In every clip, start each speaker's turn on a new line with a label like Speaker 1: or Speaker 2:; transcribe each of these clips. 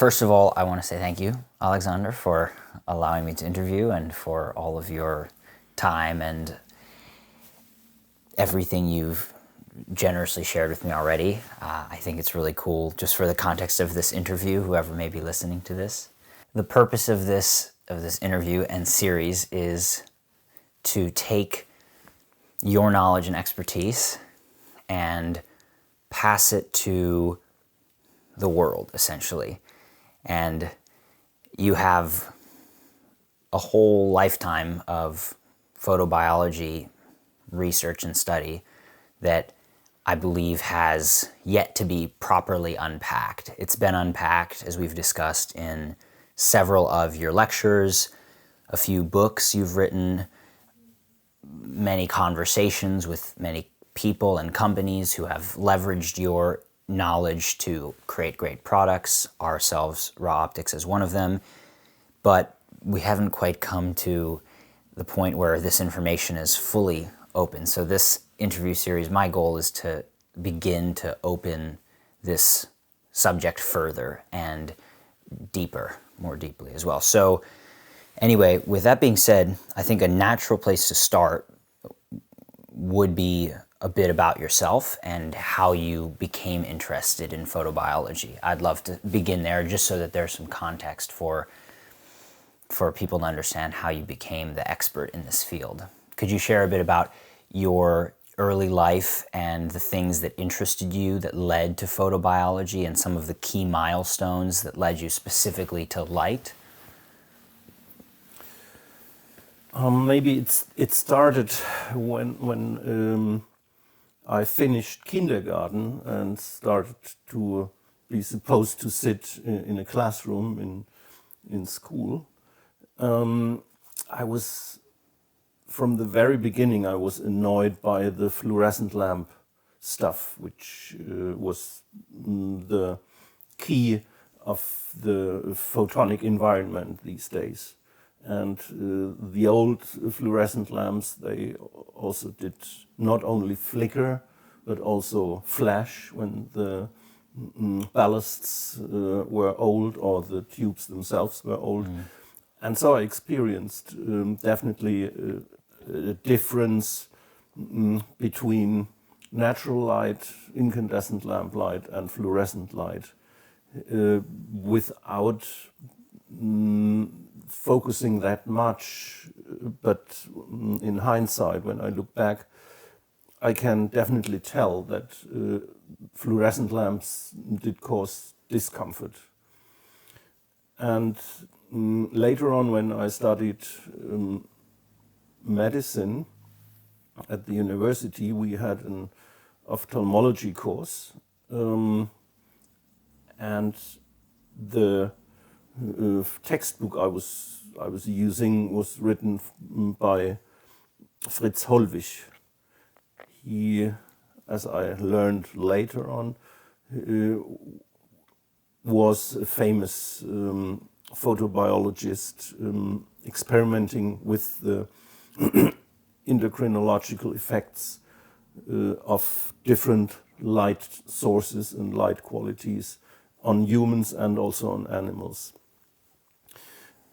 Speaker 1: first of all, I want to say thank you, Alexander, for allowing me to interview and for all of your time and everything you've generously shared with me already. I think it's really cool just for the context of this interview, whoever may be listening to this. The purpose of this interview and series is to take your knowledge and expertise and pass it to the world, essentially. And you have a whole lifetime of photobiology research and study that I believe has yet to be properly unpacked. It's been unpacked, as we've discussed, in several of your lectures, a few books you've written, many conversations with many people and companies who have leveraged your knowledge to create great products, ourselves, Raw Optics as one of them. But we haven't quite come to the point where this information is fully open. So this interview series, my goal is to begin to open this subject further and deeper, more deeply as well. So anyway, with that being said, I think a natural place to start would be a bit about yourself and how you became interested in photobiology. I'd love to begin there just so that there's some context for people to understand how you became the expert in this field. Could you share a bit about your early life and the things that interested you that led to photobiology and some of the key milestones that led you specifically to light?
Speaker 2: Maybe it started when I finished kindergarten and started to be supposed to sit in a classroom in school. I was, from the very beginning, I was annoyed by the fluorescent lamp stuff, which was the key of the photonic environment these days. And the old fluorescent lamps, they also did not only flicker, but also flash when the ballasts were old or the tubes themselves were old. And so I experienced definitely a difference between natural light, incandescent lamp light, and fluorescent light without focusing that much, but in hindsight, when I look back, I can definitely tell that fluorescent lamps did cause discomfort. And later on, when I studied medicine at the university, we had an ophthalmology course, and the textbook I was using was written by Fritz Hollwich. He, as I learned later on, was a famous photobiologist experimenting with the endocrinological effects of different light sources and light qualities on humans and also on animals.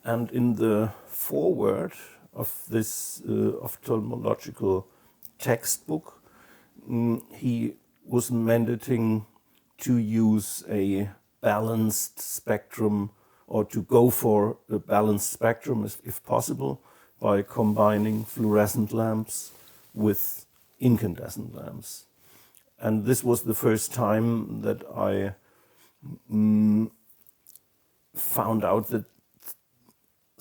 Speaker 2: And in the foreword of this ophthalmological textbook, he was mandating to use a balanced spectrum, or to go for a balanced spectrum if possible, by combining fluorescent lamps with incandescent lamps. And this was the first time that I found out that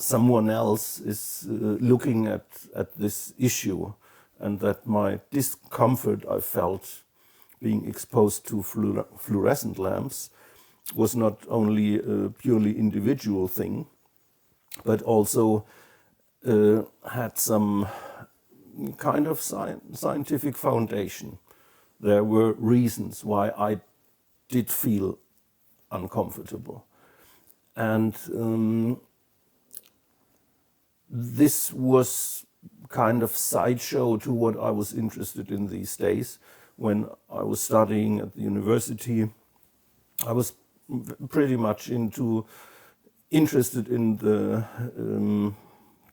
Speaker 2: someone else is looking at this issue, and that my discomfort I felt being exposed to fluorescent lamps was not only a purely individual thing, but also had some kind of scientific foundation. There were reasons why I did feel uncomfortable. And this was kind of sideshow to what I was interested in these days. When I was studying at the university, I was pretty much interested in the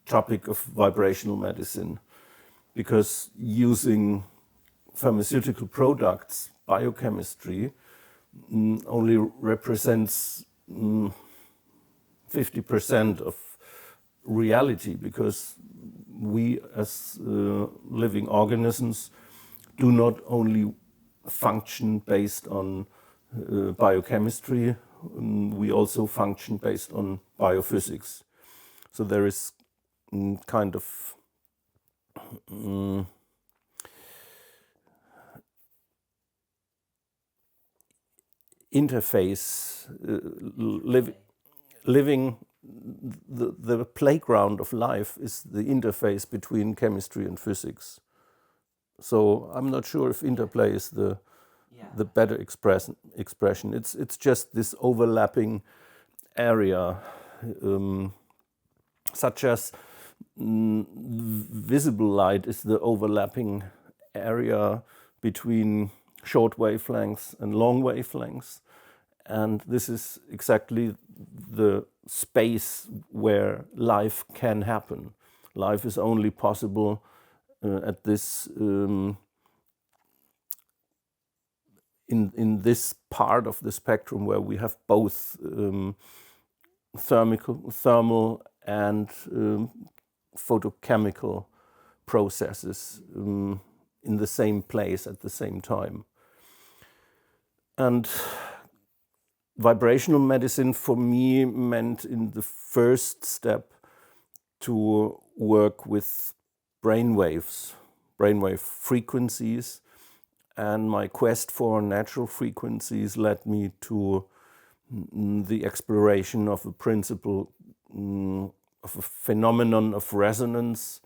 Speaker 2: topic of vibrational medicine, because using pharmaceutical products, biochemistry, only represents 50% of reality, because we as living organisms do not only function based on biochemistry, we also function based on biophysics. So there is kind of interface, living, the playground of life is the interface between chemistry and physics. So I'm not sure if interplay is the better expression. It's just this overlapping area, such as visible light is the overlapping area between short wavelengths and long wavelengths. And this is exactly the space where life can happen. Life is only possible at this in this part of the spectrum where we have both thermal and photochemical processes in the same place at the same time. And vibrational medicine for me meant, in the first step, to work with brainwaves, brainwave frequencies, and my quest for natural frequencies led me to the exploration of a principle of a phenomenon of resonance,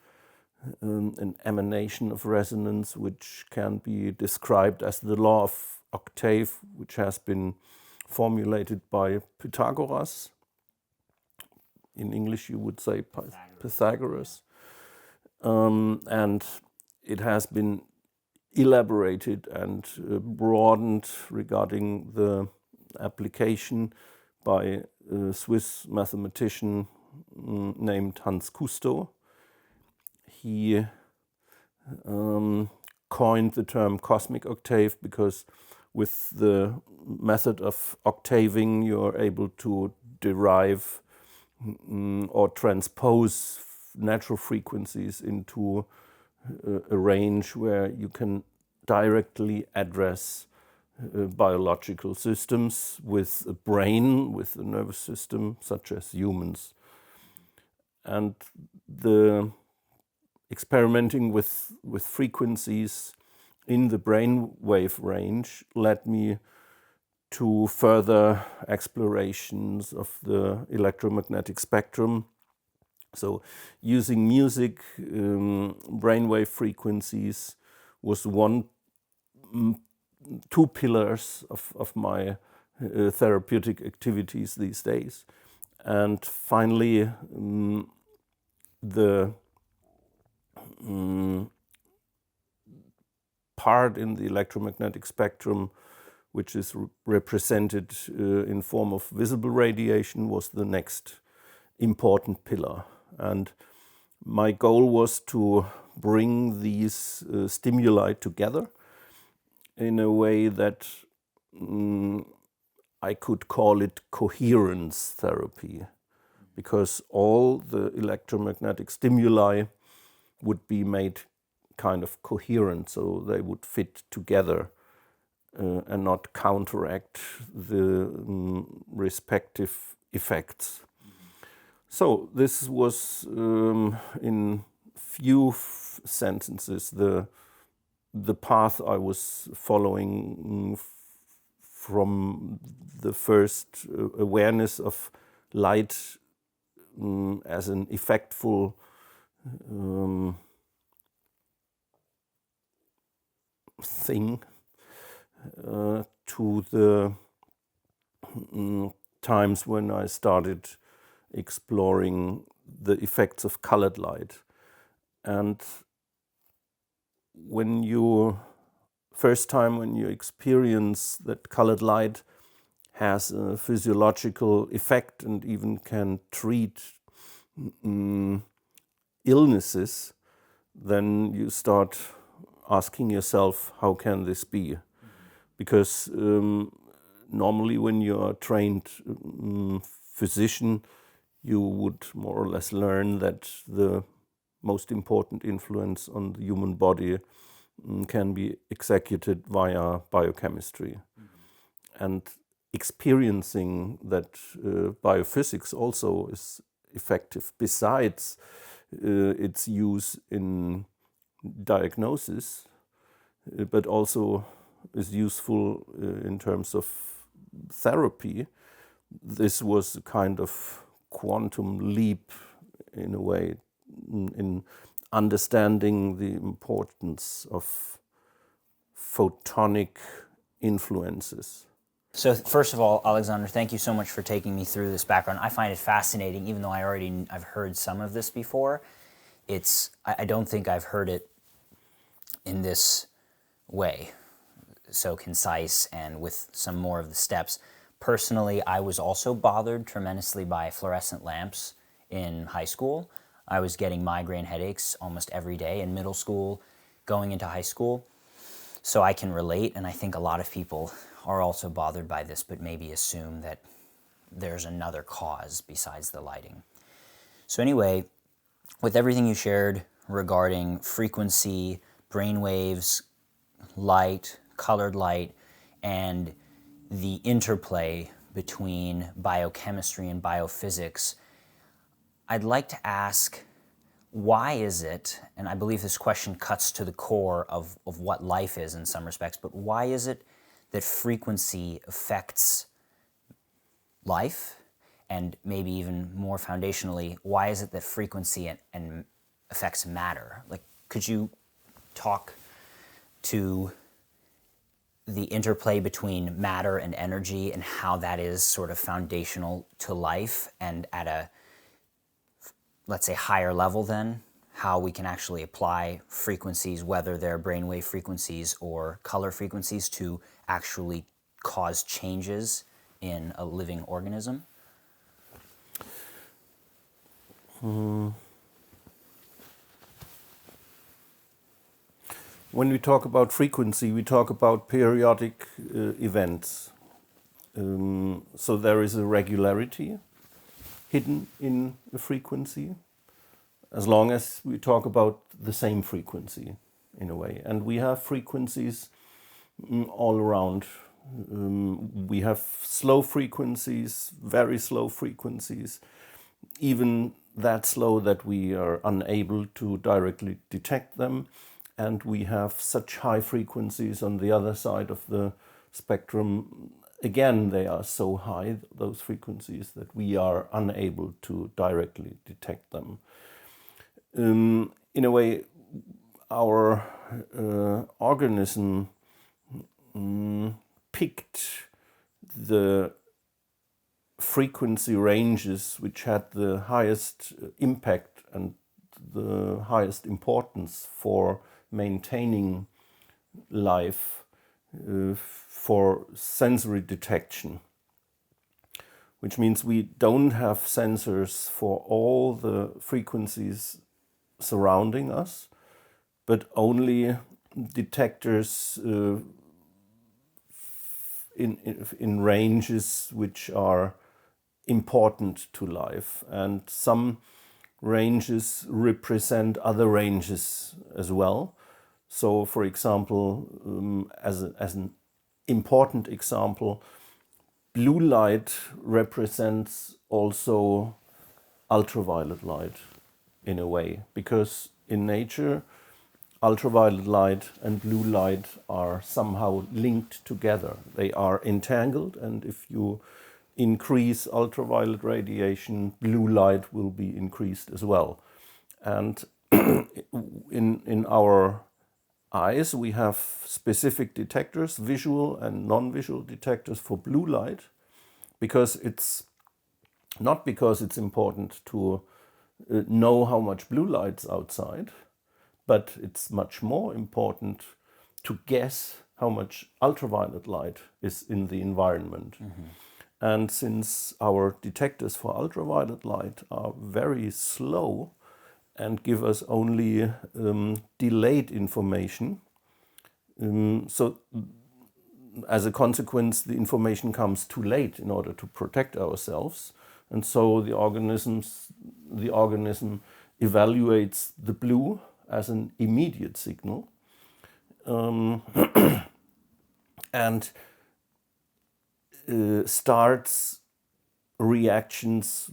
Speaker 2: an emanation of resonance, which can be described as the law of Octave, which has been formulated by Pythagoras. In English you would say Pythagoras. And it has been elaborated and broadened regarding the application by a Swiss mathematician named Hans Cousteau. He coined the term cosmic octave because with the method of octaving you're able to derive or transpose natural frequencies into a range where you can directly address biological systems with a brain, with a nervous system, such as humans. And the experimenting with frequencies in the brainwave range led me to further explorations of the electromagnetic spectrum. So using music, brainwave frequencies was two pillars of my therapeutic activities these days. And finally, the part in the electromagnetic spectrum which is represented in form of visible radiation was the next important pillar. And my goal was to bring these stimuli together in a way that I could call it coherence therapy, because all the electromagnetic stimuli would be made kind of coherent, so they would fit together and not counteract the respective effects. So this was, in few sentences, the path I was following from the first awareness of light as an effectful thing to the times when I started exploring the effects of colored light. And when you experience that colored light has a physiological effect and even can treat illnesses, then you start asking yourself, how can this be? Because normally when you are a trained physician, you would more or less learn that the most important influence on the human body can be executed via biochemistry. And experiencing that biophysics also is effective, besides its use in diagnosis, but also is useful in terms of therapy. This was a kind of quantum leap, in a way, in understanding the importance of photonic influences.
Speaker 1: So first of all, Alexander, thank you so much for taking me through this background. I find it fascinating, even though I've heard some of this before. I don't think I've heard it in this way, so concise and with some more of the steps. Personally, I was also bothered tremendously by fluorescent lamps in high school. I was getting migraine headaches almost every day in middle school, going into high school. So I can relate, and I think a lot of people are also bothered by this, but maybe assume that there's another cause besides the lighting. So anyway, with everything you shared regarding frequency, brain waves, light, colored light, and the interplay between biochemistry and biophysics, I'd like to ask, why is it, and I believe this question cuts to the core of what life is in some respects, but why is it that frequency affects life? And maybe even more foundationally, why is it that frequency and affects matter? Like, could you talk to the interplay between matter and energy and how that is sort of foundational to life, and at a, let's say, higher level then, how we can actually apply frequencies, whether they're brainwave frequencies or color frequencies, to actually cause changes in a living organism?
Speaker 2: When we talk about frequency, we talk about periodic events. So there is a regularity hidden in a frequency, as long as we talk about the same frequency, in a way. And we have frequencies all around. We have slow frequencies, very slow frequencies, even that slow that we are unable to directly detect them. And we have such high frequencies on the other side of the spectrum. Again, they are so high, those frequencies, that we are unable to directly detect them. In a way, our organism picked the frequency ranges which had the highest impact and the highest importance for maintaining life, for sensory detection, which means we don't have sensors for all the frequencies surrounding us, but only detectors in ranges which are important to life, and some ranges represent other ranges as well. So, for example, as an important example, blue light represents also ultraviolet light in a way, because in nature ultraviolet light and blue light are somehow linked together. They are entangled, and if you increase ultraviolet radiation, blue light will be increased as well. And in our eyes, we have specific detectors, visual and non-visual detectors for blue light, because it's not because it's important to know how much blue light's outside, but it's much more important to guess how much ultraviolet light is in the environment. Mm-hmm. And since our detectors for ultraviolet light are very slow and give us only delayed information, so as a consequence, the information comes too late in order to protect ourselves. And so the organism evaluates the blue as an immediate signal. And starts reactions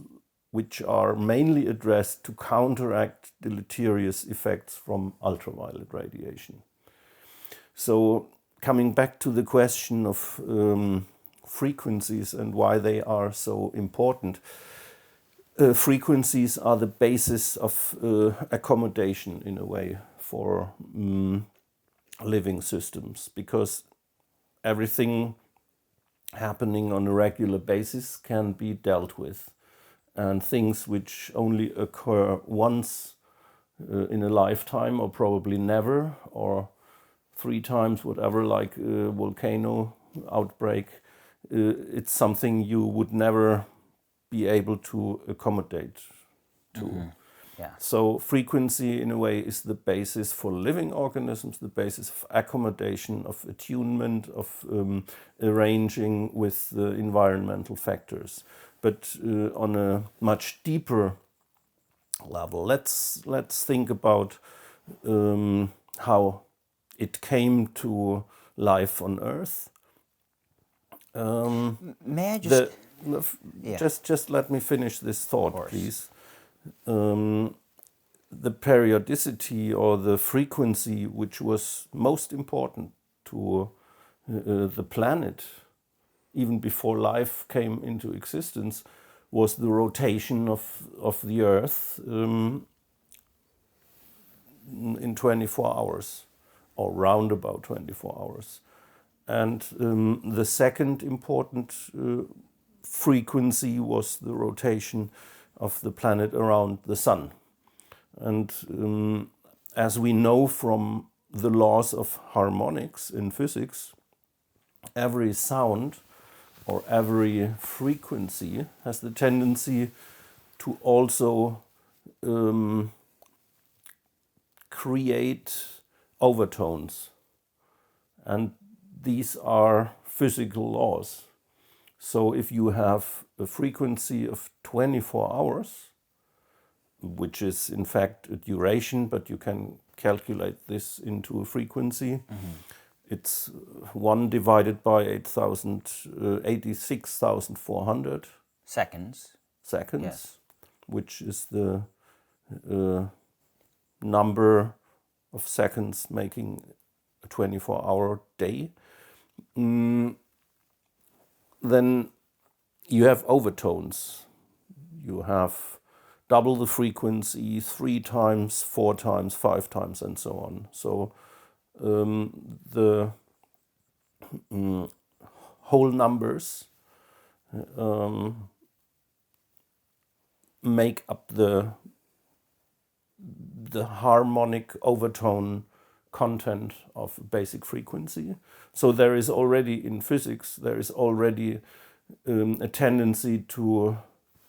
Speaker 2: which are mainly addressed to counteract deleterious effects from ultraviolet radiation. So coming back to the question of frequencies and why they are so important, frequencies are the basis of accommodation in a way for living systems, because everything happening on a regular basis can be dealt with, and things which only occur once in a lifetime, or probably never, or 3 times, whatever, like a volcano outbreak, it's something you would never be able to accommodate to.
Speaker 1: Yeah.
Speaker 2: So frequency, in a way, is the basis for living organisms, the basis of accommodation, of attunement, of arranging with the environmental factors. But on a much deeper level, let's think about how it came to life on Earth.
Speaker 1: May I just... Yeah.
Speaker 2: Just let me finish this thought, please. The periodicity or the frequency which was most important to the planet, even before life came into existence, was the rotation of the Earth in 24 hours, or round about 24 hours. And the second important frequency was the rotation of the planet around the sun. And as we know from the laws of harmonics in physics, every sound or every frequency has the tendency to also create overtones. And these are physical laws. So if you have a frequency of 24 hours, which is in fact a duration, but you can calculate this into a frequency. It's 1 divided by 86,400
Speaker 1: seconds,
Speaker 2: yes. Which is the number of seconds making a 24-hour day. Then you have overtones. You have double the frequency, 3 times, 4 times, 5 times, and so on. So the whole numbers make up the harmonic overtone content of basic frequency. So there is already in physics, there is already a tendency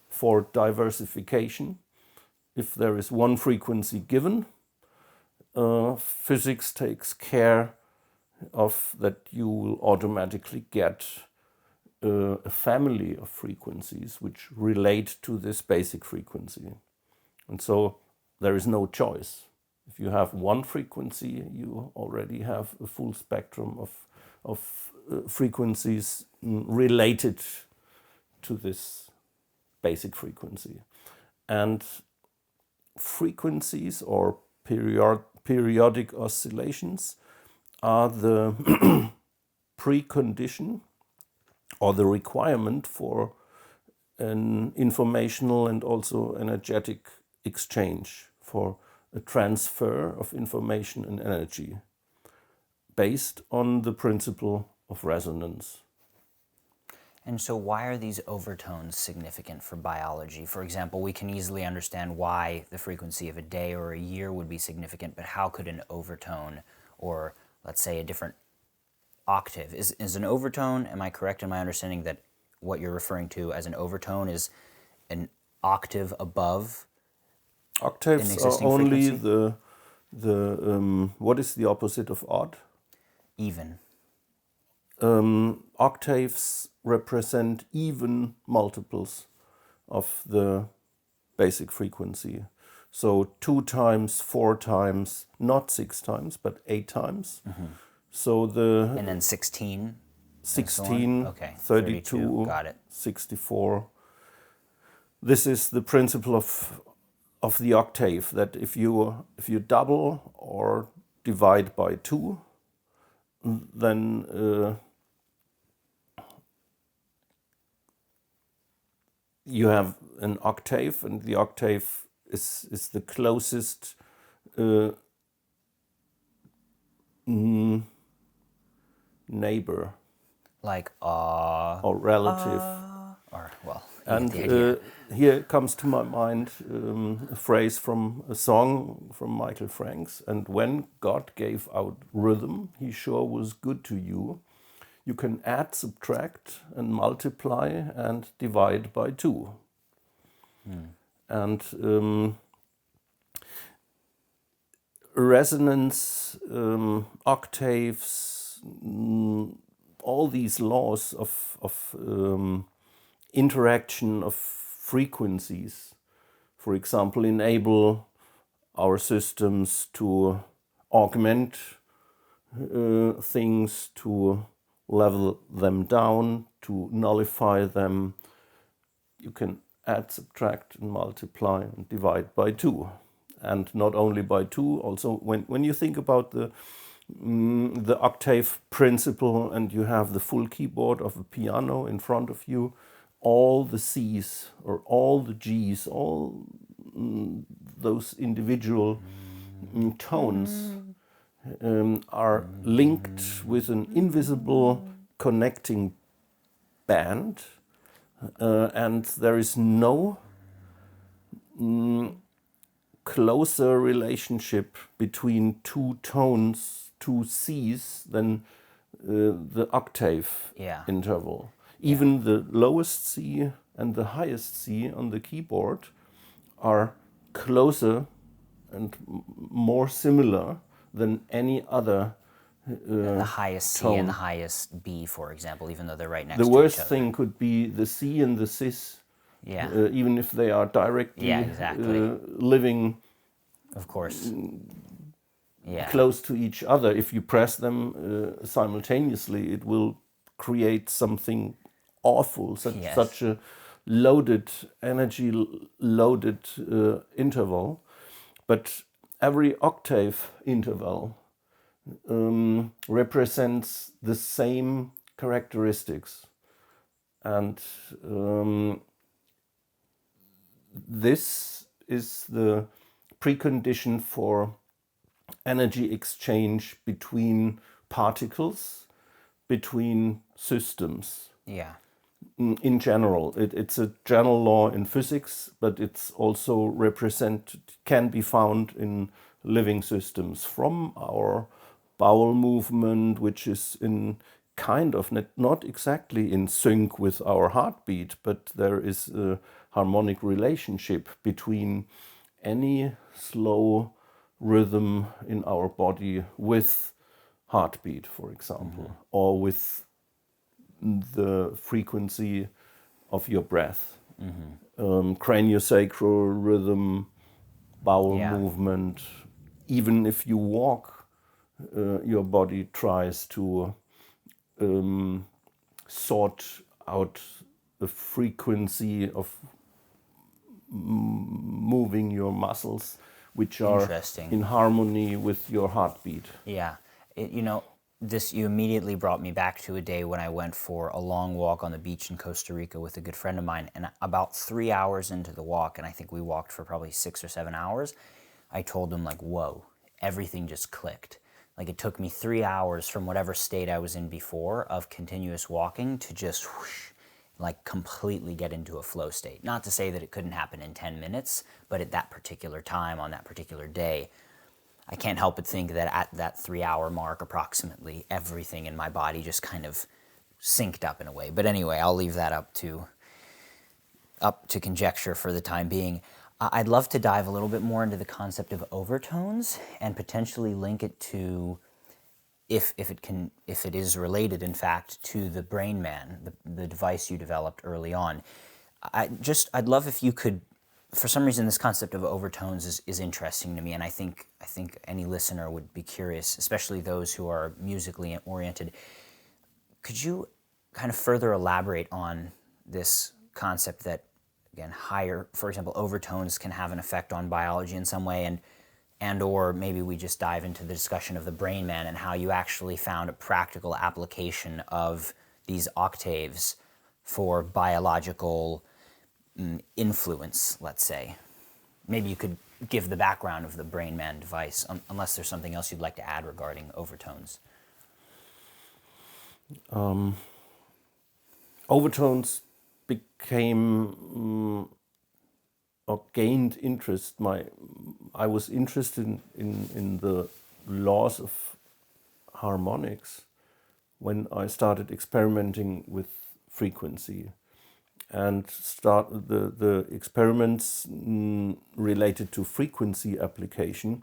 Speaker 2: for diversification. If there is one frequency given, physics takes care of that you will automatically get a family of frequencies which relate to this basic frequency. And so there is no choice. If you have one frequency, you already have a full spectrum of frequencies related to this basic frequency. And frequencies or periodic oscillations are the precondition or the requirement for an informational and also energetic exchange, for a transfer of information and energy based on the principle of resonance.
Speaker 1: And so why are these overtones significant for biology? For example, we can easily understand why the frequency of a day or a year would be significant, but how could an overtone, or let's say a different octave, is an overtone, am I correct in my understanding that what you're referring to as an overtone is an octave above an
Speaker 2: Octaves are
Speaker 1: existing
Speaker 2: only
Speaker 1: frequency?
Speaker 2: what is the opposite of odd?
Speaker 1: Even.
Speaker 2: Octaves represent even multiples of the basic frequency. So 2 times, 4 times, not 6 times, but 8 times. So the
Speaker 1: And then 16 and so on?
Speaker 2: 16,
Speaker 1: Okay,
Speaker 2: 32,
Speaker 1: got it.
Speaker 2: 64. This is the principle of the octave, that if you double or divide by 2, then you have an octave, and the octave is the closest neighbor
Speaker 1: Like,
Speaker 2: or relative.
Speaker 1: or, well, you
Speaker 2: And
Speaker 1: get the idea.
Speaker 2: here comes to my mind a phrase from a song from Michael Franks. And when God gave out rhythm, he sure was good to you. You can add, subtract, and multiply and divide by 2. And resonance, octaves, all these laws of interaction of frequencies, for example, enable our systems to augment things, to level them down, to nullify them. You can add, subtract, and multiply and divide by 2. And not only by 2, also when you think about the octave principle and you have the full keyboard of a piano in front of you, all the C's or all the G's, all those individual tones are linked with an invisible connecting band, and there is no closer relationship between 2 tones, 2 C's, than the octave
Speaker 1: Yeah.
Speaker 2: interval. Even the lowest C and the highest C on the keyboard are closer and more similar than any other
Speaker 1: The highest C
Speaker 2: tone.
Speaker 1: and the highest B, for example, even though they're right next
Speaker 2: The
Speaker 1: to each
Speaker 2: worst
Speaker 1: other.
Speaker 2: thing could be the C and the cis,
Speaker 1: Yeah,
Speaker 2: even if they are directly
Speaker 1: Yeah, exactly.
Speaker 2: living
Speaker 1: of course. Yeah,
Speaker 2: close to each other. If you press them simultaneously, it will create something awful,
Speaker 1: Yes.
Speaker 2: such a loaded, energy loaded interval. But every octave interval represents the same characteristics. And this is the precondition for energy exchange between particles, between systems.
Speaker 1: Yeah.
Speaker 2: In general, it's a general law in physics, but it's also can be found in living systems, from our bowel movement, which is in kind of not exactly in sync with our heartbeat, but there is a harmonic relationship between any slow rhythm in our body with heartbeat, for example, or with the frequency of your breath. Craniosacral rhythm, bowel
Speaker 1: Yeah.
Speaker 2: movement. Even if you walk, your body tries to sort out the frequency of moving your muscles, which are
Speaker 1: Interesting.
Speaker 2: in harmony with your heartbeat.
Speaker 1: Yeah. You immediately brought me back to a day when I went for a long walk on the beach in Costa Rica with a good friend of mine. And about 3 hours into the walk, and I think we walked for probably 6 or 7 hours, I told him, like, whoa, everything just clicked. Like, it took me 3 hours from whatever state I was in before of continuous walking to just whoosh, like completely get into a flow state. Not to say that it couldn't happen in 10 minutes, but at that particular time on that particular day, I can't help but think that at that 3 hour mark approximately, everything in my body just kind of synced up in a way. But anyway, I'll leave that up to conjecture for the time being. I'd love to dive a little bit more into the concept of overtones and potentially link it to, if it is related, in fact, to the Brainman, the device you developed early on. I'd love if you could. For some reason, this concept of overtones is interesting to me, and I think any listener would be curious, especially those who are musically oriented. Could you kind of further elaborate on this concept that, again, higher, for example, overtones can have an effect on biology in some way, and or maybe we just dive into the discussion of the Brainman and how you actually found a practical application of these octaves for biological influence, let's say. Maybe you could give the background of the Brainman device, unless there's something else you'd like to add regarding overtones.
Speaker 2: Overtones became or gained interest. I was interested in the laws of harmonics when I started experimenting with frequency, and the experiments related to frequency application.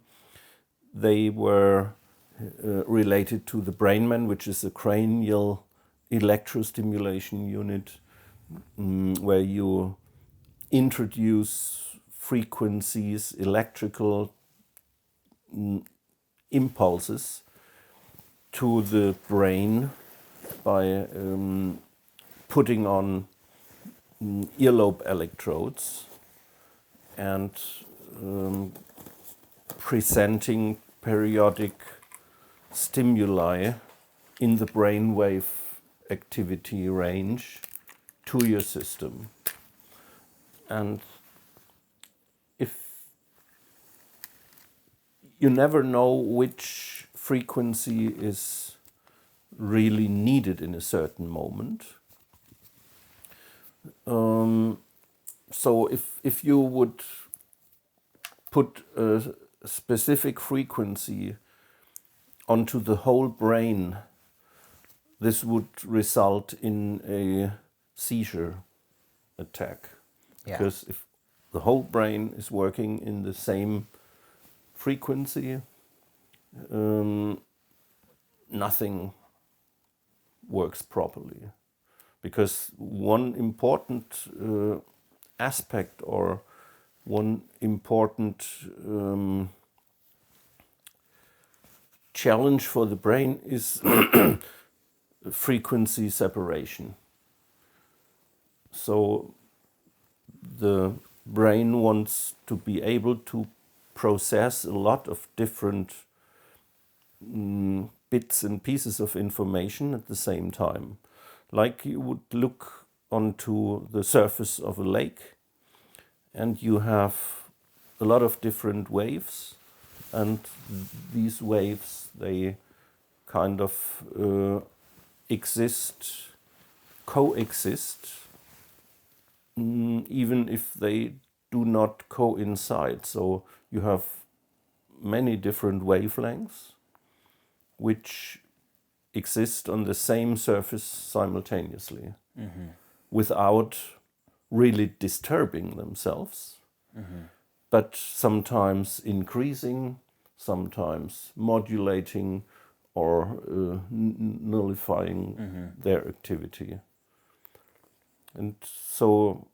Speaker 2: They were related to the Brainman, which is a cranial electrostimulation unit, where you introduce frequencies, electrical impulses to the brain by putting on earlobe electrodes and presenting periodic stimuli in the brainwave activity range to your system. And if you never know which frequency is really needed in a certain moment, so if you would put a specific frequency onto the whole brain, this would result in a seizure attack.
Speaker 1: Yeah.
Speaker 2: Because if the whole brain is working in the same frequency, nothing works properly. Because one important aspect or one important challenge for the brain is frequency separation. So the brain wants to be able to process a lot of different bits and pieces of information at the same time. Like you would look onto the surface of a lake and you have a lot of different waves, and these waves, they kind of coexist, even if they do not coincide. So you have many different wavelengths which exist on the same surface simultaneously, without really disturbing themselves, but sometimes increasing, sometimes modulating, or nullifying their activity. And so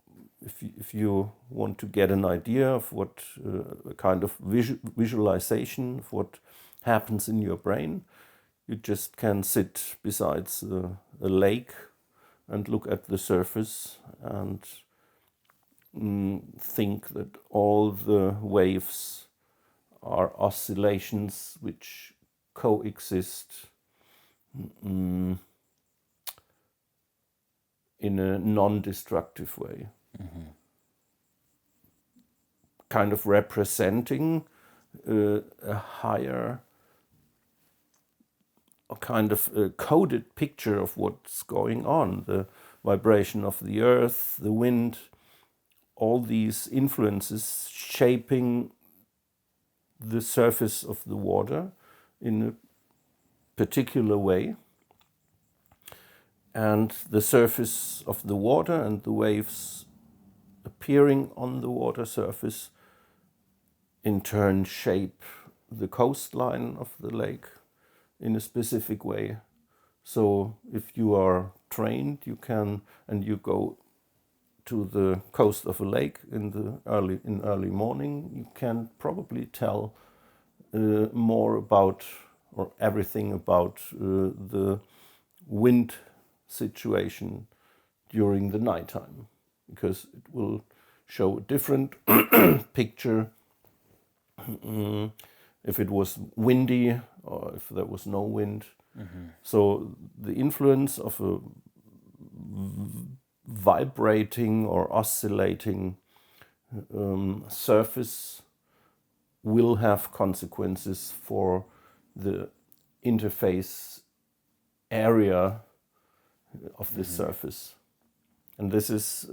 Speaker 2: if you want to get an idea of what a kind of visualization of what happens in your brain, you just can sit beside a lake and look at the surface and think that all the waves are oscillations which coexist in a non-destructive way. Kind of representing a higher, a kind of a coded picture of what's going on. The vibration of the earth, the wind, all these influences shaping the surface of the water in a particular way. and the surface of the water and the waves appearing on the water surface in turn shape the coastline of the lake in a specific way. So if you are trained, you can, and you go to the coast of a lake in early morning, you can probably tell more about, or everything about, the wind situation during the nighttime, because it will show a different picture if it was windy or if there was no wind. So the influence of a vibrating or oscillating surface will have consequences for the interface area of this surface. And this is,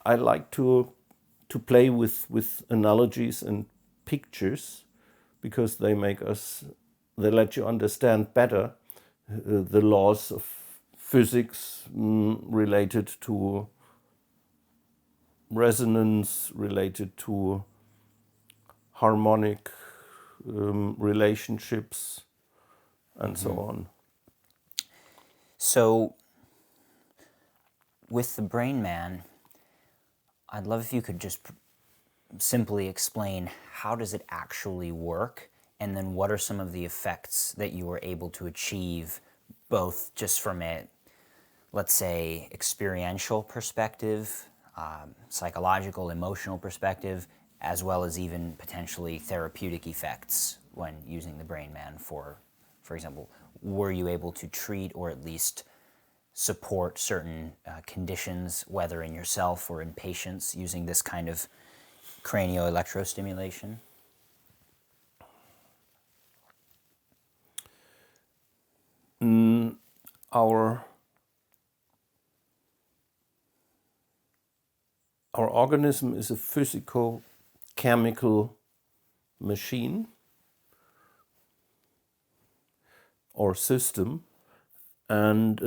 Speaker 2: I like to play with analogies and pictures, because they let you understand better the laws of physics related to resonance, related to harmonic relationships, and so on.
Speaker 1: So, with the Brainman, I'd love if you could just simply explain how does it actually work, and then what are some of the effects that you were able to achieve, both just from a, let's say, experiential perspective, psychological, emotional perspective, as well as even potentially therapeutic effects when using the Brainman for example, were you able to treat or at least support certain conditions, whether in yourself or in patients, using this kind of cranio-electrostimulation?
Speaker 2: Our organism is a physico-chemical machine or system, and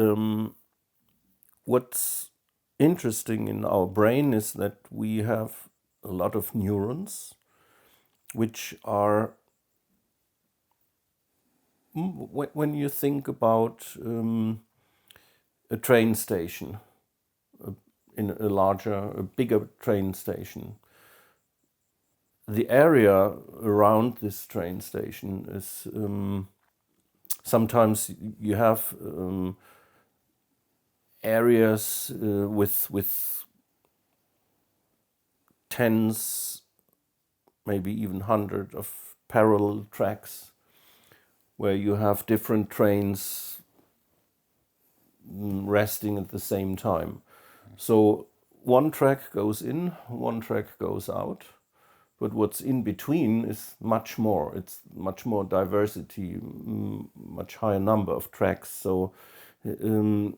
Speaker 2: what's interesting in our brain is that we have a lot of neurons, which are, when you think about a train station, in a bigger train station, the area around this train station is, sometimes you have areas with tens, maybe even hundred of parallel tracks, where you have different trains resting at the same time. So one track goes in, one track goes out, but what's in between is much more. It's much more diversity, much higher number of tracks. So and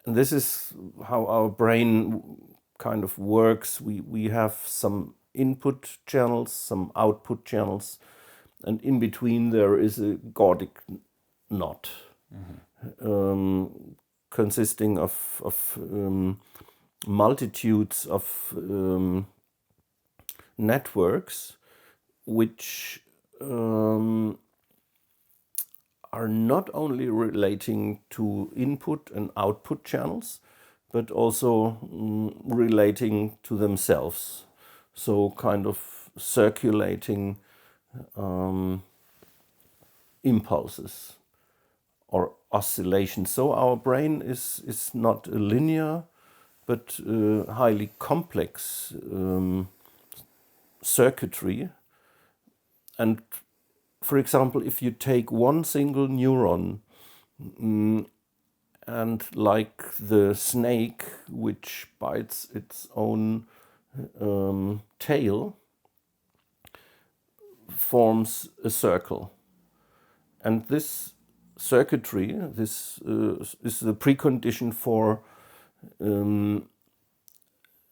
Speaker 2: this is how our brain kind of works. We have some input channels, some output channels, and in between there is a Gordic knot, consisting of multitudes of networks, which are not only relating to input and output channels, but also relating to themselves. So kind of circulating impulses or oscillations. So our brain is not a linear, but highly complex circuitry. And for example, if you take one single neuron, and like the snake which bites its own tail, forms a circle. And this circuitry, this is the precondition for a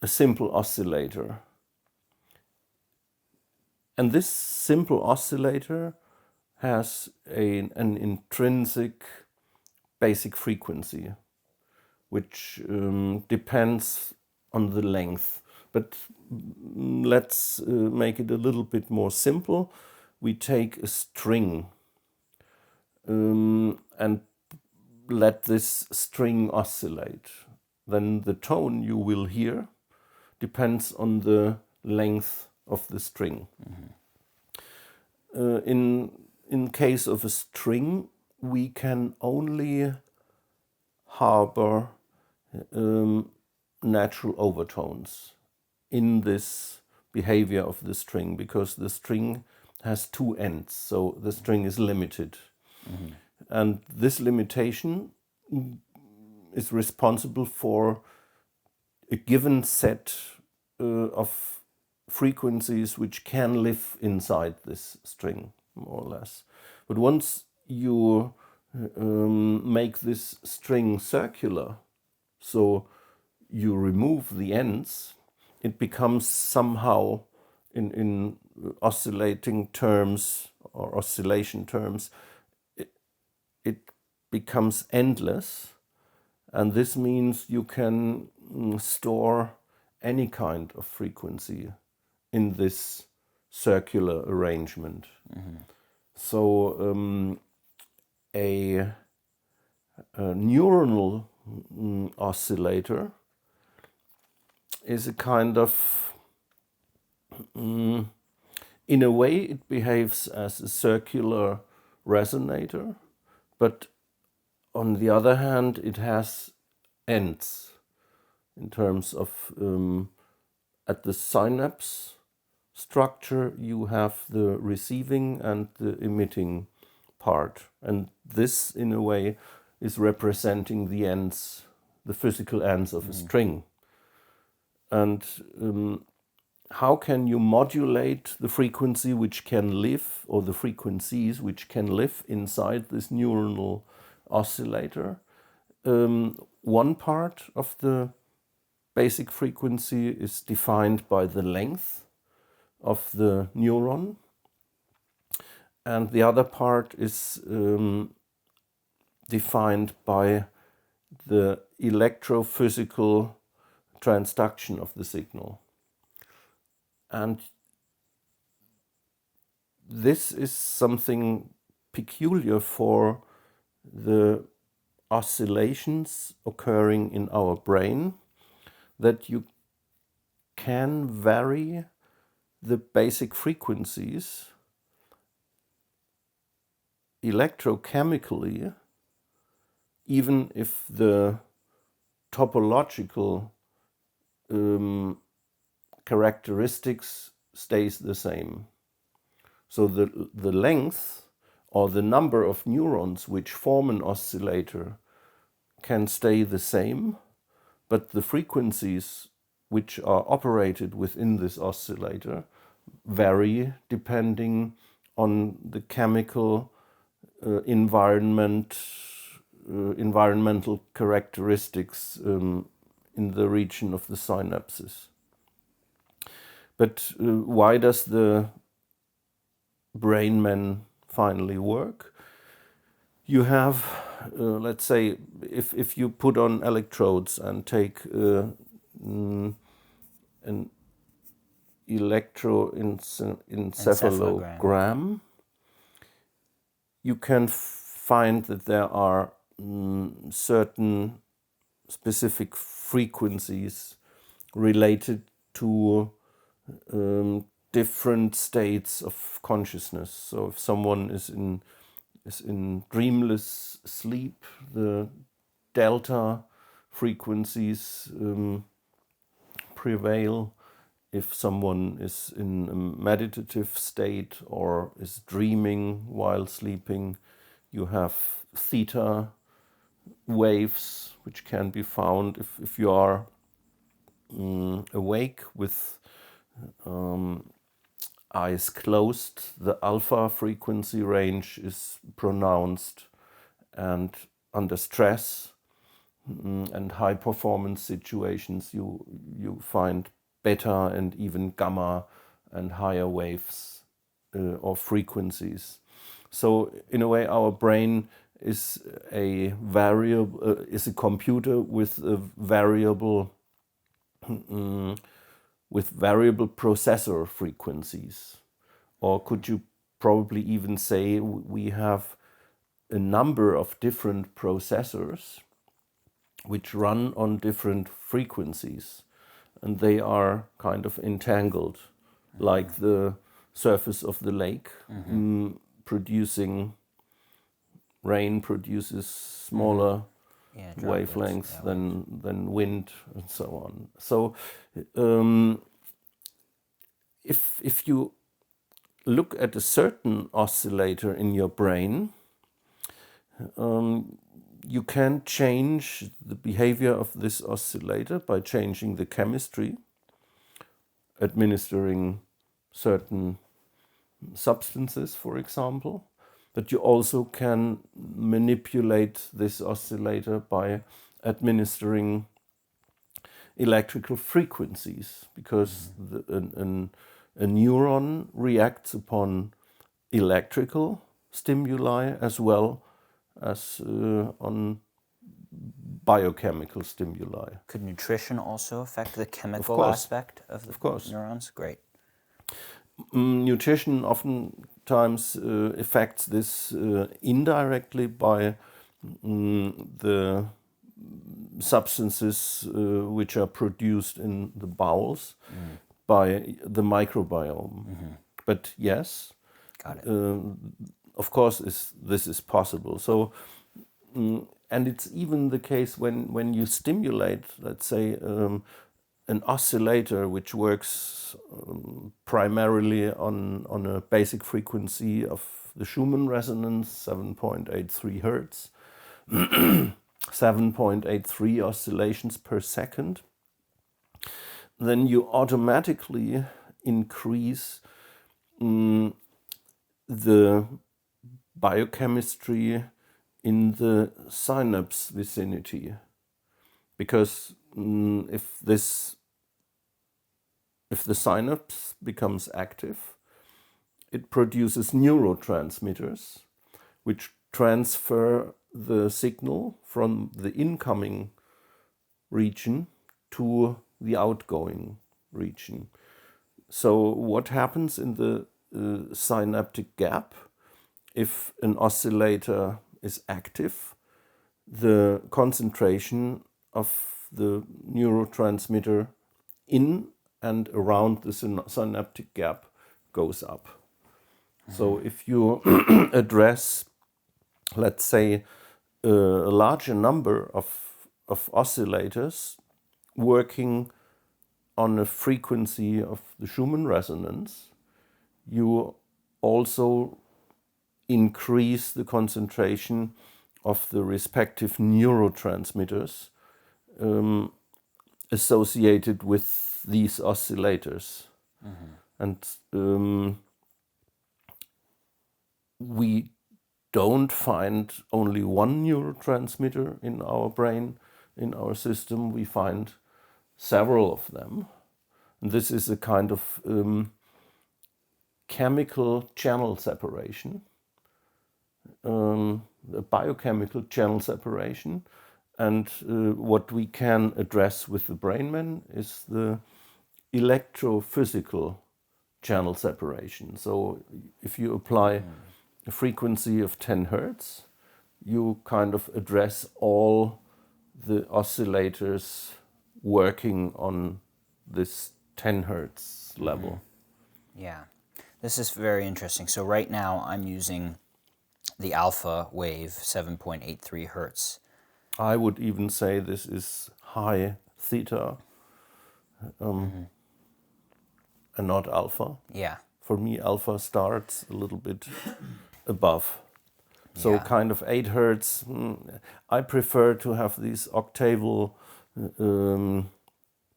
Speaker 2: simple oscillator. And this simple oscillator has an intrinsic basic frequency, which depends on the length. But let's make it a little bit more simple. We take a string and let this string oscillate. Then the tone you will hear depends on the length of the string. In case of a string, we can only harbor natural overtones in this behavior of the string, because the string has two ends, so the string is limited. And this limitation is responsible for a given set of frequencies which can live inside this string, more or less. But once you make this string circular, so you remove the ends, it becomes somehow, in oscillating terms or oscillation terms, it becomes endless. And this means you can store any kind of frequency in this circular arrangement. So a neuronal oscillator is a kind of, in a way it behaves as a circular resonator, but on the other hand it has ends in terms of at the synapse structure you have the receiving and the emitting part, and this in a way is representing the ends, the physical ends of a string. And how can you modulate the frequency which can live, or the frequencies which can live inside this neuronal oscillator? One part of the basic frequency is defined by the length of the neuron, and the other part is defined by the electrophysical transduction of the signal. And this is something peculiar for the oscillations occurring in our brain, that you can vary the basic frequencies electrochemically, even if the topological characteristics stays the same. So the length or the number of neurons which form an oscillator can stay the same, but the frequencies which are operated within this oscillator vary depending on the chemical environmental characteristics in the region of the synapses. But why does the Brainman finally work? You have, let's say, if you put on electrodes and take an electroencephalogram, you can find that there are certain specific frequencies related to different states of consciousness. So if someone is in dreamless sleep, the delta frequencies prevail. If someone is in a meditative state or is dreaming while sleeping, you have theta waves which can be found. If you are awake with eyes closed, the alpha frequency range is pronounced, and under stress and high performance situations you find beta and even gamma and higher waves or frequencies. So in a way our brain is a variable is a computer with a variable processor frequencies, or could you probably even say we have a number of different processors which run on different frequencies, and they are kind of entangled, like the surface of the lake, producing rain produces smaller wavelengths than wind, and so on. So if you look at a certain oscillator in your brain, you can change the behavior of this oscillator by changing the chemistry, administering certain substances, for example. But you also can manipulate this oscillator by administering electrical frequencies, because a neuron reacts upon electrical stimuli as well as on biochemical stimuli.
Speaker 1: Could nutrition also affect the chemical
Speaker 2: course.
Speaker 1: aspect of the
Speaker 2: Of course.
Speaker 1: neurons? Great.
Speaker 2: Nutrition oftentimes affects this indirectly by the substances which are produced in the bowels by the microbiome. But yes,
Speaker 1: Got it.
Speaker 2: of course, this is possible. So, and it's even the case when you stimulate, let's say, an oscillator which works primarily on a basic frequency of the Schumann resonance, 7.83 hertz, 7.83 oscillations per second, then you automatically increase the biochemistry in the synapse vicinity. Because if the synapse becomes active, it produces neurotransmitters which transfer the signal from the incoming region to the outgoing region. So what happens in the synaptic gap? If an oscillator is active, the concentration of the neurotransmitter in and around the synaptic gap goes up. So if you address, let's say, a larger number of oscillators working on a frequency of the Schumann resonance, you also increase the concentration of the respective neurotransmitters associated with these oscillators. And we don't find only one neurotransmitter in our brain, in our system. We find several of them. And this is a kind of chemical channel separation, a biochemical channel separation. And what we can address with the Brainman is the electrophysical channel separation. So if you apply a frequency of 10 hertz, you kind of address all the oscillators working on this 10 hertz level.
Speaker 1: Yeah, this is very interesting. So right now I'm using the alpha wave, 7.83 hertz.
Speaker 2: I would even say this is high theta and not alpha.
Speaker 1: Yeah.
Speaker 2: For me, alpha starts a little bit above. So kind of 8 hertz. I prefer to have this octaval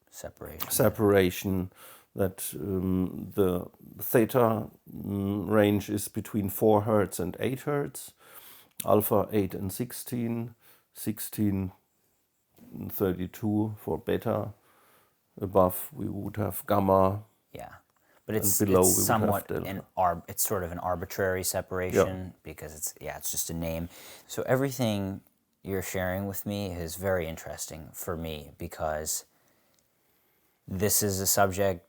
Speaker 2: separation, that the theta range is between 4 hertz and 8 hertz, alpha 8 and 16, 16 and 32 for beta. Above we would have gamma.
Speaker 1: Yeah. But
Speaker 2: and below
Speaker 1: it's
Speaker 2: we would have
Speaker 1: somewhat
Speaker 2: delta.
Speaker 1: it's sort of an arbitrary separation because it's just a name. So everything you're sharing with me is very interesting for me because this is a subject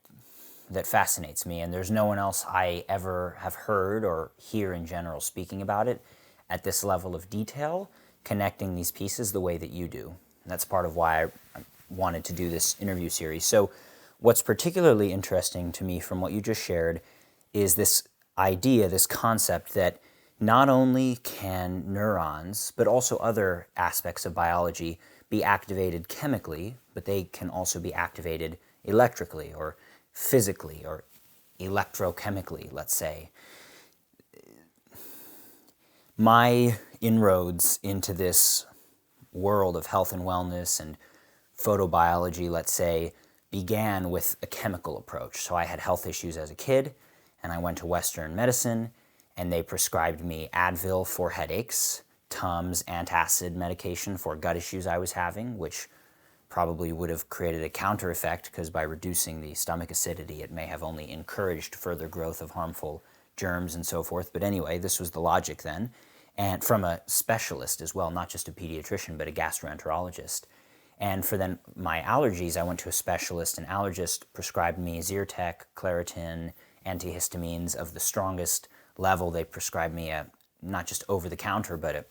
Speaker 1: that fascinates me, and there's no one else I ever have heard or hear in general speaking about it at this level of detail, connecting these pieces the way that you do. And that's part of why I wanted to do this interview series. So what's particularly interesting to me from what you just shared is this idea, this concept that not only can neurons, but also other aspects of biology be activated chemically, but they can also be activated electrically or physically or electrochemically, let's say. My inroads into this world of health and wellness and photobiology, let's say, began with a chemical approach. So I had health issues as a kid, and I went to Western medicine, and they prescribed me Advil for headaches, Tums antacid medication for gut issues I was having, which probably would have created a counter effect because by reducing the stomach acidity, it may have only encouraged further growth of harmful germs and so forth. But anyway, this was the logic then. And from a specialist as well, not just a pediatrician, but a gastroenterologist. And for then my allergies, I went to a specialist. An allergist prescribed me Zyrtec, Claritin, antihistamines of the strongest level. They prescribed me a, not just over-the-counter, but a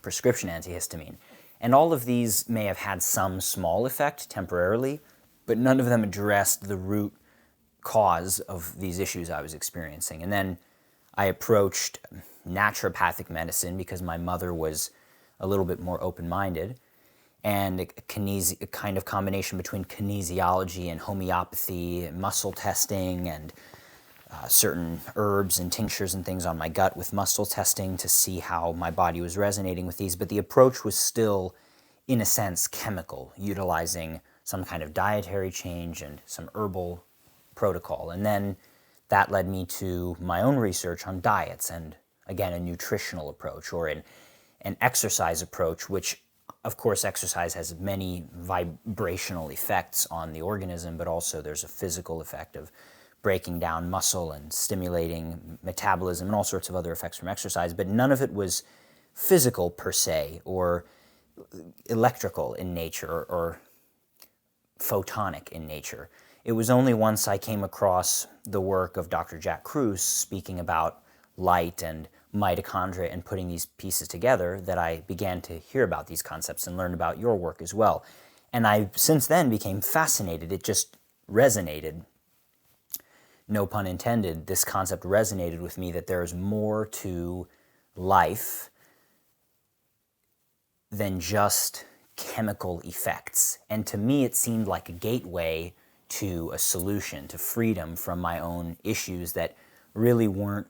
Speaker 1: prescription antihistamine. And all of these may have had some small effect temporarily, but none of them addressed the root cause of these issues I was experiencing. And then I approached naturopathic medicine because my mother was a little bit more open-minded, and a kind of combination between kinesiology and homeopathy, and muscle testing, and certain herbs and tinctures and things on my gut with muscle testing to see how my body was resonating with these. But the approach was still, in a sense, chemical, utilizing some kind of dietary change and some herbal protocol. And then that led me to my own research on diets and, again, a nutritional approach or an exercise approach, which, of course, exercise has many vibrational effects on the organism, but also there's a physical effect of breaking down muscle and stimulating metabolism and all sorts of other effects from exercise, but none of it was physical per se or electrical in nature or photonic in nature. It was only once I came across the work of Dr. Jack Kruse speaking about light and mitochondria and putting these pieces together that I began to hear about these concepts and learn about your work as well. And I since then became fascinated. It just resonated. No pun intended, this concept resonated with me that there is more to life than just chemical effects. And to me, it seemed like a gateway to a solution, to freedom from my own issues that really weren't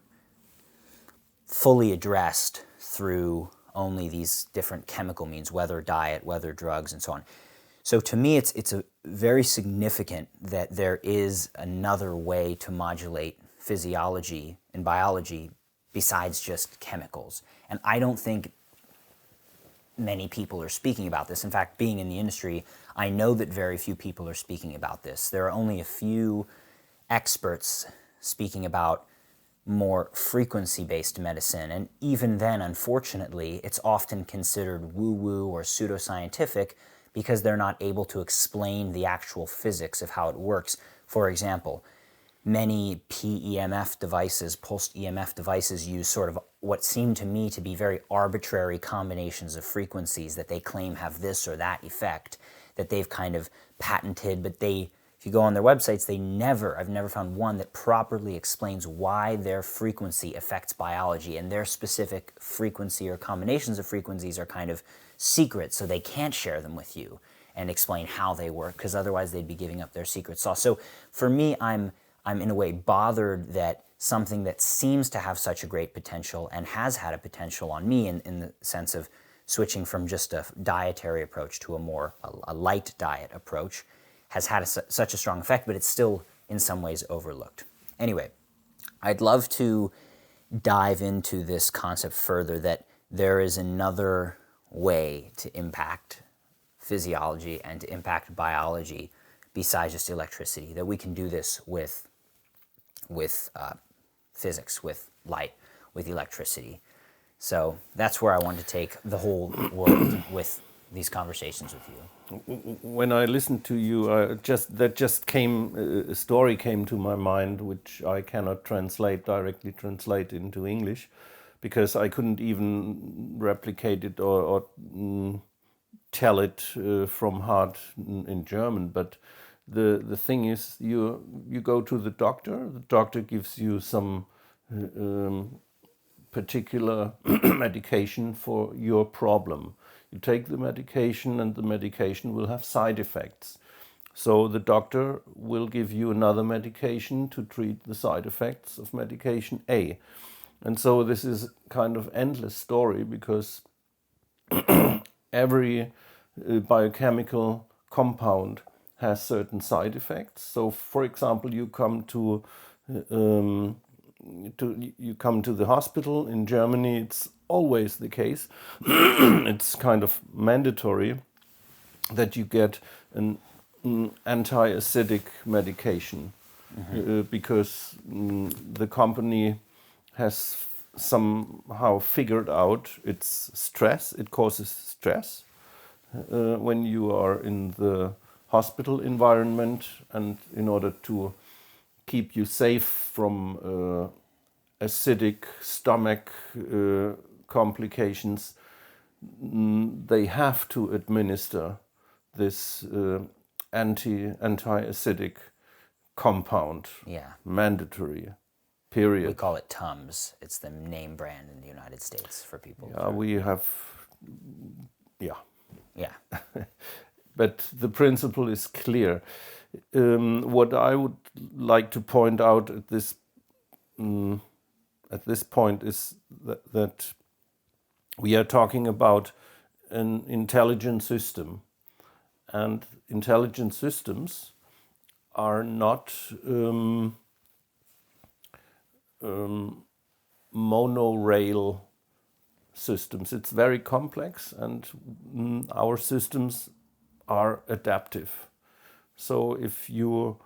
Speaker 1: fully addressed through only these different chemical means, whether diet, whether drugs, and so on. So to me, it's a very significant that there is another way to modulate physiology and biology besides just chemicals. And I don't think many people are speaking about this. In fact, being in the industry, I know that very few people are speaking about this. There are only a few experts speaking about more frequency-based medicine. And even then, unfortunately, it's often considered woo-woo or pseudoscientific because they're not able to explain the actual physics of how it works. For example, many PEMF devices, pulsed EMF devices, use sort of what seem to me to be very arbitrary combinations of frequencies that they claim have this or that effect that they've kind of patented, but if you go on their websites, I've never found one that properly explains why their frequency affects biology, and their specific frequency or combinations of frequencies are kind of secret, so they can't share them with you and explain how they work, because otherwise they'd be giving up their secret sauce. So for me, I'm in a way bothered that something that seems to have such a great potential and has had a potential on me in the sense of switching from just a dietary approach to a light diet approach has had such a strong effect, but it's still in some ways overlooked. Anyway, I'd love to dive into this concept further, that there is another way to impact physiology and to impact biology besides just electricity, that we can do this with with physics, with light, with electricity. So that's where I want to take the whole world with these conversations with you.
Speaker 2: When I listened to you, a story came to my mind, which I cannot directly translate into English, because I couldn't even replicate it or tell it from heart in German. But the thing is, you go to the doctor gives you some particular medication for your problem. You take the medication, and the medication will have side effects. So the doctor will give you another medication to treat the side effects of medication A. And so this is kind of endless story, because every biochemical compound has certain side effects. So, for example, you come to the hospital in Germany. It's always the case. It's kind of mandatory that you get an anti-acidic medication, because the company has somehow figured out it's stress. It causes stress when you are in the hospital environment, and in order to keep you safe from acidic stomach complications, they have to administer this anti-acidic compound.
Speaker 1: Yeah.
Speaker 2: Mandatory. Period.
Speaker 1: We call it Tums. It's the name brand in the United States for people.
Speaker 2: We have, yeah.
Speaker 1: Yeah.
Speaker 2: But the principle is clear. What I would like to point out at this point is that we are talking about an intelligent system, and intelligent systems are not monorail systems. It's very complex, and our systems are adaptive. So if you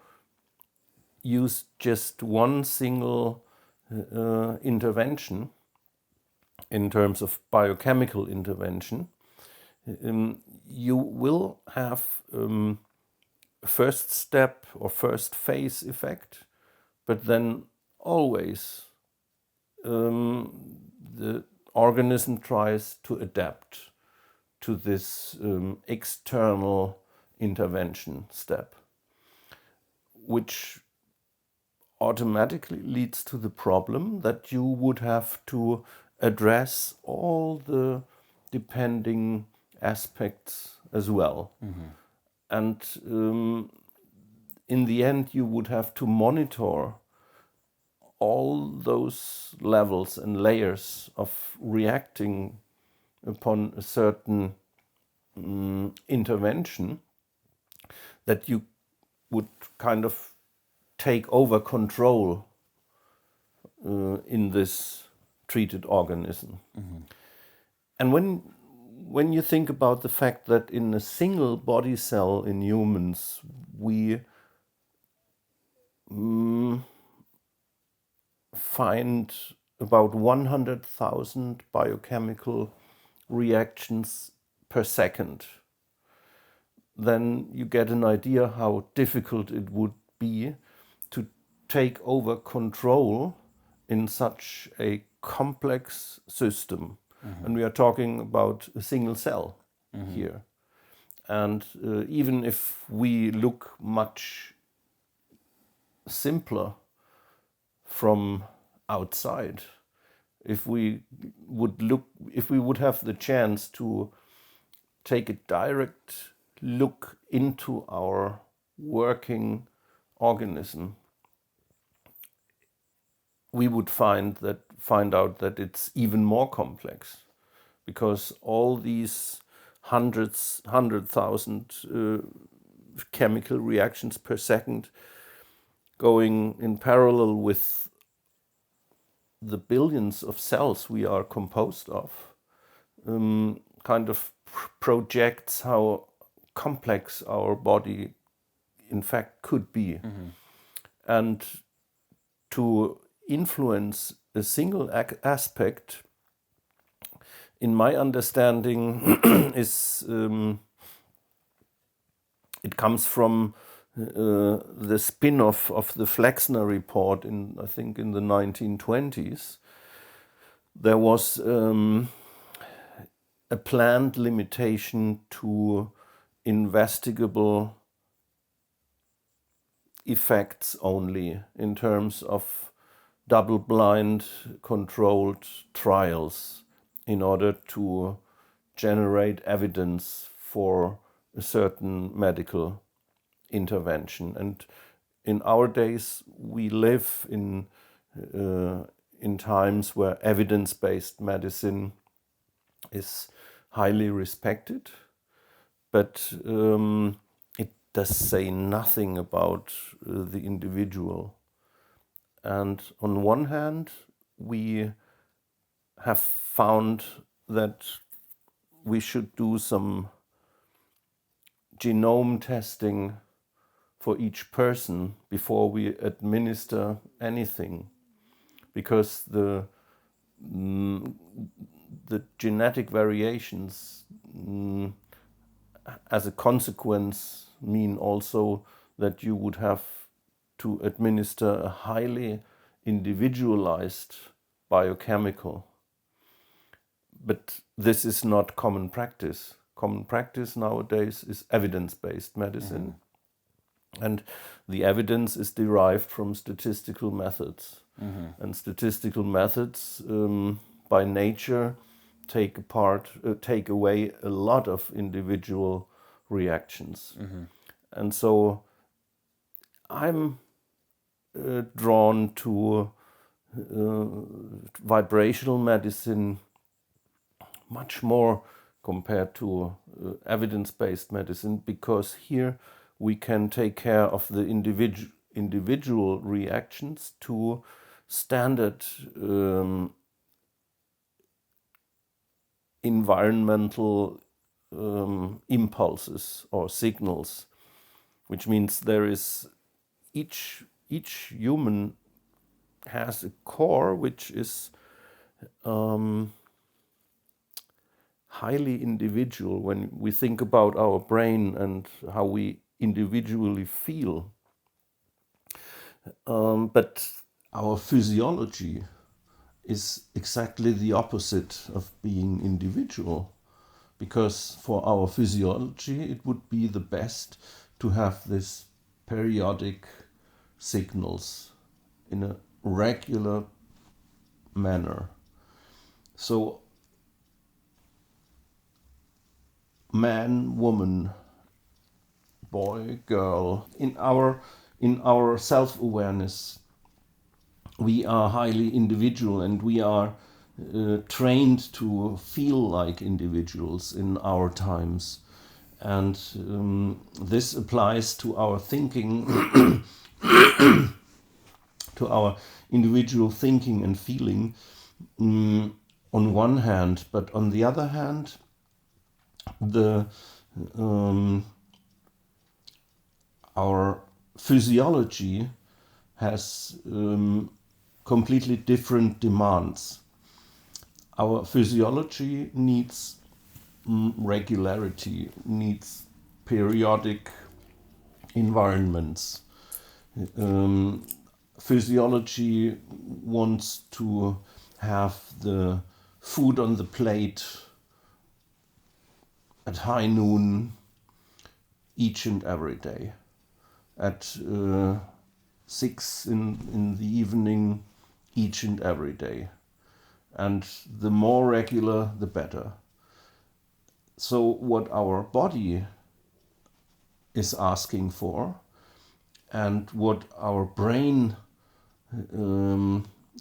Speaker 2: use just one single intervention in terms of biochemical intervention, you will have first step or first phase effect, but then always the organism tries to adapt to this external intervention step, which automatically leads to the problem that you would have to address all the depending aspects as well. And in the end, you would have to monitor all those levels and layers of reacting upon a certain intervention, that you would kind of take over control in this treated organism. And when you think about the fact that in a single body cell in humans we find about 100,000 biochemical reactions per second, then you get an idea how difficult it would be to take over control in such a complex system. And we are talking about a single cell here. And even if we look much simpler from outside, if we would have the chance to take a direct look into our working organism, we would find out that it's even more complex, because all these 100,000 chemical reactions per second going in parallel with the billions of cells we are composed of kind of projects how complex our body in fact could be. And to influence a single aspect, in my understanding, is it comes from the spin-off of the Flexner report I think in the 1920s. There was a planned limitation to investigable effects only in terms of double-blind controlled trials in order to generate evidence for a certain medical intervention. And in our days, we live in times where evidence-based medicine is highly respected, but it does say nothing about the individual. And on one hand, we have found that we should do some genome testing for each person before we administer anything, because the genetic variations as a consequence mean also that you would have to administer a highly individualized biochemical. But this is not common practice. Common practice nowadays is evidence-based medicine. And the evidence is derived from statistical methods. And statistical methods, by nature, take away a lot of individual reactions. And so I'm drawn to vibrational medicine much more compared to evidence-based medicine, because here we can take care of the individual reactions to standard environmental impulses or signals, which means there is each human has a core which is highly individual. When we think about our brain and how we individually feel, but our physiology is exactly the opposite of being individual, because for our physiology it would be the best to have this periodic signals in a regular manner. So man, woman, boy, girl, in our self-awareness, we are highly individual, and we are trained to feel like individuals in our times. And this applies to our thinking, to our individual thinking and feeling on one hand, but on the other hand, our physiology has completely different demands. Our physiology needs regularity, needs periodic environments. Physiology wants to have the food on the plate at high noon each and every day, at 6 in the evening each and every day. And the more regular, the better. So what our body is asking for and what our brain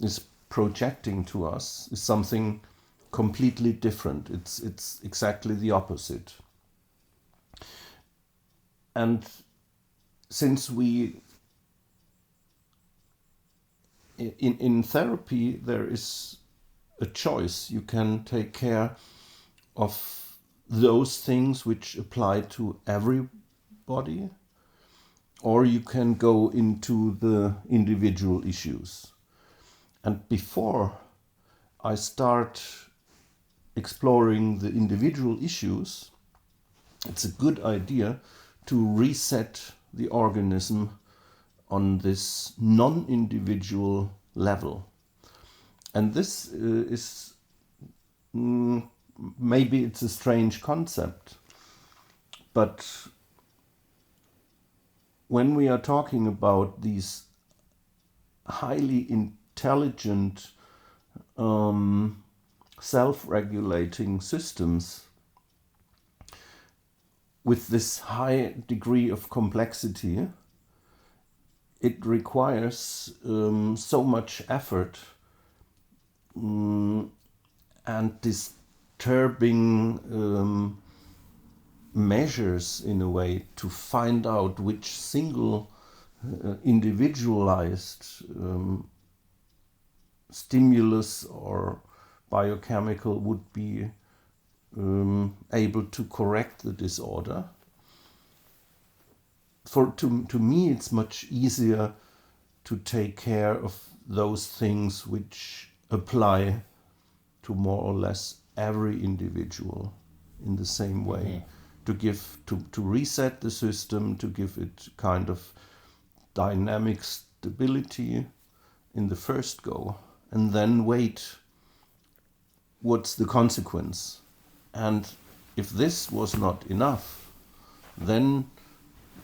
Speaker 2: is projecting to us is something completely different. It's exactly the opposite. And since we in therapy there is a choice, you can take care of those things which apply to everybody, or you can go into the individual issues. And before I start exploring the individual issues, it's a good idea to reset the organism on this non-individual level. And this is maybe it's a strange concept, but when we are talking about these highly intelligent self-regulating systems with this high degree of complexity, it requires so much effort and disturbing measures in a way to find out which single individualized stimulus or biochemical would be able to correct the disorder. To me, it's much easier to take care of those things which apply to more or less every individual in the same way. To reset the system, to give it kind of dynamic stability in the first go, and then wait what's the consequence. And if this was not enough, then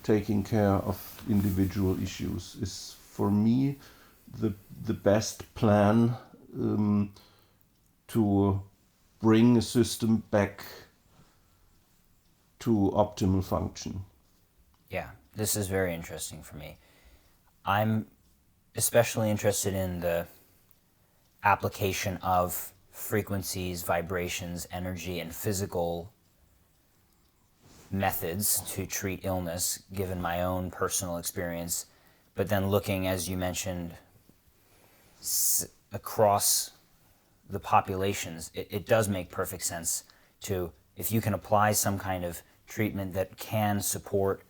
Speaker 2: taking care of individual issues is for me the best plan to bring a system back to optimal function.
Speaker 1: Yeah, this is very interesting for me. I'm especially interested in the application of frequencies, vibrations, energy, and physical methods to treat illness, given my own personal experience, but then looking, as you mentioned, across the populations, it does make perfect sense to, if you can apply some kind of treatment that can support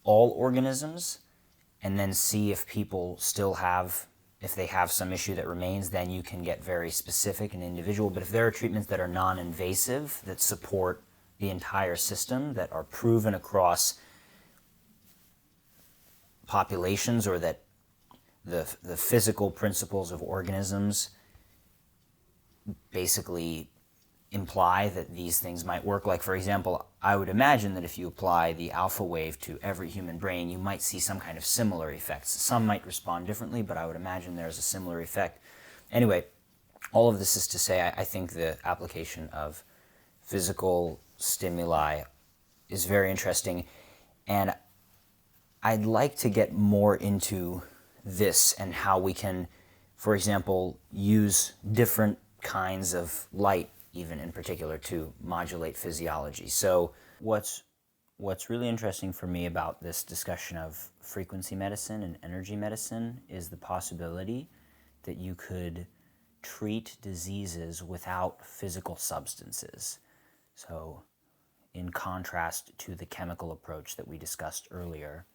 Speaker 1: all organisms, and then see if people still have, if they have some issue that remains, then you can get very specific and individual. But if there are treatments that are non-invasive, that support the entire system, that are proven across populations, or that the physical principles of organisms basically imply that these things might work. Like, for example, I would imagine that if you apply the alpha wave to every human brain, you might see some kind of similar effects. Some might respond differently, but I would imagine there's a similar effect. Anyway, all of this is to say, I think the application of physical stimuli is very interesting, and I'd like to get more into this and how we can, for example, use different kinds of light, even in particular, to modulate physiology. So what's really interesting for me about this discussion of frequency medicine and energy medicine is the possibility that you could treat diseases without physical substances. So in contrast to the chemical approach that we discussed earlier,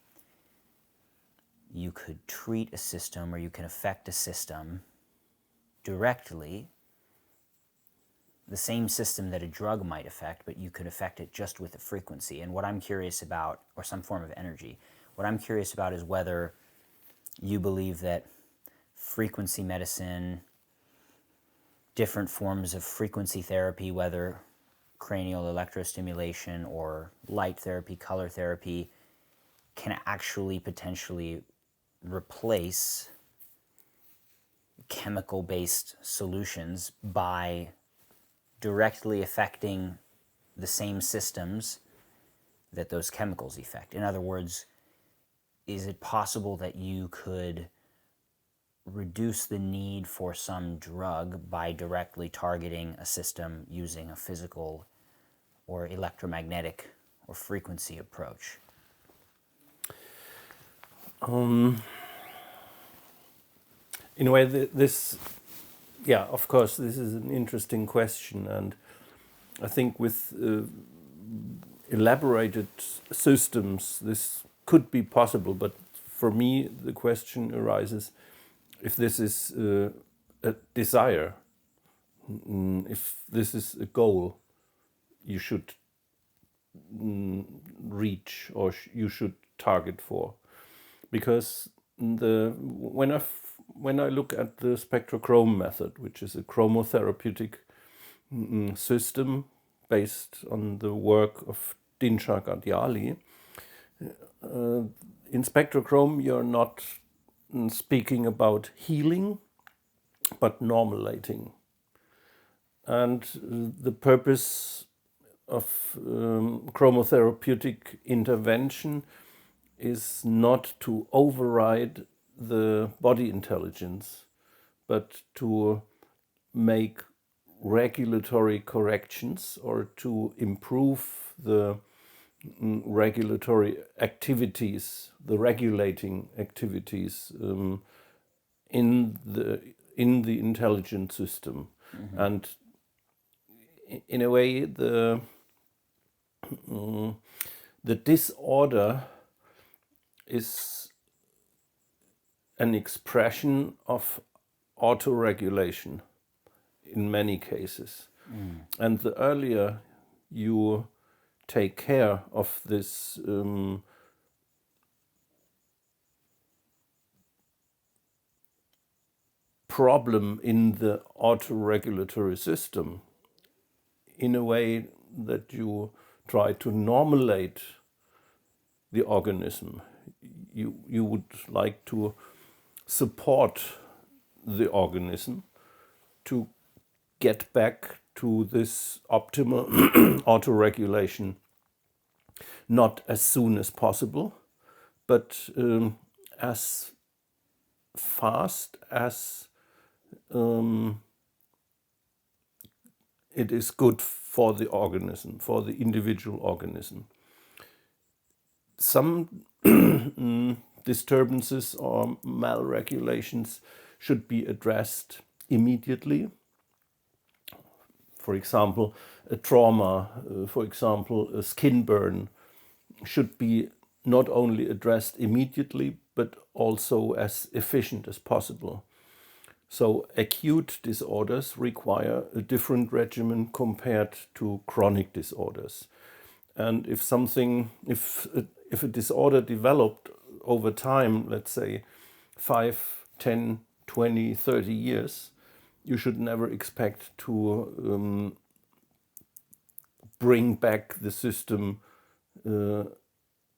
Speaker 1: you could treat a system, or you can affect a system directly, the same system that a drug might affect, but you could affect it just with a frequency. And what I'm curious about, or some form of energy, what I'm curious about is whether you believe that frequency medicine, different forms of frequency therapy, whether cranial electrostimulation or light therapy, color therapy, can actually potentially replace chemical-based solutions by directly affecting the same systems that those chemicals affect. In other words, is it possible that you could reduce the need for some drug by directly targeting a system using a physical or electromagnetic or frequency approach?
Speaker 2: In a way, yeah, of course, this is an interesting question, and I think with elaborated systems, this could be possible, but for me the question arises if this is a desire, if this is a goal you should reach or you should target for. Because when I look at the spectrochrome method, which is a chromotherapeutic system based on the work of Dinsha Gadiali, in spectrochrome you're not speaking about healing but normalating. And the purpose of chromotherapeutic intervention is not to override the body intelligence, but to make regulatory corrections or to improve the regulatory activities, the regulating activities in the intelligent system. And in a way, the disorder is an expression of autoregulation in many cases. And the earlier you take care of this problem in the autoregulatory system, in a way that you try to normalize the organism, you would like to support the organism to get back to this optimal autoregulation, not as soon as possible, but as fast as it is good for the organism, for the individual organism. Some disturbances or malregulations should be addressed immediately. For example, a trauma, for example, a skin burn, should be not only addressed immediately, but also as efficient as possible. So acute disorders require a different regimen compared to chronic disorders. And if a disorder developed over time, let's say 5, 10, 20, 30 years, you should never expect to bring back the system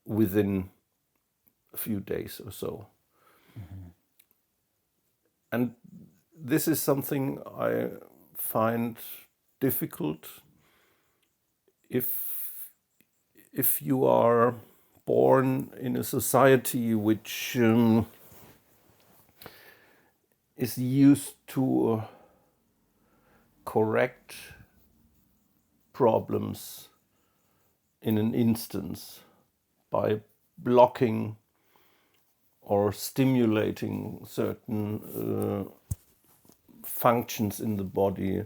Speaker 2: within a few days or so. And this is something I find difficult if you are born in a society which is used to correct problems in an instance by blocking or stimulating certain functions in the body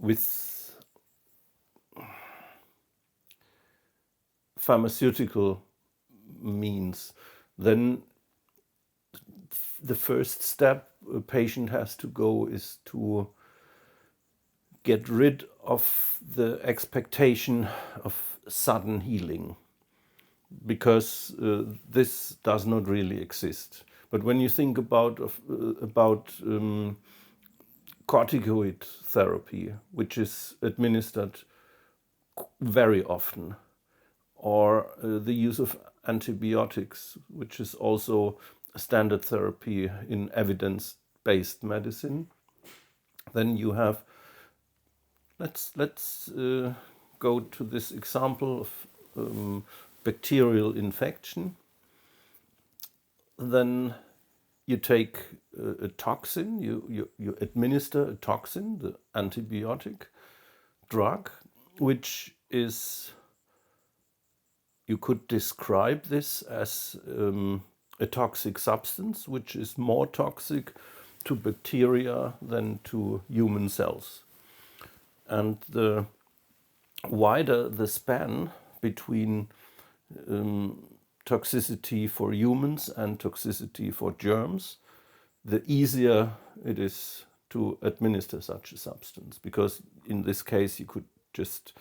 Speaker 2: with pharmaceutical means, then the first step a patient has to go is to get rid of the expectation of sudden healing, because this does not really exist. But when you think about corticoid therapy, which is administered very often, or the use of antibiotics, which is also a standard therapy in evidence-based medicine, then you have, let's go to this example of bacterial infection. Then you take a toxin, you administer a toxin, the antibiotic drug, which is, you could describe this as a toxic substance, which is more toxic to bacteria than to human cells. And the wider the span, between toxicity for humans and toxicity for germs, the easier it is to administer such a substance. Because in this case, you could just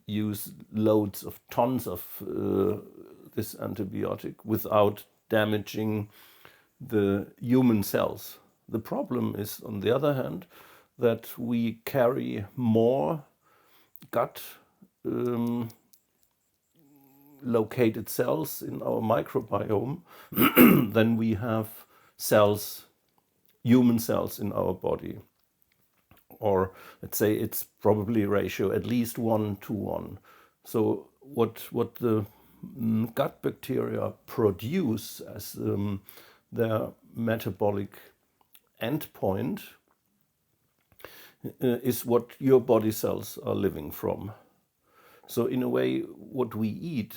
Speaker 2: use loads of tons of this antibiotic without damaging the human cells. The problem is, on the other hand, that we carry more gut located cells in our microbiome than we have cells, human cells in our body. Or let's say it's probably ratio at least 1:1. So what the gut bacteria produce as their metabolic endpoint is what your body cells are living from. So in a way, what we eat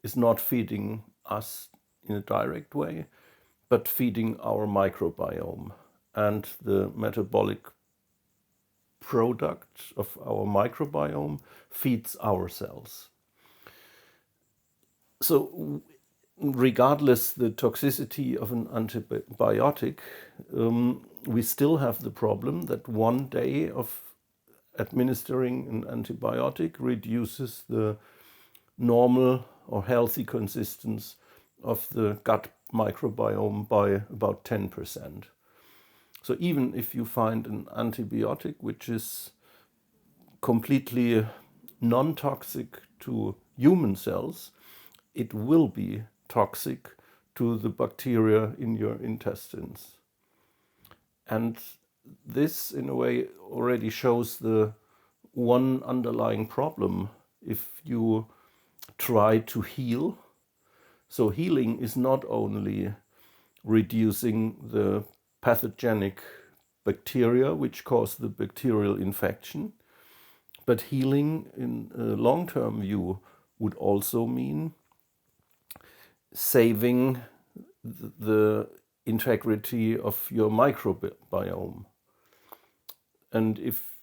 Speaker 2: is not feeding us in a direct way, but feeding our microbiome. And the metabolic product of our microbiome feeds our cells. So regardless the toxicity of an antibiotic, we still have the problem that one day of administering an antibiotic reduces the normal or healthy consistence of the gut microbiome by about 10%. So even if you find an antibiotic which is completely non-toxic to human cells, it will be toxic to the bacteria in your intestines. And this, in a way, already shows the one underlying problem if you try to heal. So healing is not only reducing the pathogenic bacteria which cause the bacterial infection, but healing in a long-term view would also mean saving the integrity of your microbiome. And if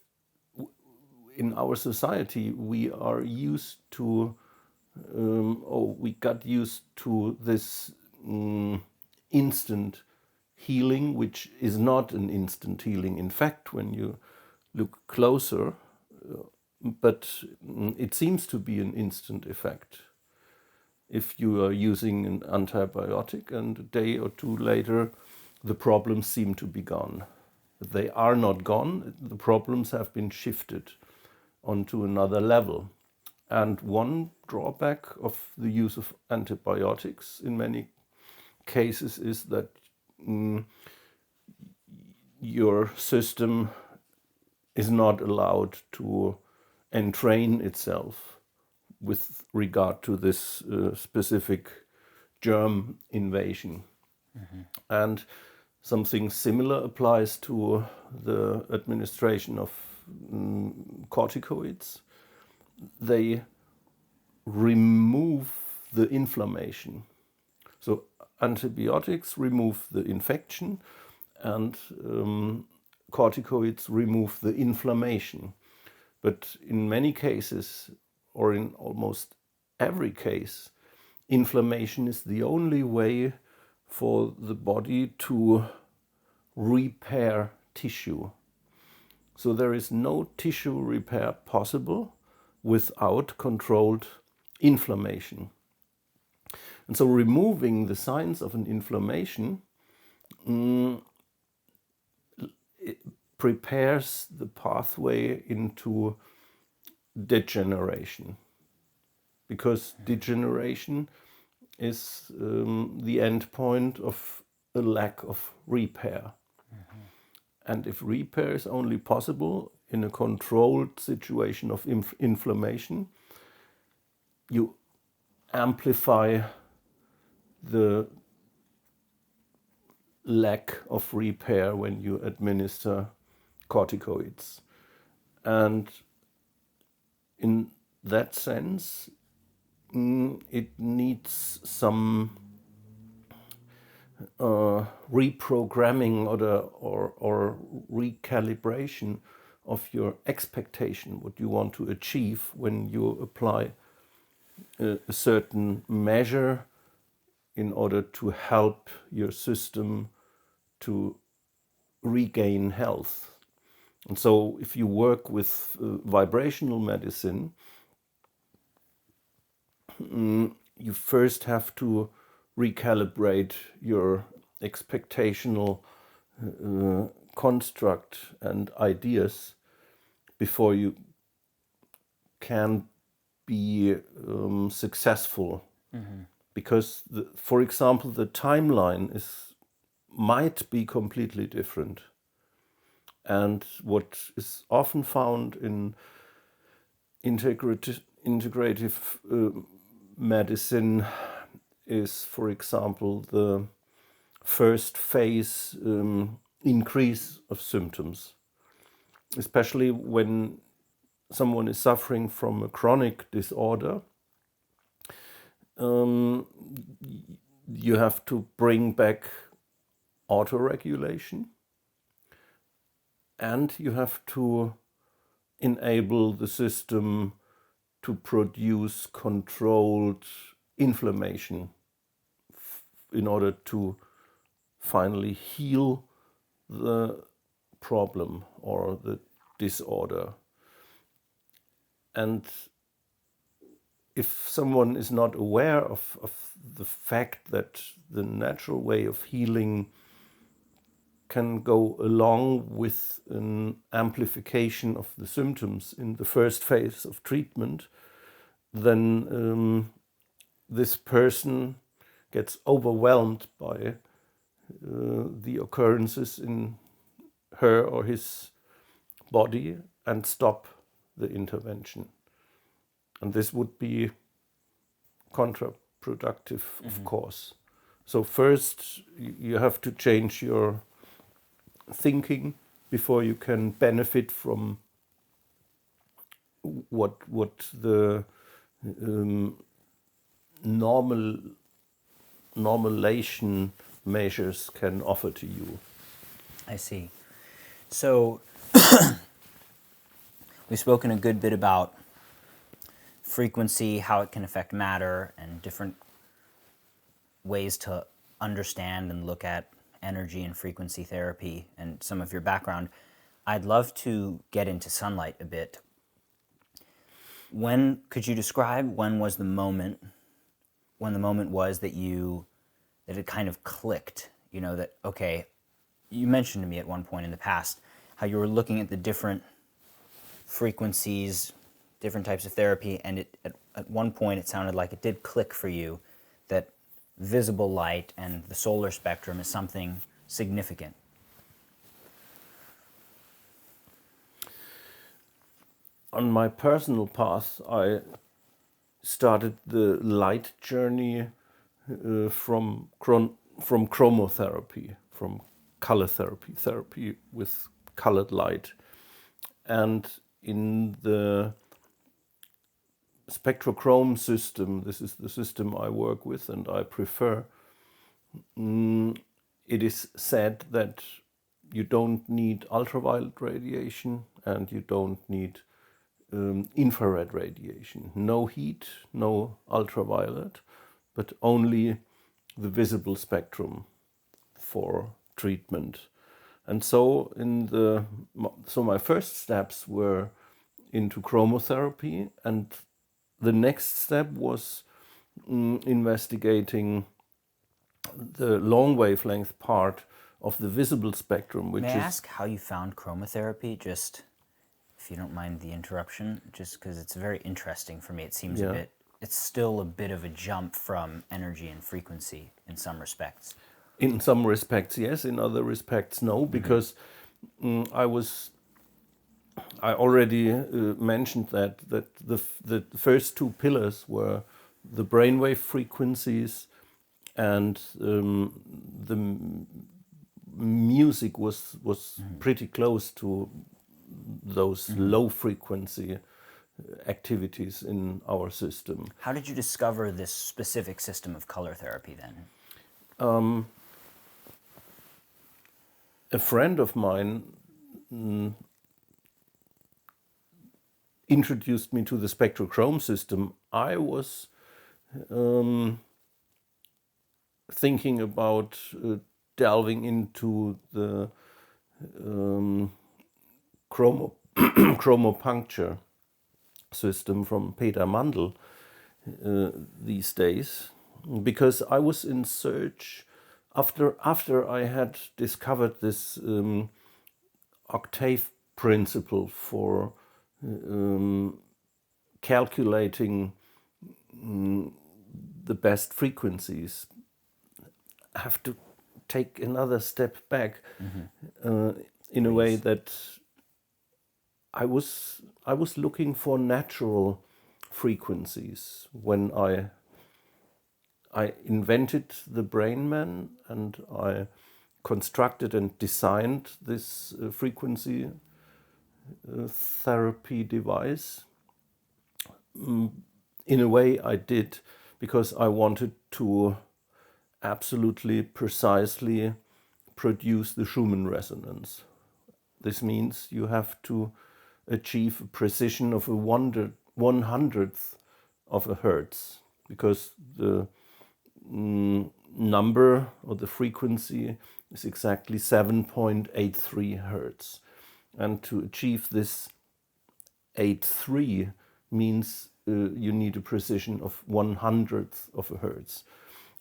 Speaker 2: in our society we are used to, we got used to this instant healing, which is not an instant healing. In fact, when you look closer, but it seems to be an instant effect. If you are using an antibiotic and a day or two later, the problems seem to be gone. They are not gone, the problems have been shifted onto another level. And one drawback of the use of antibiotics in many cases is that your system is not allowed to entrain itself with regard to this specific germ invasion. Mm-hmm. And something similar applies to the administration of corticoids. They remove the inflammation. So antibiotics remove the infection and corticoids remove the inflammation. But in many cases, or in almost every case, inflammation is the only way for the body to repair tissue. So there is no tissue repair possible without controlled inflammation. And so removing the signs of an inflammation it prepares the pathway into degeneration. Because degeneration is the end point of a lack of repair. Mm-hmm. And if repair is only possible in a controlled situation of inflammation, you amplify the lack of repair when you administer corticoids. And in that sense, it needs some reprogramming or recalibration of your expectation, what you want to achieve when you apply a certain measure in order to help your system to regain health. And so if you work with vibrational medicine, you first have to recalibrate your expectational construct and ideas before you can be successful. Because, for example, the timeline might be completely different. And what is often found in integrative medicine is, for example, the first phase increase of symptoms, especially when someone is suffering from a chronic disorder. You have to bring back autoregulation, and you have to enable the system to produce controlled inflammation in order to finally heal the problem or the disorder. And if someone is not aware of the fact that the natural way of healing can go along with an amplification of the symptoms in the first phase of treatment, then this person gets overwhelmed by the occurrences in her or his body and stop the intervention. And this would be counterproductive, of course. So first you have to change your thinking before you can benefit from what the normalization measures can offer to you.
Speaker 1: I see. So we've spoken a good bit about frequency, how it can affect matter, and different ways to understand and look at energy and frequency therapy and some of your background. I'd love to get into sunlight a bit. Could you describe when the moment was that it kind of clicked, that, okay, you mentioned to me at one point in the past how you were looking at the different frequencies, different types of therapy, and at one point it sounded like it did click for you that visible light and the solar spectrum is something significant.
Speaker 2: On my personal path, I started the light journey from chromotherapy, from color therapy with colored light. And in the spectrochrome system, this is the system I work with and I prefer, it is said that you don't need ultraviolet radiation and you don't need infrared radiation. No heat, no ultraviolet, but only the visible spectrum for treatment. And so my first steps were into chromotherapy, and the next step was investigating the long wavelength part of the visible spectrum, which
Speaker 1: May I ask how you found chromotherapy? Just, if you don't mind the interruption, just because it's very interesting for me. It seems it's still a bit of a jump from energy and frequency in some respects.
Speaker 2: In some respects, yes. In other respects, no, because I already mentioned that the first two pillars were the brainwave frequencies, and the music was pretty close to those low frequency activities in our system.
Speaker 1: How did you discover this specific system of color therapy then?
Speaker 2: A friend of mine introduced me to the spectrochrome system, I was thinking about delving into the chromopuncture system from Peter Mandl these days, because I was in search after I had discovered this Octave principle for calculating the best frequencies. I have to take another step back in a way that I was looking for natural frequencies when I invented the Brainman and I constructed and designed this frequency therapy device. In a way I did because I wanted to absolutely precisely produce the Schumann resonance. This means you have to achieve a precision of a 1/100th of a hertz, because the number or the frequency is exactly 7.83 hertz. And to achieve this 83 means you need a precision of 1/100th of a hertz.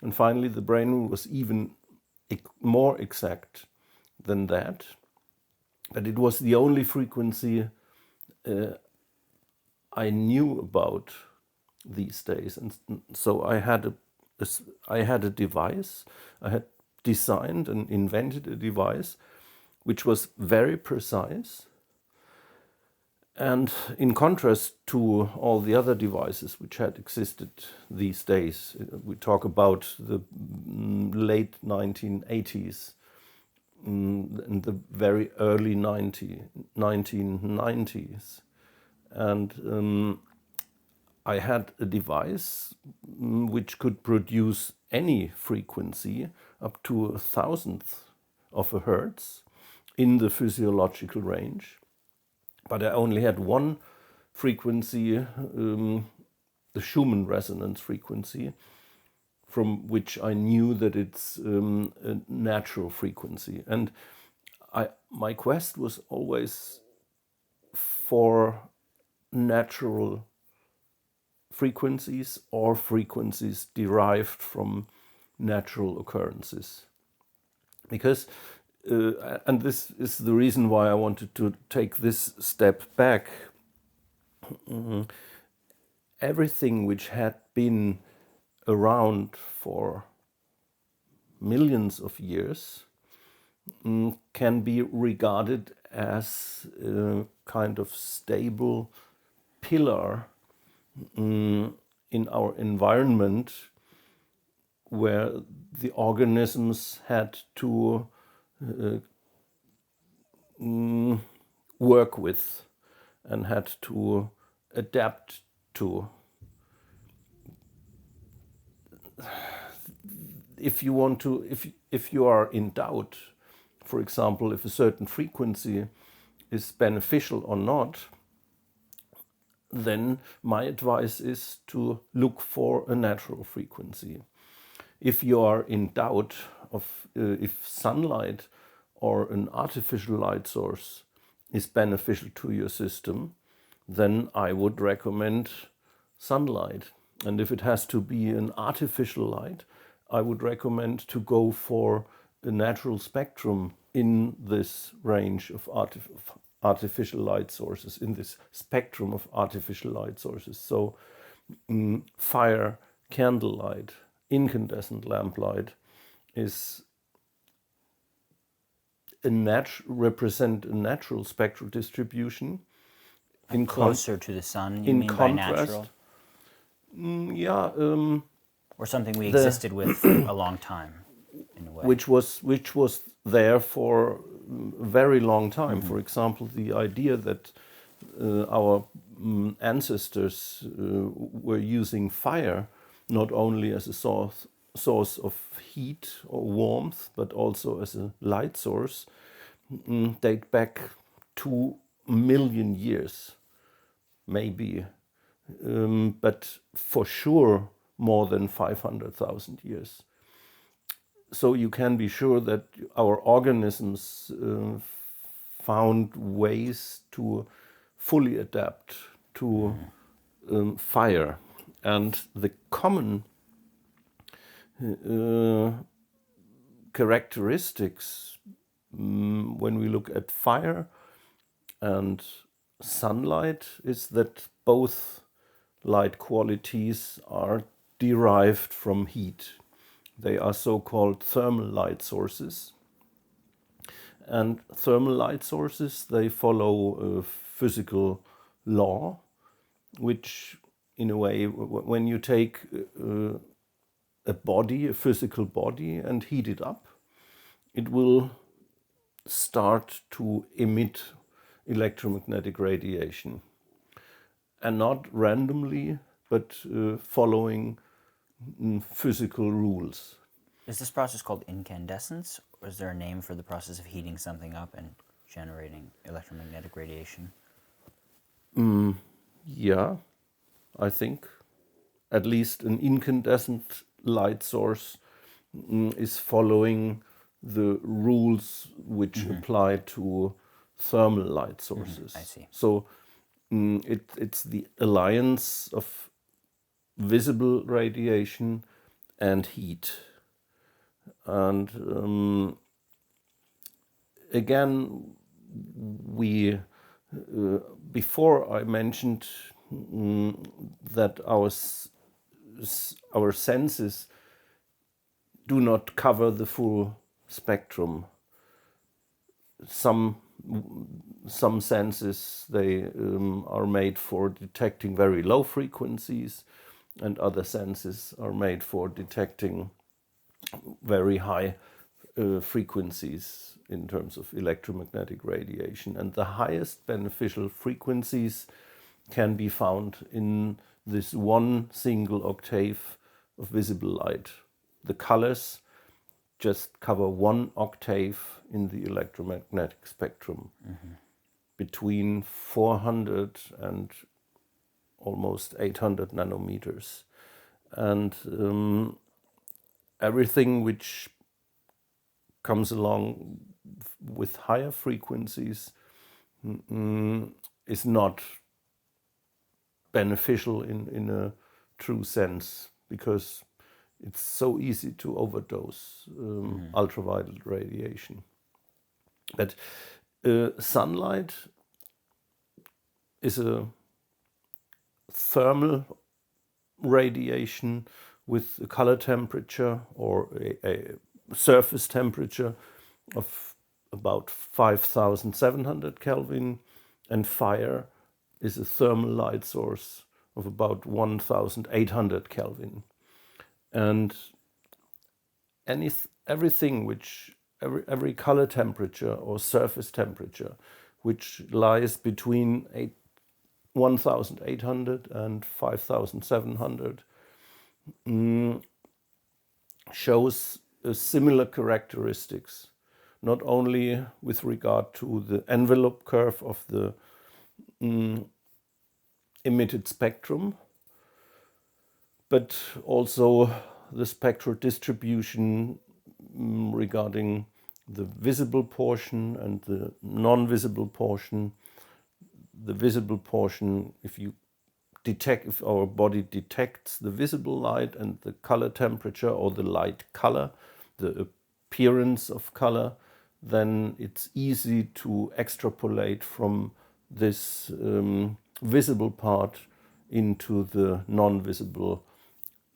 Speaker 2: And finally, the Brainman was even more exact than that. But it was the only frequency I knew about these days. And so I had a device, I had designed and invented a device which was very precise. And in contrast to all the other devices which had existed these days, we talk about the late 1980s and the very early 1990s. And I had a device which could produce any frequency up to 1/1000th of a hertz in the physiological range. But I only had one frequency, the Schumann resonance frequency, from which I knew that it's a natural frequency. And my quest was always for natural frequencies or frequencies derived from natural occurrences. Because and this is the reason why I wanted to take this step back. Everything which had been around for millions of years can be regarded as a kind of stable pillar in our environment, where the organisms had to work with and had to adapt to. If you are in doubt, for example, if a certain frequency is beneficial or not, then my advice is to look for a natural frequency. If you are in doubt of if sunlight or an artificial light source is beneficial to your system, then I would recommend sunlight. And if it has to be an artificial light, I would recommend to go for a natural spectrum in this range of artificial light sources, in this spectrum of artificial light sources. So fire, candlelight, incandescent lamplight is represent a natural spectral distribution.
Speaker 1: Closer to the sun, you mean by natural?
Speaker 2: Yeah.
Speaker 1: Or something we existed with a long time, in a way.
Speaker 2: Which was there for a very long time. For example, the idea that our ancestors were using fire not only as a source of heat or warmth, but also as a light source, date back 2 million years. maybe, but for sure more than 500,000 years. So you can be sure that our organisms found ways to fully adapt to fire. And the common characteristics when we look at fire and sunlight is that both light qualities are derived from heat. They are so-called thermal light sources. And thermal light sources, they follow a physical law, which in a way, when you take a body, a physical body, and heat it up, it will start to emit electromagnetic radiation. And not randomly, but following physical rules.
Speaker 1: Is this process called incandescence, or is there a name for the process of heating something up and generating electromagnetic radiation?
Speaker 2: Yeah, I think at least an incandescent light source is following the rules which apply to thermal light sources.
Speaker 1: I see.
Speaker 2: So it's the alliance of visible radiation and heat. And again, we before I mentioned that our senses do not cover the full spectrum. Some senses, they are made for detecting very low frequencies, and other senses are made for detecting very high frequencies in terms of electromagnetic radiation. And the highest beneficial frequencies can be found in this one single octave of visible light. The colors just cover one octave in the electromagnetic spectrum, between 400 and almost 800 nanometers. And everything which comes along with higher frequencies is not beneficial in a true sense, because it's so easy to overdose ultraviolet radiation. But sunlight is a thermal radiation with a color temperature or a surface temperature of about 5,700 Kelvin, and fire is a thermal light source of about 1,800 Kelvin. And everything which every color temperature or surface temperature which lies between 1,800 and 5,700 shows similar characteristics, not only with regard to the envelope curve of the emitted spectrum, but also the spectral distribution regarding the visible portion and the non-visible portion. The visible portion, if our body detects the visible light and the color temperature or the light color, the appearance of color, then it's easy to extrapolate from this visible part into the non-visible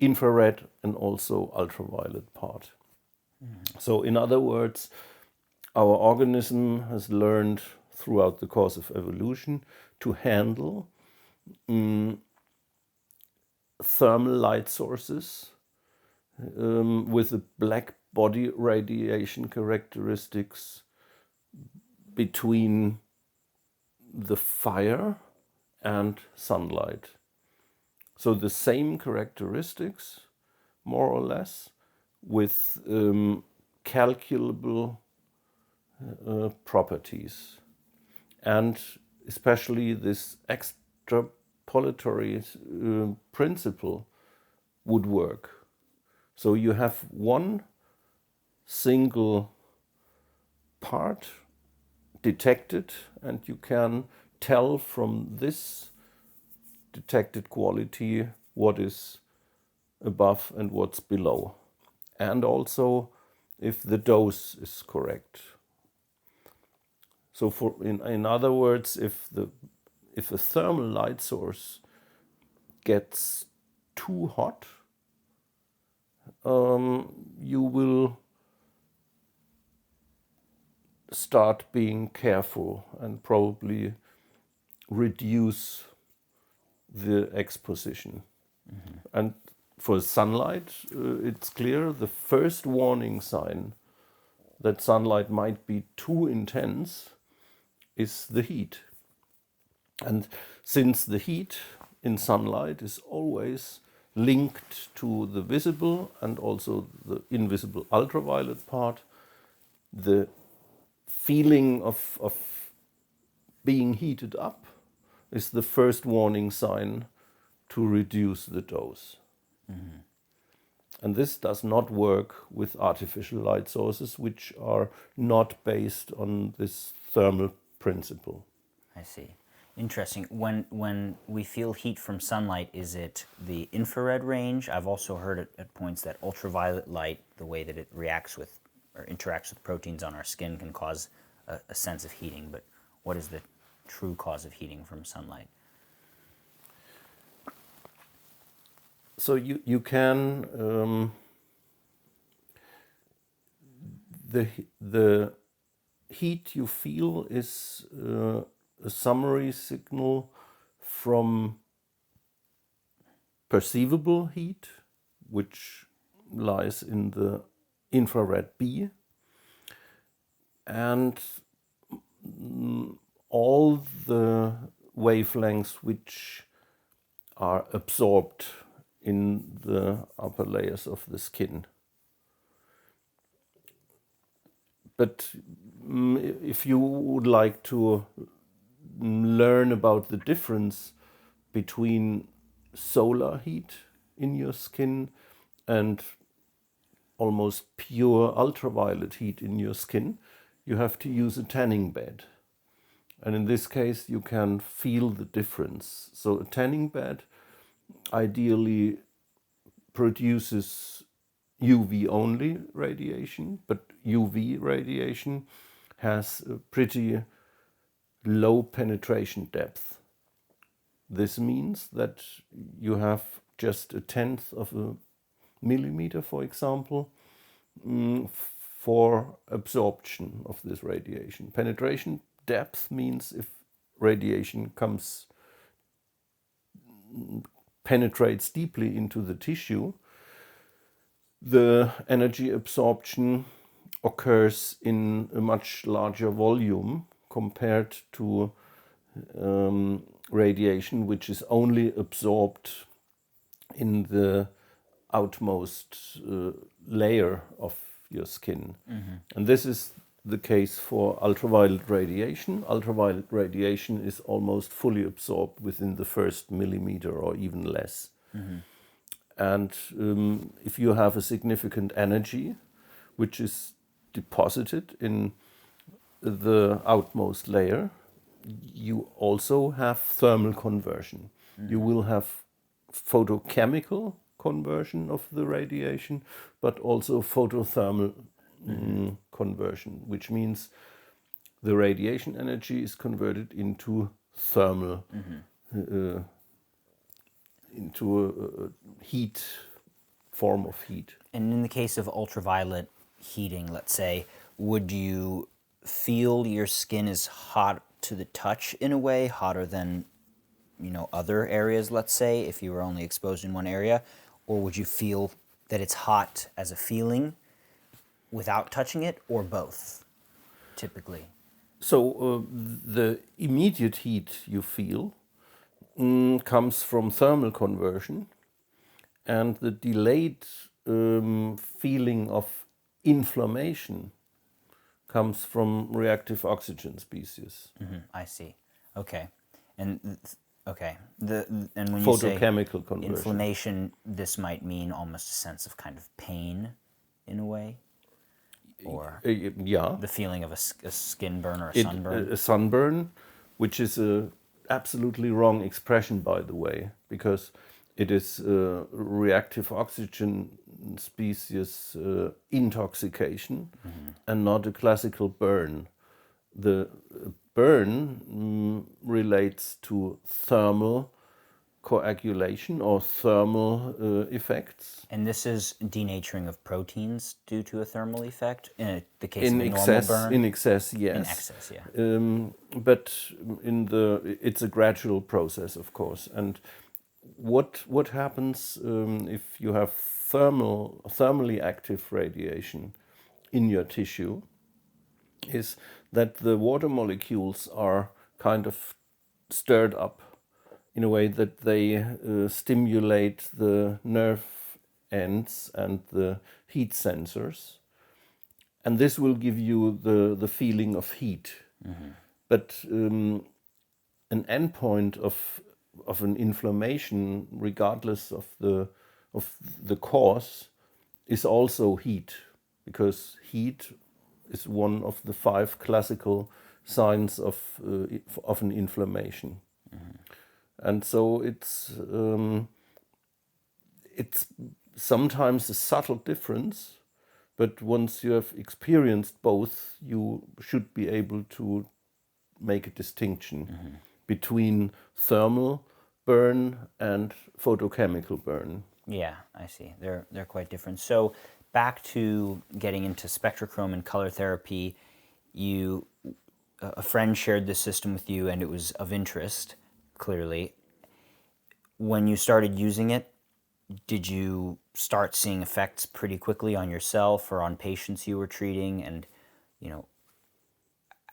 Speaker 2: infrared and also ultraviolet part. So in other words, our organism has learned throughout the course of evolution to handle thermal light sources with the black body radiation characteristics between the fire and sunlight. So the same characteristics, more or less, with calculable properties. And especially this extra interpolatory principle would work. So you have one single part detected, and you can tell from this detected quality what is above and what's below, and also if the dose is correct. So in other words, if a thermal light source gets too hot, you will start being careful and probably reduce the exposition. And for sunlight, it's clear the first warning sign that sunlight might be too intense is the heat. And since the heat in sunlight is always linked to the visible and also the invisible ultraviolet part, the feeling of being heated up is the first warning sign to reduce the dose. And this does not work with artificial light sources, which are not based on this thermal principle.
Speaker 1: I see. Interesting. When we feel heat from sunlight, is it the infrared range? I've also heard at points that ultraviolet light, the way that it reacts with or interacts with proteins on our skin, can cause a sense of heating. But what is the true cause of heating from sunlight?
Speaker 2: So you can the heat you feel is a summary signal from perceivable heat, which lies in the infrared B, and all the wavelengths which are absorbed in the upper layers of the skin. But if you would like to learn about the difference between solar heat in your skin and almost pure ultraviolet heat in your skin, you have to use a tanning bed. And in this case, you can feel the difference. So a tanning bed ideally produces UV only radiation, but UV radiation has a pretty low penetration depth. This means that you have just 1/10 of a millimeter, for example, for absorption of this radiation. Penetration depth means if radiation penetrates deeply into the tissue, the energy absorption occurs in a much larger volume compared to radiation, which is only absorbed in the outmost layer of your skin. And this is the case for ultraviolet radiation. Ultraviolet radiation is almost fully absorbed within the first millimeter or even less. And if you have a significant energy, which is deposited in the outmost layer, you also have thermal conversion. You will have photochemical conversion of the radiation, but also photothermal conversion, which means the radiation energy is converted into thermal, into a heat, form of heat.
Speaker 1: And in the case of ultraviolet heating, let's say, would you feel your skin is hot to the touch in a way, hotter than, other areas, let's say, if you were only exposed in one area? Or would you feel that it's hot as a feeling without touching it, or both, typically?
Speaker 2: So the immediate heat you feel comes from thermal conversion, and the delayed feeling of inflammation comes from reactive oxygen species.
Speaker 1: I see. Okay. And Okay. And when you say
Speaker 2: photochemical conversion.
Speaker 1: inflammation, this might mean almost a sense of kind of pain in a way, or
Speaker 2: Yeah,
Speaker 1: the feeling of a skin burn or a sunburn.
Speaker 2: a sunburn, which is a absolutely wrong expression, by the way, because it is reactive oxygen species intoxication and not a classical burn. The burn relates to thermal coagulation or thermal effects.
Speaker 1: And this is denaturing of proteins due to a thermal effect in the case
Speaker 2: In
Speaker 1: of a normal
Speaker 2: excess,
Speaker 1: burn.
Speaker 2: in excess, yes.
Speaker 1: In excess, yeah.
Speaker 2: But it's a gradual process, of course. And what happens if you have thermally active radiation in your tissue is that the water molecules are kind of stirred up in a way that they stimulate the nerve ends and the heat sensors. And this will give you the feeling of heat. But an endpoint of an inflammation, regardless of the cause, is also heat, because heat is one of the 5 classical signs of an inflammation. And so it's sometimes a subtle difference, but once you have experienced both, you should be able to make a distinction between thermal burn and photochemical burn.
Speaker 1: Yeah, I see. They're quite different. So back to getting into spectrochrome and color therapy, a friend shared this system with you and it was of interest, clearly. When you started using it, did you start seeing effects pretty quickly on yourself or on patients you were treating? And,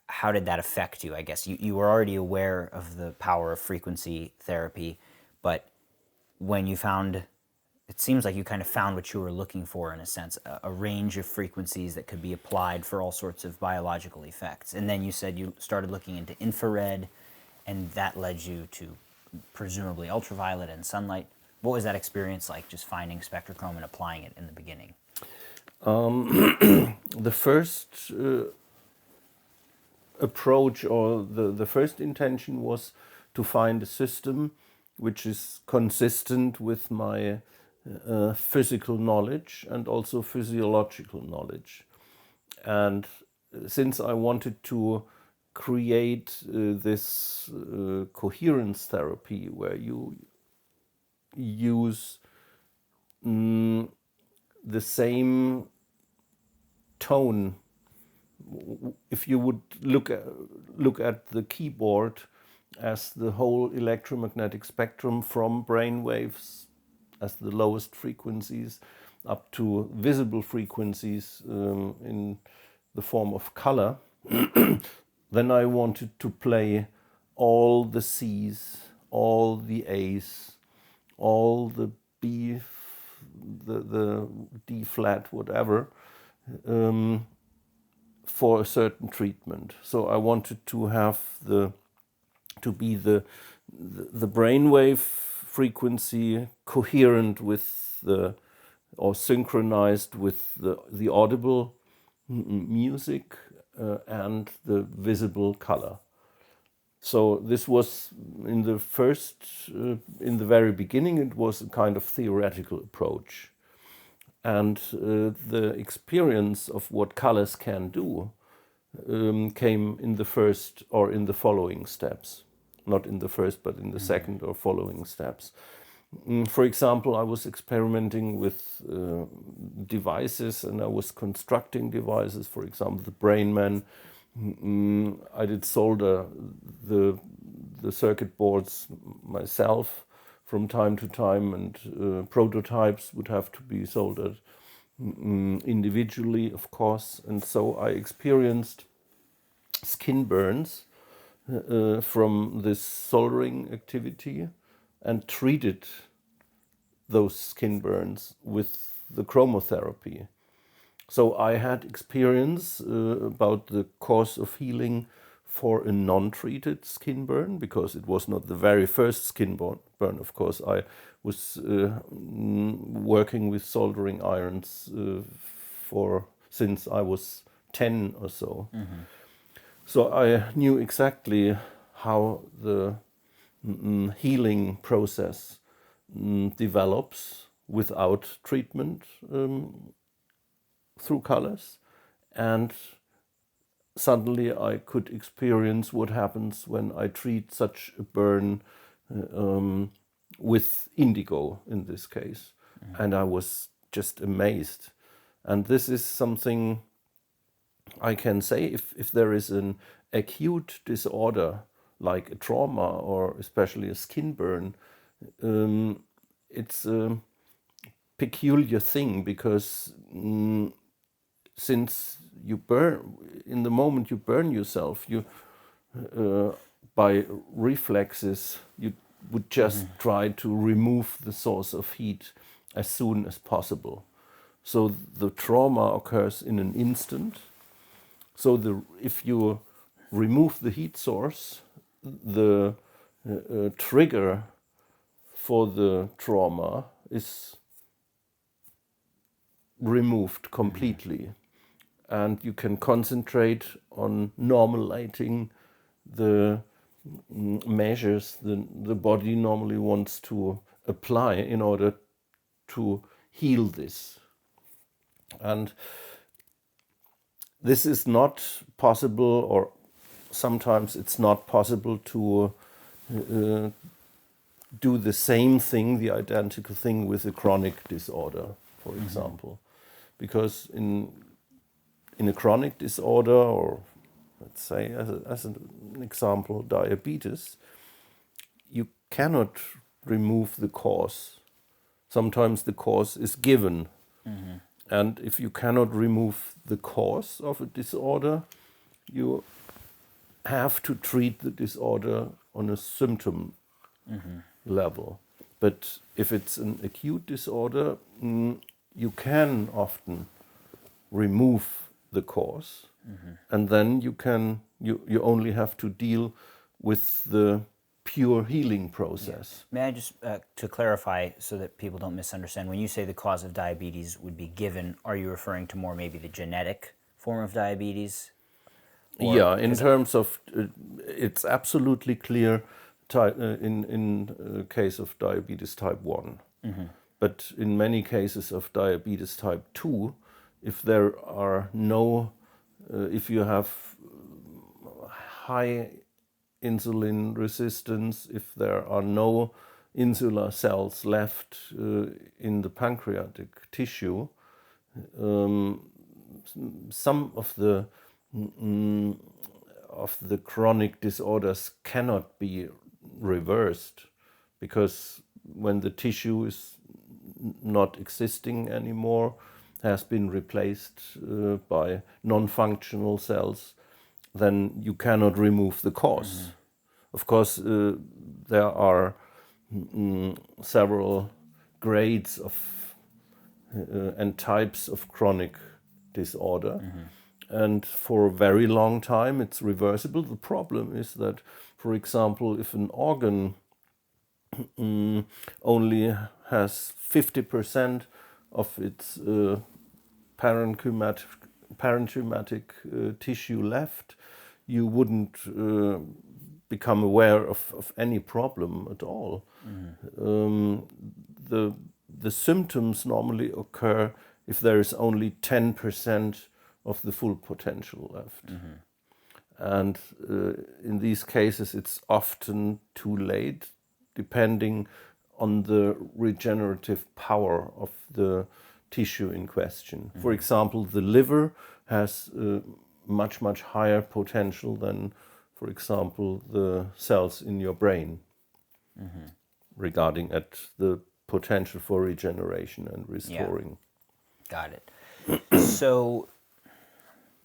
Speaker 1: how did that affect you, I guess? You were already aware of the power of frequency therapy, but when you found, it seems like you kind of found what you were looking for in a sense, a range of frequencies that could be applied for all sorts of biological effects. And then you said you started looking into infrared, and that led you to presumably ultraviolet and sunlight. What was that experience like, just finding spectrochrome and applying it in the beginning?
Speaker 2: The first approach, or the first intention, was to find a system which is consistent with my physical knowledge and also physiological knowledge. And since I wanted to create this coherence therapy where you use the same tone, if you would look at the keyboard as the whole electromagnetic spectrum from brainwaves as the lowest frequencies up to visible frequencies in the form of color, then I wanted to play all the C's, all the A's, all the B, the D flat, whatever, for a certain treatment. So I wanted to have to be the brainwave frequency coherent with or synchronized with the audible music and the visible color. So this was in the very beginning, it was a kind of theoretical approach. And the experience of what colors can do came in the first or in the following steps. Not in the first, but in the second or following steps. For example, I was experimenting with devices, and I was constructing devices. For example, the Brainman. I did solder the circuit boards myself from time to time, and prototypes would have to be soldered individually, of course. And so I experienced skin burns from this soldering activity and treated those skin burns with the chromotherapy. So I had experience about the cause of healing for a non-treated skin burn, because it was not the very first skin burn. Of course, I was working with soldering irons since I was 10 or so. So I knew exactly how the healing process develops without treatment through colors, and suddenly I could experience what happens when I treat such a burn with indigo in this case. And I was just amazed. And this is something I can say, if there is an acute disorder like a trauma or especially a skin burn, it's a peculiar thing, because since you burn, in the moment you burn yourself, you by reflexes you would just try to remove the source of heat as soon as possible. So the trauma occurs in an instant. So if you remove the heat source, the trigger for the trauma is removed completely. And you can concentrate on normalizing the measures the body normally wants to apply in order to heal this. And this is not possible, or sometimes it's not possible to do the same thing, the identical thing, with a chronic disorder, for example. Because in a chronic disorder, or let's say as an example, diabetes, you cannot remove the cause. Sometimes the cause is given. And if you cannot remove the cause of a disorder, you have to treat the disorder on a symptom level. But if it's an acute disorder, you can often remove the cause, and then you only have to deal with the pure healing process.
Speaker 1: May I just, to clarify so that people don't misunderstand, when you say the cause of diabetes would be given, are you referring to more maybe the genetic form of diabetes?
Speaker 2: Yeah, in terms of, it's absolutely clear in case of diabetes type 1. But in many cases of diabetes type 2, if there are no, if you have high insulin resistance, if there are no insular cells left in the pancreatic tissue, some of the chronic disorders cannot be reversed, because when the tissue is not existing anymore, has been replaced by non-functional cells, then you cannot remove the cause. Of course, there are several grades of and types of chronic disorder. And for a very long time it's reversible. The problem is that, for example, if an organ only has 50% of its parenchymatic tissue left, you wouldn't become aware of any problem at all. The symptoms normally occur if there is only 10% of the full potential left. And in these cases it's often too late, depending on the regenerative power of the tissue in question. For example, the liver has much higher potential than, for example, the cells in your brain, regarding at the potential for regeneration and restoring.
Speaker 1: Got it. So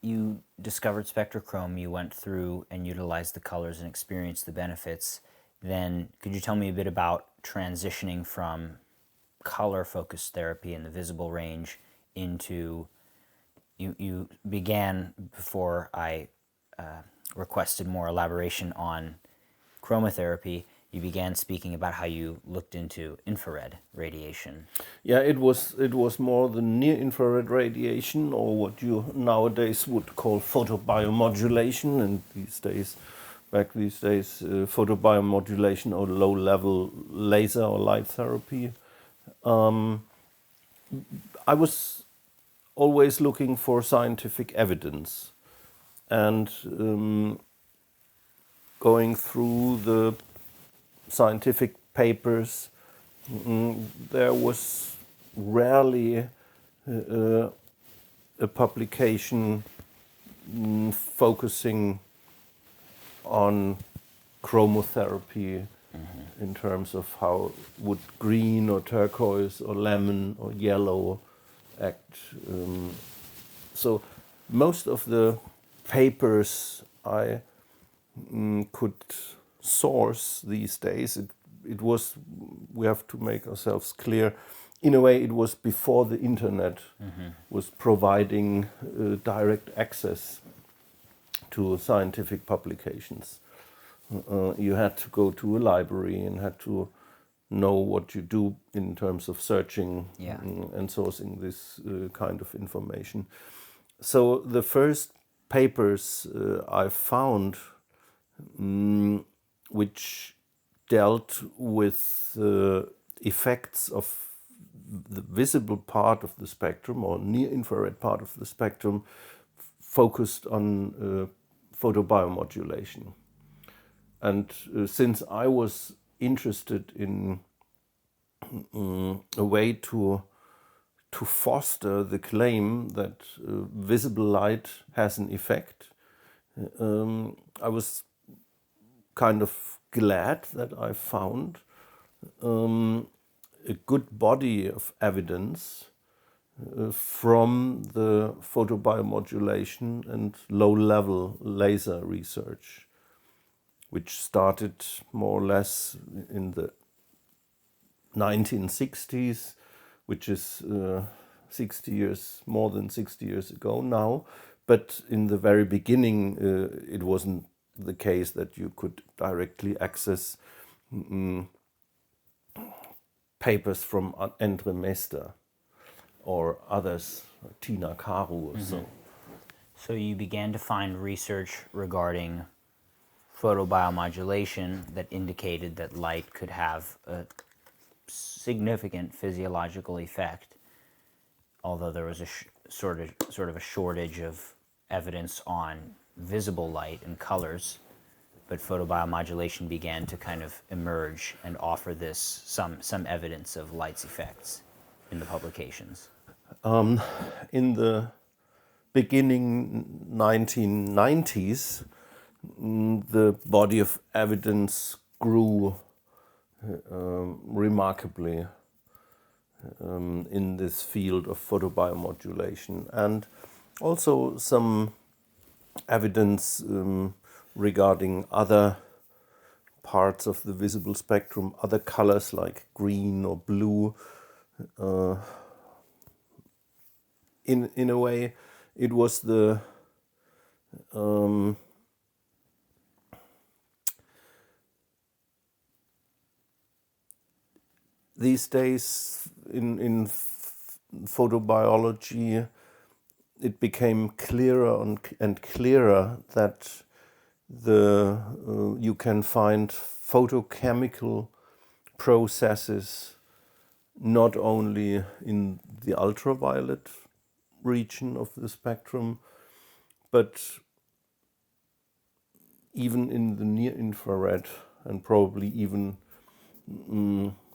Speaker 1: you discovered spectrochrome, you went through and utilized the colors and experienced the benefits. Then could you tell me a bit about transitioning from color-focused therapy in the visible range into, you began, before I requested more elaboration on chromotherapy, you began speaking about how you looked into infrared radiation.
Speaker 2: Yeah, it was more the near infrared radiation, or what you nowadays would call photobiomodulation, and these days, photobiomodulation or low level laser or light therapy. I was always looking for scientific evidence, and going through the scientific papers, there was rarely a publication focusing on chromotherapy in terms of how would green or turquoise or lemon or yellow act. So most of the papers I could source these days, it was, we have to make ourselves clear, in a way it was before the internet was providing direct access to scientific publications. You had to go to a library and had to know what you do in terms of searching and sourcing this kind of information. So the first papers I found which dealt with effects of the visible part of the spectrum or near infrared part of the spectrum focused on photobiomodulation. And since I was interested in a way to foster the claim that visible light has an effect, I was kind of glad that I found a good body of evidence from the photobiomodulation and low-level laser research, which started more or less in the 1960s, which is 60 years, more than 60 years ago now. But in the very beginning, it wasn't the case that you could directly access papers from Andre Meester or others, Tina Karu or so.
Speaker 1: So you began to find research regarding photobiomodulation that indicated that light could have a significant physiological effect, although there was a sort of a shortage of evidence on visible light and colors. But photobiomodulation began to kind of emerge and offer this some evidence of light's effects in the publications.
Speaker 2: In the beginning 1990s, the body of evidence grew remarkably in this field of photobiomodulation, and also some evidence regarding other parts of the visible spectrum, other colors like green or blue. In a way, it was the these days in photobiology, it became clearer and clearer that you can find photochemical processes not only in the ultraviolet region of the spectrum, but even in the near infrared, and probably even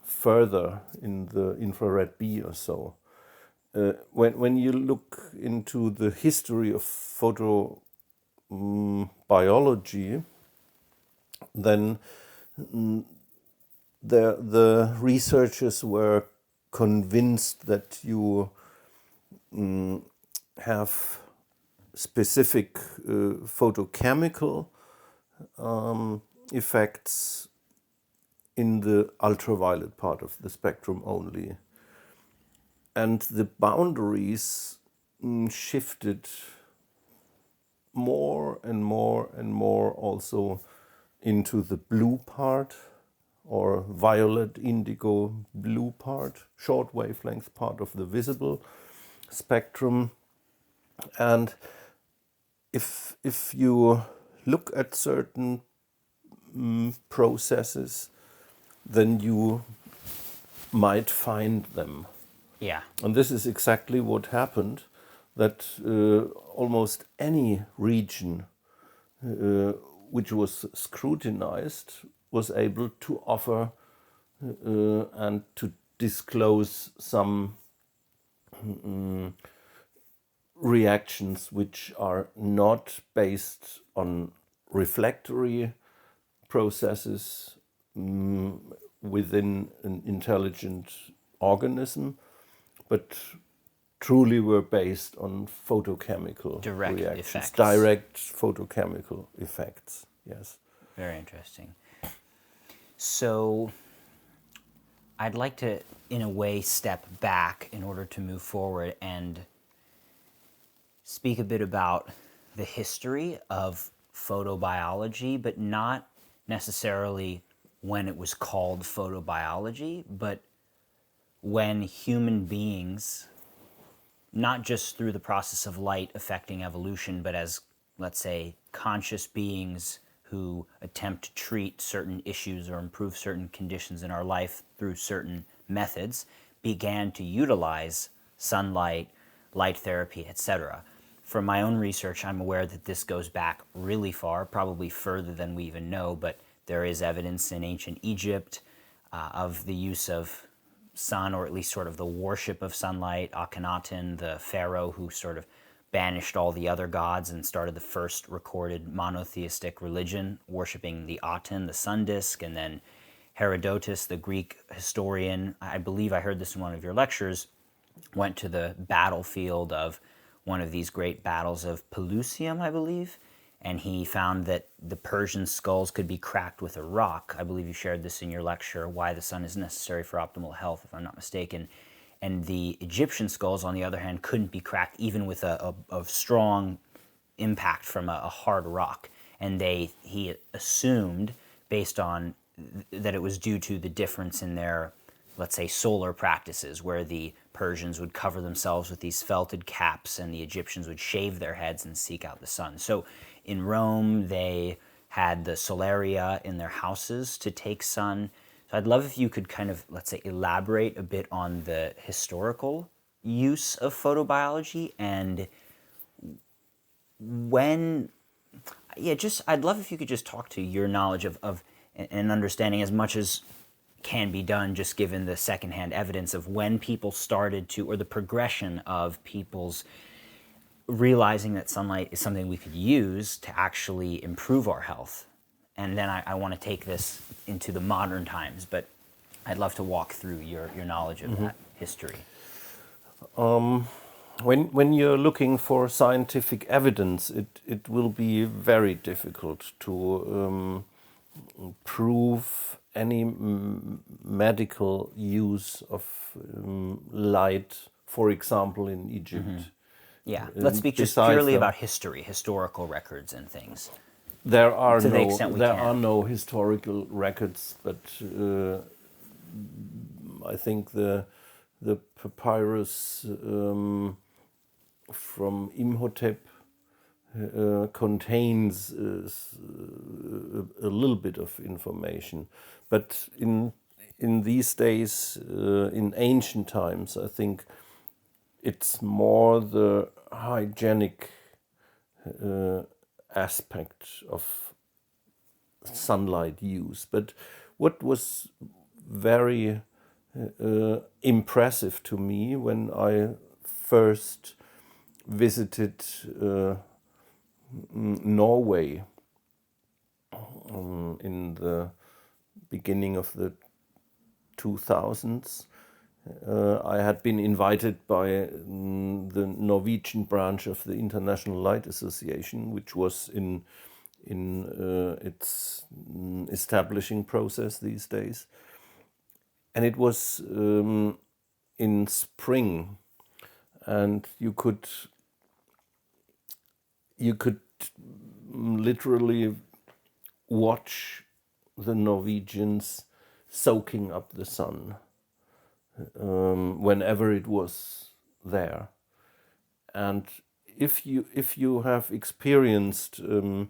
Speaker 2: further in the infrared B or so. When you look into the history of photobiology, then the researchers were convinced that you have specific photochemical effects in the ultraviolet part of the spectrum only. And the boundaries shifted more and more and more also into the blue part, or violet, indigo, blue part, short wavelength part of the visible spectrum. And if you look at certain processes, then you might find them.
Speaker 1: Yeah.
Speaker 2: And this is exactly what happened, that almost any region which was scrutinized was able to offer and to disclose some reactions which are not based on reflectory processes within an intelligent organism, but truly were based on photochemical
Speaker 1: Direct
Speaker 2: reactions,
Speaker 1: effects.
Speaker 2: direct photochemical effects. Yes.
Speaker 1: Very interesting. So I'd like to, in a way, step back in order to move forward and speak a bit about the history of photobiology, but not necessarily when it was called photobiology, but when human beings, not just through the process of light affecting evolution, but as, let's say, conscious beings who attempt to treat certain issues or improve certain conditions in our life through certain methods, began to utilize sunlight, light therapy, etc. From my own research, I'm aware that this goes back really far, probably further than we even know, but there is evidence in ancient Egypt of the use of sun, or at least sort of the worship of sunlight. Akhenaten, the pharaoh who sort of banished all the other gods and started the first recorded monotheistic religion, worshiping the Aten, the sun disk, and then Herodotus, the Greek historian, I believe I heard this in one of your lectures, went to the battlefield of one of these great battles of Pelusium, I believe, and he found that the Persian skulls could be cracked with a rock. I believe you shared this in your lecture, Why the Sun is Necessary for Optimal Health, if I'm not mistaken. And the Egyptian skulls, on the other hand, couldn't be cracked even with a strong impact from a hard rock. And he assumed, based on that, it was due to the difference in their, let's say, solar practices, where the Persians would cover themselves with these felted caps and the Egyptians would shave their heads and seek out the sun. So in Rome, they had the solaria in their houses to take sun. So I'd love if you could kind of, let's say, elaborate a bit on the historical use of photobiology and when, yeah, just, I'd love if you could just talk to your knowledge of and understanding, as much as can be done just given the secondhand evidence of when people started to, or the progression of people's realizing that sunlight is something we could use to actually improve our health. And then I want to take this into the modern times, but I'd love to walk through your knowledge of that history.
Speaker 2: When you're looking for scientific evidence, it will be very difficult to prove any medical use of light, for example, in Egypt.
Speaker 1: Yeah, let's speak just
Speaker 2: Besides
Speaker 1: purely
Speaker 2: the-
Speaker 1: about history, historical records and things.
Speaker 2: There are
Speaker 1: To the extent we
Speaker 2: there
Speaker 1: can.
Speaker 2: are no historical records, but I think the papyrus from Imhotep contains a little bit of information, but in these days, in ancient times, I think it's more the hygienic aspect of sunlight use. But what was very impressive to me when I first visited Norway in the beginning of the 2000s. I had been invited by the Norwegian branch of the International Light Association, which was in its establishing process these days. And it was in spring, and you could literally watch the Norwegians soaking up the sun whenever it was there. And if you have experienced a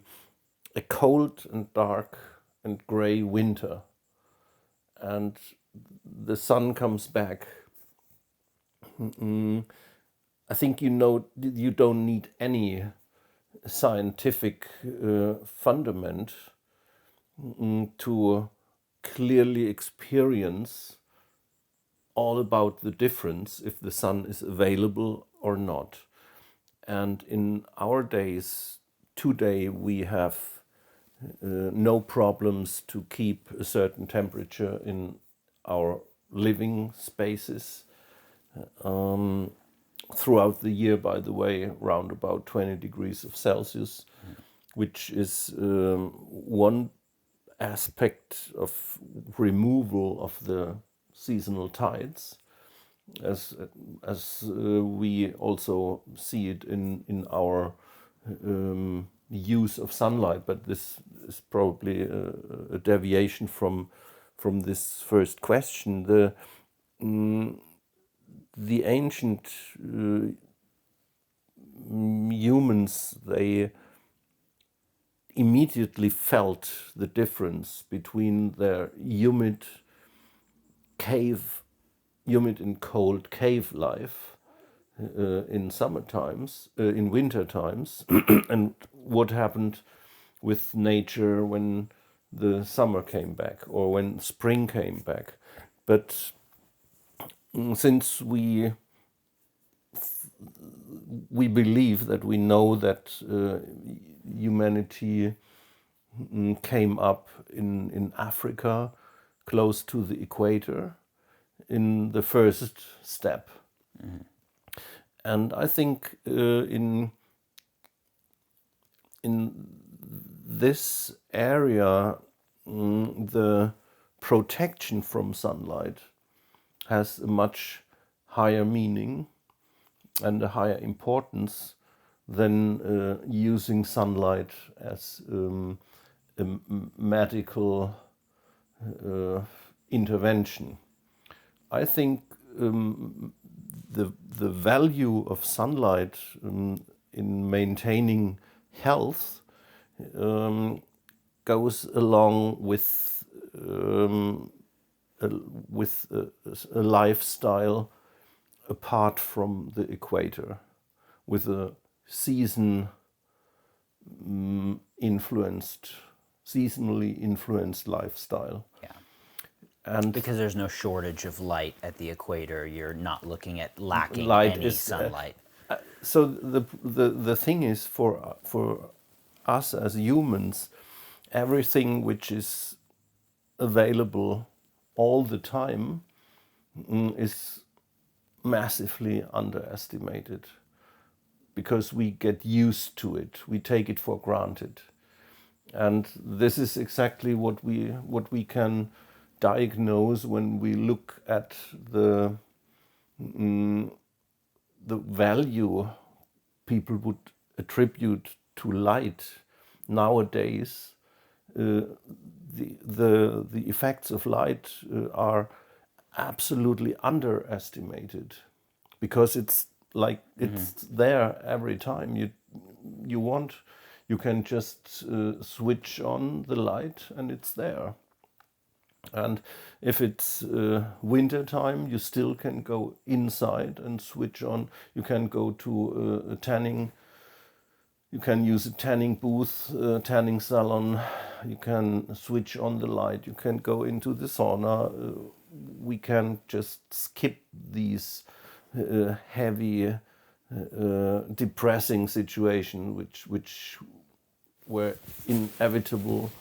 Speaker 2: cold and dark and grey winter, and the sun comes back, I think you know you don't need any scientific fundament to clearly experience all about the difference if the sun is available or not. And in our days, today, we have no problems to keep a certain temperature in our living spaces. Throughout the year, by the way, around about 20 degrees of Celsius, which is one aspect of removal of the seasonal tides, as we also see it in our use of sunlight. But this is probably a deviation from this first question. The ancient humans, they immediately felt the difference between their humid and cold cave life in summer times, in winter times, and what happened with nature when the summer came back or when spring came back. But since we believe that we know that humanity came up in Africa, close to the equator, in the first step. And I think in this area, the protection from sunlight has a much higher meaning and a higher importance than using sunlight as a medical intervention. I think the value of sunlight in maintaining health goes along with a lifestyle apart from the equator, with a seasonally influenced lifestyle.
Speaker 1: Yeah.
Speaker 2: And
Speaker 1: because there's no shortage of light at the equator, you're not looking at lacking
Speaker 2: light
Speaker 1: any sunlight.
Speaker 2: So the thing is, for us as humans, everything which is available all the time is massively underestimated, because we get used to it, we take it for granted. And this is exactly what we can diagnose when we look at the value people would attribute to light nowadays. The effects of light are absolutely underestimated, because it's like it's there every time you want. You can just switch on the light and it's there. And if it's winter time, you still can go inside and switch on. You can go to a tanning. You can use a tanning booth, tanning salon. You can switch on the light. You can go into the sauna. We can just skip these heavy, depressing situations which were inevitable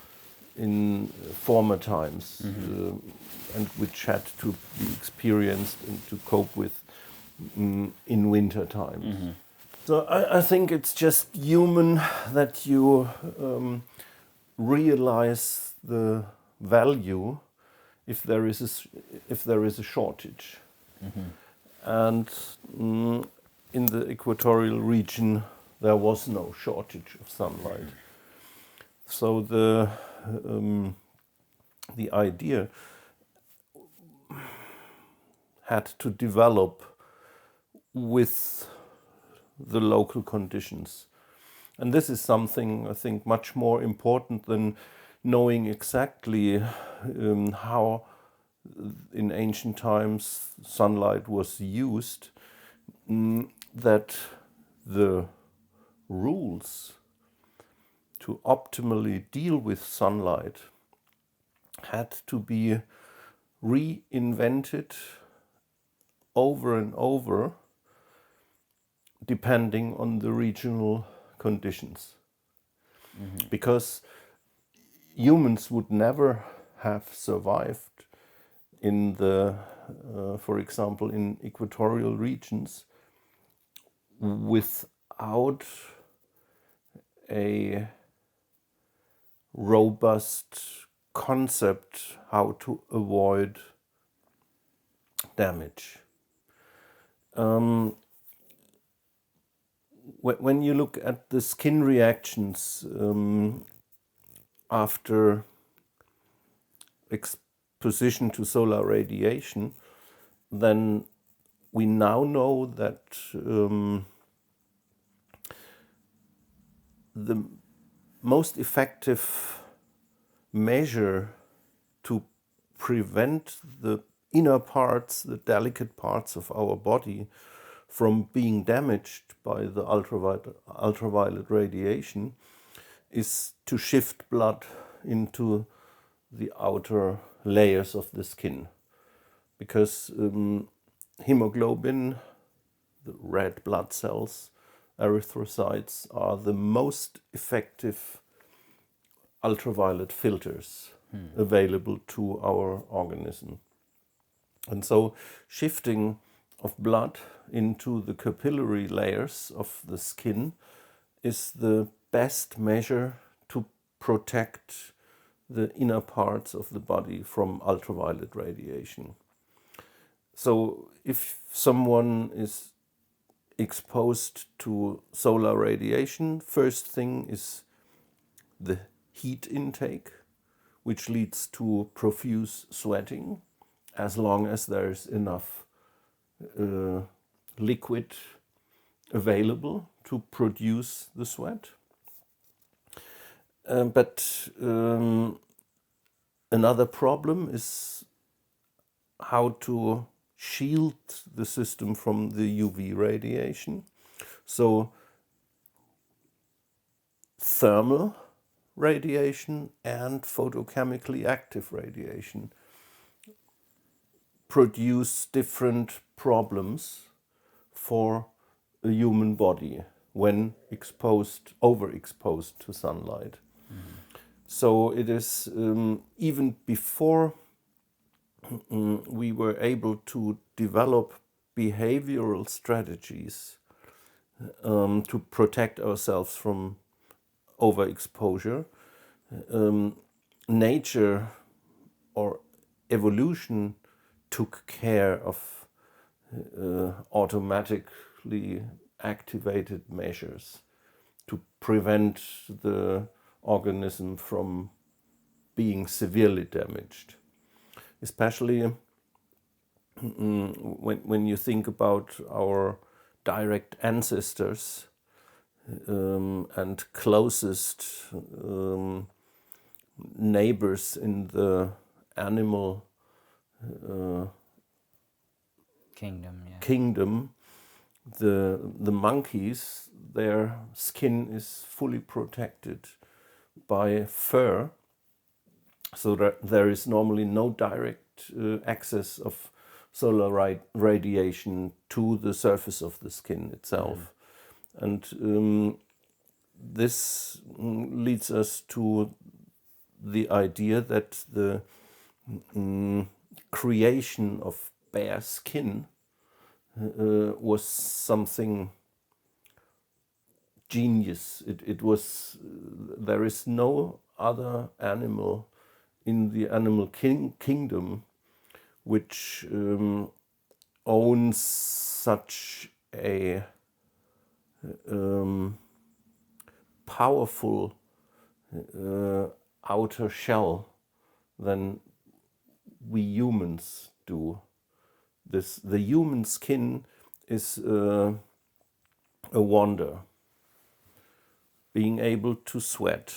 Speaker 2: in former times, and which had to be experienced and to cope with in winter times. So I think it's just human that you realize the value if there is a shortage. And in the equatorial region there was no shortage of sunlight. So the idea had to develop with the local conditions. And this is something I think much more important than knowing exactly how in ancient times sunlight was used, that the rules to optimally deal with sunlight had to be reinvented over and over depending on the regional conditions. Because humans would never have survived in the, for example, in equatorial regions without a robust concept how to avoid damage. When you look at the skin reactions after exposition to solar radiation, then we now know that the most effective measure to prevent the inner parts, the delicate parts of our body, from being damaged by the ultraviolet radiation is to shift blood into the outer layers of the skin. Because hemoglobin, the red blood cells, erythrocytes, are the most effective ultraviolet filters available to our organism. And so shifting of blood into the capillary layers of the skin is the best measure to protect the inner parts of the body from ultraviolet radiation. So if someone is exposed to solar radiation, first thing is the heat intake, which leads to profuse sweating, as long as there's enough liquid available to produce the sweat. But another problem is how to shield the system from the UV radiation. So thermal radiation and photochemically active radiation produce different problems for a human body when overexposed to sunlight. So it is even before we were able to develop behavioral strategies to protect ourselves from overexposure, nature or evolution took care of automatically activated measures to prevent the organism from being severely damaged. Especially when you think about our direct ancestors and closest neighbors in the animal kingdom, the monkeys, their skin is fully protected by fur, so that there is normally no direct access of solar radiation to the surface of the skin itself. And this leads us to the idea that the creation of bare skin was something genius. It was, there is no other animal in the animal kingdom which owns such a powerful outer shell than we humans do. The human skin is a wonder. Being able to sweat,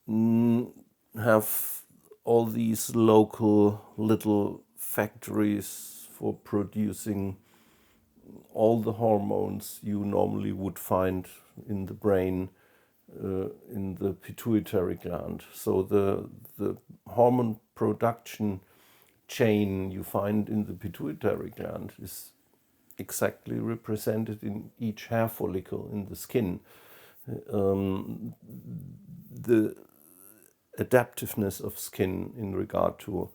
Speaker 2: have all these local little factories for producing all the hormones you normally would find in the brain, in the pituitary gland. So the hormone production chain you find in the pituitary gland is exactly represented in each hair follicle in the skin. The adaptiveness of skin in regard to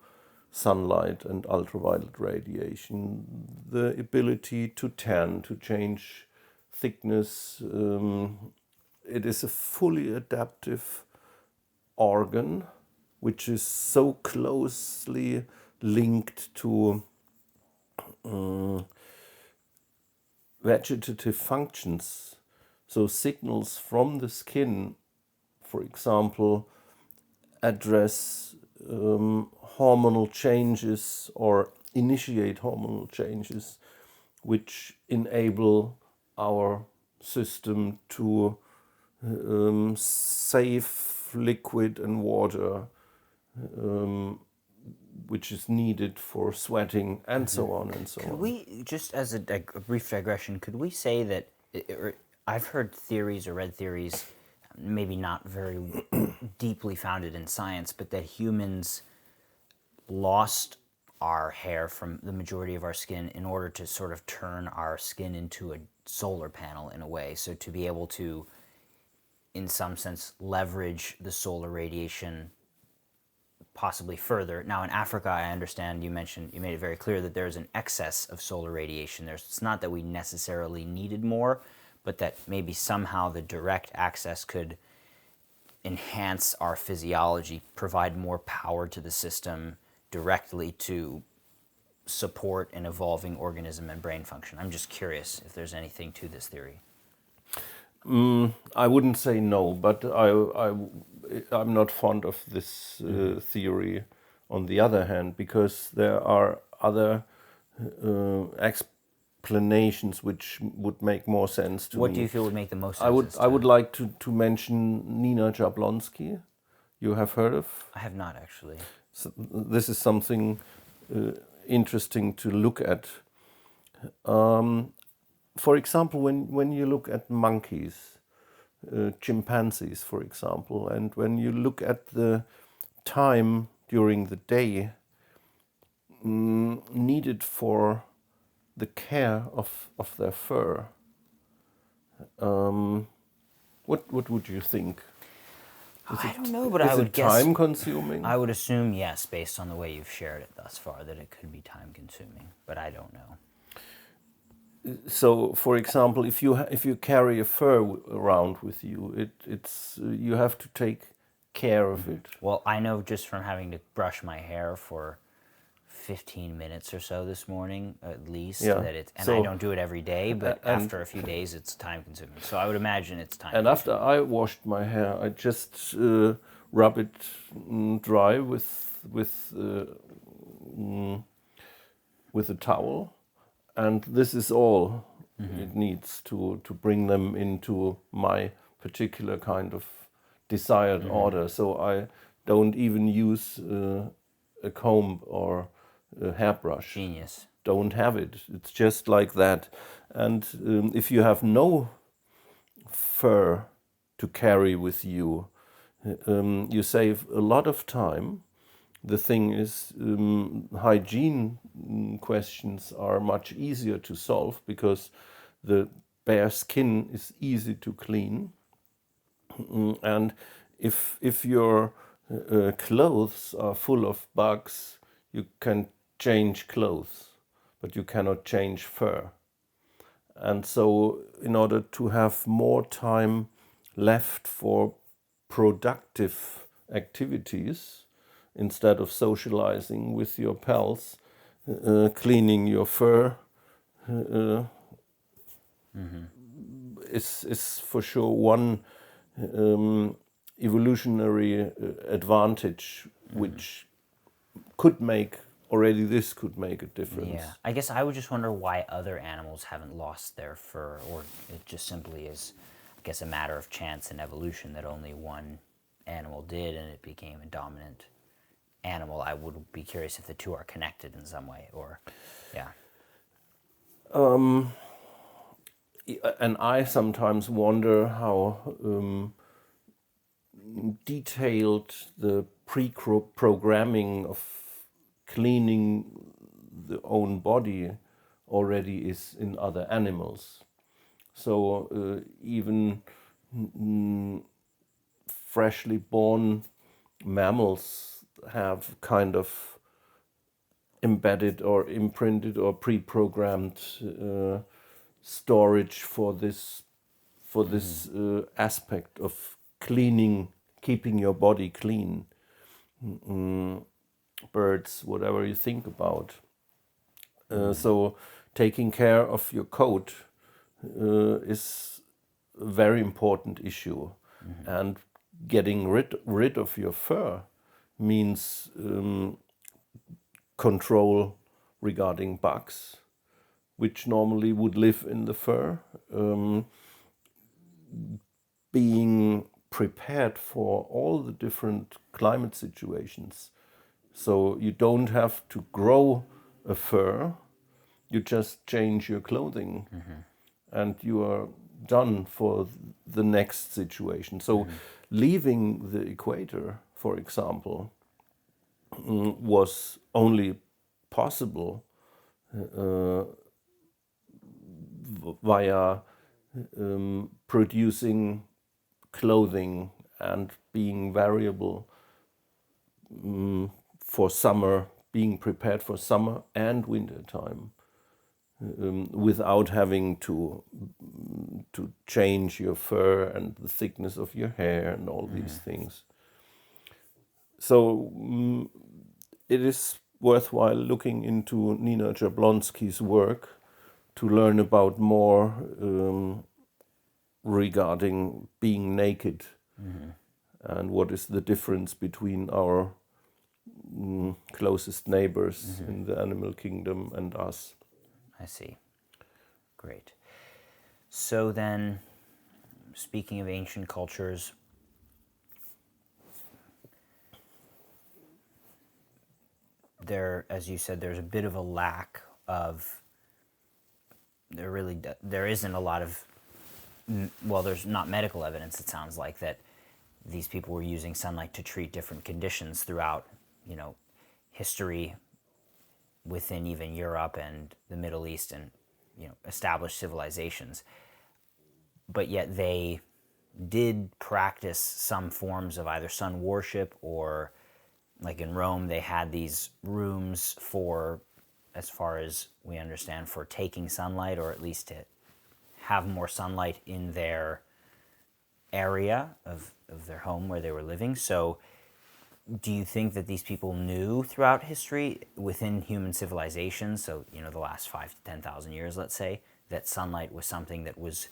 Speaker 2: sunlight and ultraviolet radiation, the ability to tan, to change thickness. It is a fully adaptive organ which is so closely linked to vegetative functions. So signals from the skin, for example, address hormonal changes or initiate hormonal changes which enable our system to save liquid and water, which is needed for sweating, and so on and so
Speaker 1: Could
Speaker 2: on.
Speaker 1: we, just as a brief digression, could we say that, I've heard theories or read theories, maybe not very deeply founded in science, but that humans lost our hair from the majority of our skin in order to sort of turn our skin into a solar panel in a way. So to be able to, in some sense, leverage the solar radiation possibly further. Now in Africa, I understand you made it very clear that there's an excess of solar radiation. It's not that we necessarily needed more, but that maybe somehow the direct access could enhance our physiology, provide more power to the system directly to support an evolving organism and brain function. I'm just curious if there's anything to this theory.
Speaker 2: I wouldn't say no, but I'm not fond of this theory on the other hand, because there are other explanations which would make more sense to me.
Speaker 1: What do you feel would make the most sense?
Speaker 2: I would like to mention Nina Jablonski. You have heard of?
Speaker 1: I have not actually.
Speaker 2: So this is something interesting to look at. For example, when you look at monkeys, chimpanzees, for example, and when you look at the time during the day needed for the care of their fur, what would you think?
Speaker 1: I don't know, but
Speaker 2: Is
Speaker 1: I would
Speaker 2: it
Speaker 1: guess
Speaker 2: time consuming?
Speaker 1: I would assume yes, based on the way you've shared it thus far, that it could be time consuming, but I don't know.
Speaker 2: So, for example, if you carry a fur around with you, it's you have to take care of it.
Speaker 1: Well, I know just from having to brush my hair for 15 minutes or so this morning, at least,
Speaker 2: Yeah.
Speaker 1: that it's, and
Speaker 2: So-
Speaker 1: I don't do it every day, but after a few days, it's time consuming. So I would imagine it's time
Speaker 2: And after I washed my hair, I just rub it dry with a towel, and this is all it needs to bring them into my particular kind of desired order. So I don't even use a comb or a hairbrush.
Speaker 1: Genius.
Speaker 2: Don't have it. It's just like that. And if you have no fur to carry with you, you save a lot of time. The thing is, hygiene questions are much easier to solve because the bare skin is easy to clean. And if your clothes are full of bugs, you can change clothes, but you cannot change fur. And so, in order to have more time left for productive activities, instead of socializing with your pals, cleaning your fur is for sure one evolutionary advantage, which could make a difference.
Speaker 1: Yeah, I guess I would just wonder why other animals haven't lost their fur, or it just simply is, I guess, a matter of chance and evolution that only one animal did and it became a dominant animal. I would be curious if the two are connected in some way, or, yeah.
Speaker 2: And I sometimes wonder how detailed the pre-programming of cleaning the own body already is in other animals. So even freshly born mammals have kind of embedded or imprinted or pre-programmed storage for this aspect of cleaning, keeping your body clean. Birds, whatever you think about. So taking care of your coat is a very important issue, and getting rid of your fur means control regarding bugs, which normally would live in the fur, being prepared for all the different climate situations. So you don't have to grow a fur, you just change your clothing and you are done for the next situation. So leaving the equator, for example, was only possible via producing clothing and being variable for summer, being prepared for summer and winter time, without having to change your fur and the thickness of your hair and all these things. So it is worthwhile looking into Nina Jablonski's work to learn about more regarding being naked and what is the difference between our closest neighbors in the animal kingdom and us.
Speaker 1: I see. Great. So then, speaking of ancient cultures, there, as you said, there's a bit of a lack of, there isn't a lot of, well, there's not medical evidence, it sounds like, that these people were using sunlight to treat different conditions throughout, history within even Europe and the Middle East and, established civilizations. But yet they did practice some forms of either sun worship, or like in Rome, they had these rooms for, as far as we understand, for taking sunlight, or at least to have more sunlight in their area of their home where they were living. So do you think that these people knew throughout history within human civilization, so the last 5 to 10,000 years, let's say, that sunlight was something that was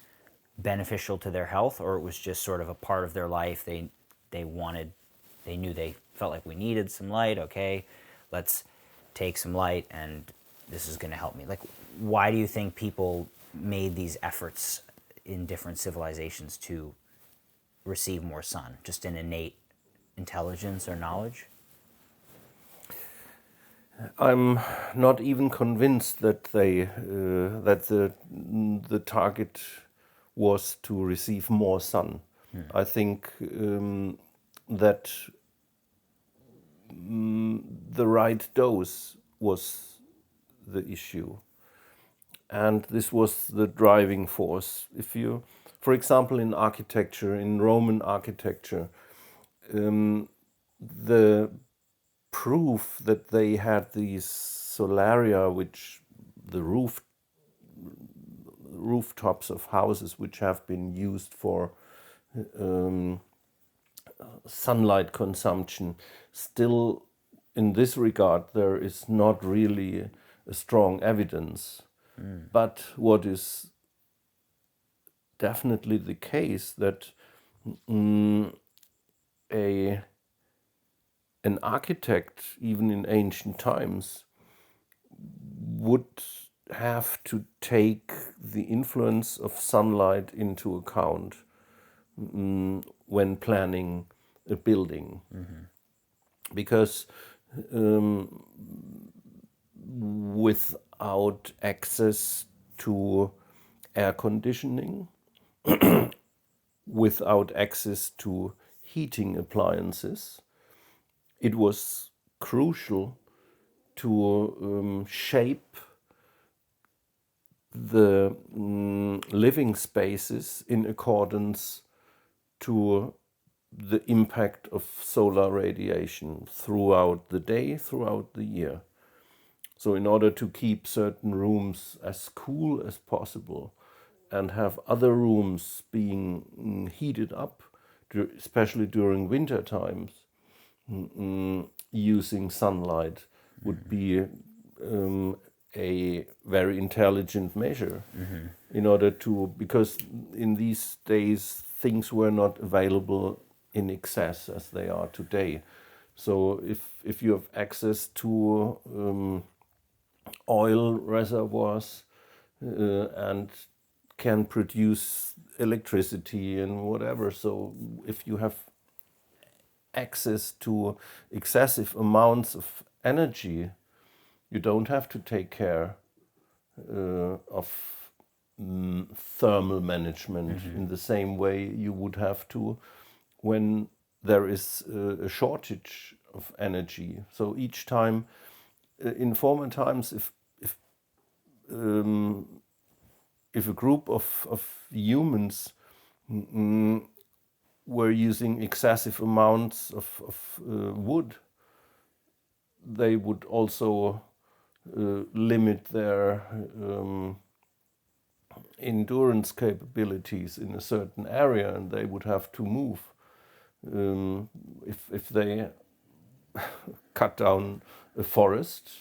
Speaker 1: beneficial to their health, or it was just sort of a part of their life? They knew, they felt like we needed some light. Okay, let's take some light, and this is going to help me. Like, why do you think people made these efforts in different civilizations to receive more sun? Just an innate intelligence or knowledge?
Speaker 2: I'm not even convinced that the target was to receive more sun. I think that the right dose was the issue, and this was the driving force. If you, for example, in architecture, in Roman architecture, the proof that they had these solaria, which the rooftops of houses, which have been used for sunlight consumption, still in this regard there is not really a strong evidence. But what is definitely the case, that a an architect, even in ancient times, would have to take the influence of sunlight into account when planning a building. Because without access to air conditioning, without access to heating appliances, it was crucial to shape the living spaces in accordance to the impact of solar radiation throughout the day, throughout the year. So in order to keep certain rooms as cool as possible and have other rooms being heated up, especially during winter times, using sunlight would be a very intelligent measure in order to, because in these days things were not available in excess as they are today. So if you have access to oil reservoirs and can produce electricity and whatever, so if you have access to excessive amounts of energy, you don't have to take care of thermal management in the same way you would have to when there is a shortage of energy. So each time, in former times, if a group of humans were using excessive amounts of wood, they would also limit their endurance capabilities in a certain area, and they would have to move. If they cut down a forest,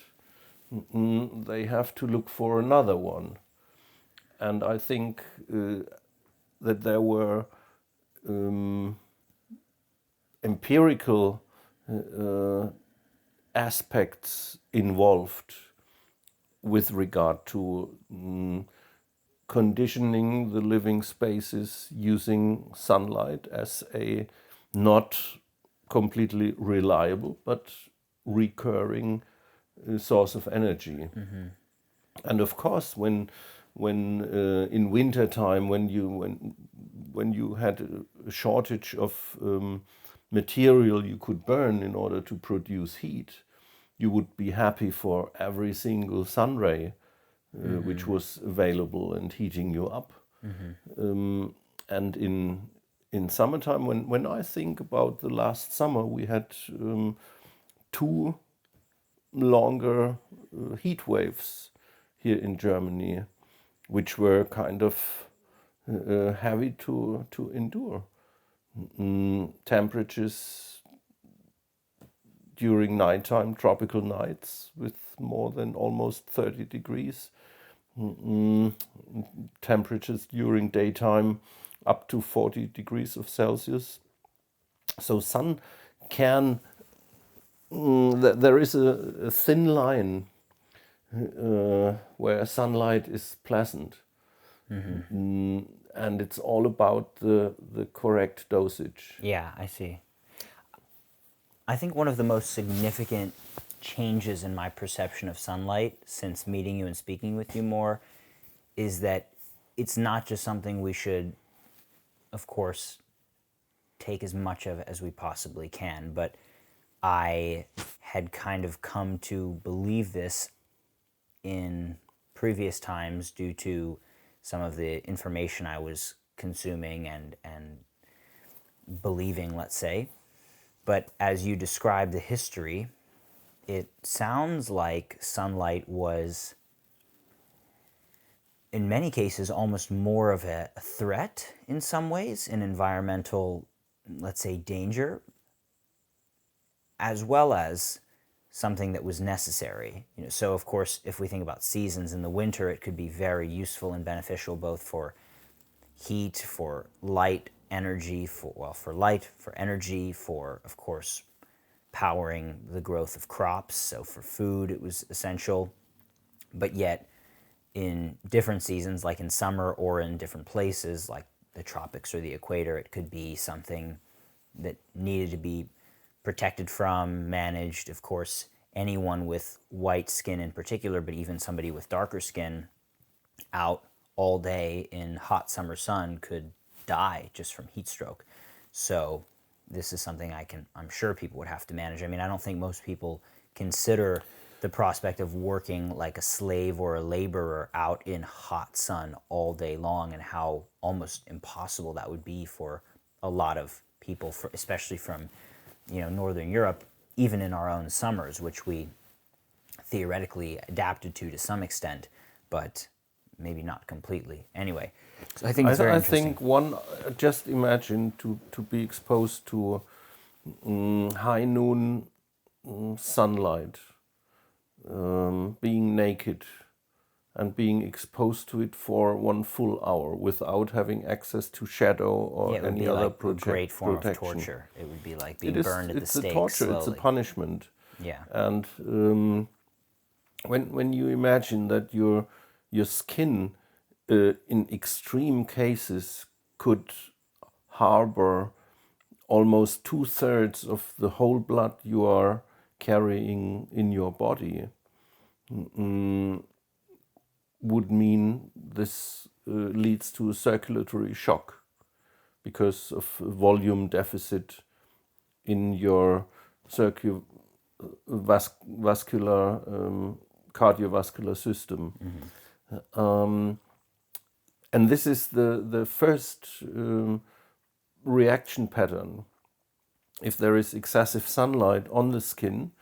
Speaker 2: they have to look for another one. And I think that there were empirical aspects involved with regard to conditioning the living spaces using sunlight as a not completely reliable but recurring source of energy. And of course, when in winter time, when you had a shortage of material you could burn in order to produce heat, you would be happy for every single sun ray which was available and heating you up. And in summertime, when I think about the last summer, we had two longer heat waves here in Germany, which were kind of heavy to endure. Temperatures during nighttime, tropical nights with more than almost 30 degrees. Temperatures during daytime up to 40 degrees of Celsius. So sun can, there is a thin line where sunlight is pleasant. And it's all about the correct dosage.
Speaker 1: Yeah, I see. I think one of the most significant changes in my perception of sunlight since meeting you and speaking with you more is that it's not just something we should, of course, take as much of as we possibly can, but I had kind of come to believe this in previous times due to some of the information I was consuming and believing, let's say. But as you describe the history, it sounds like sunlight was, in many cases, almost more of a threat in some ways, an environmental, let's say, danger, as well as something that was necessary. So of course, if we think about seasons in the winter, it could be very useful and beneficial both for heat, for light energy for light, for energy, for, of course, powering the growth of crops. So for food, it was essential. But yet, in different seasons, like in summer or in different places, like the tropics or the equator, it could be something that needed to be protected from, managed. Of course, anyone with white skin in particular, but even somebody with darker skin out all day in hot summer sun could die just from heat stroke. So this is something I'm sure people would have to manage. I mean, I don't think most people consider the prospect of working like a slave or a laborer out in hot sun all day long, and how almost impossible that would be for a lot of people, especially from Northern Europe, even in our own summers, which we theoretically adapted to some extent, but maybe not completely. Anyway, so I think it's very interesting.
Speaker 2: I think just imagine to be exposed to high noon sunlight, being naked and being exposed to it for 1 full hour without having access to shadow or any other
Speaker 1: a great form
Speaker 2: protection.
Speaker 1: of torture. It would be like being burned at the stake.
Speaker 2: It's a torture.
Speaker 1: Slowly.
Speaker 2: It's a punishment.
Speaker 1: Yeah.
Speaker 2: And when you imagine that your skin, in extreme cases, could harbor almost 2/3 of the whole blood you are carrying in your body, would mean this leads to a circulatory shock because of volume deficit in your vascular cardiovascular system. And this is the first reaction pattern. If there is excessive sunlight on the skin,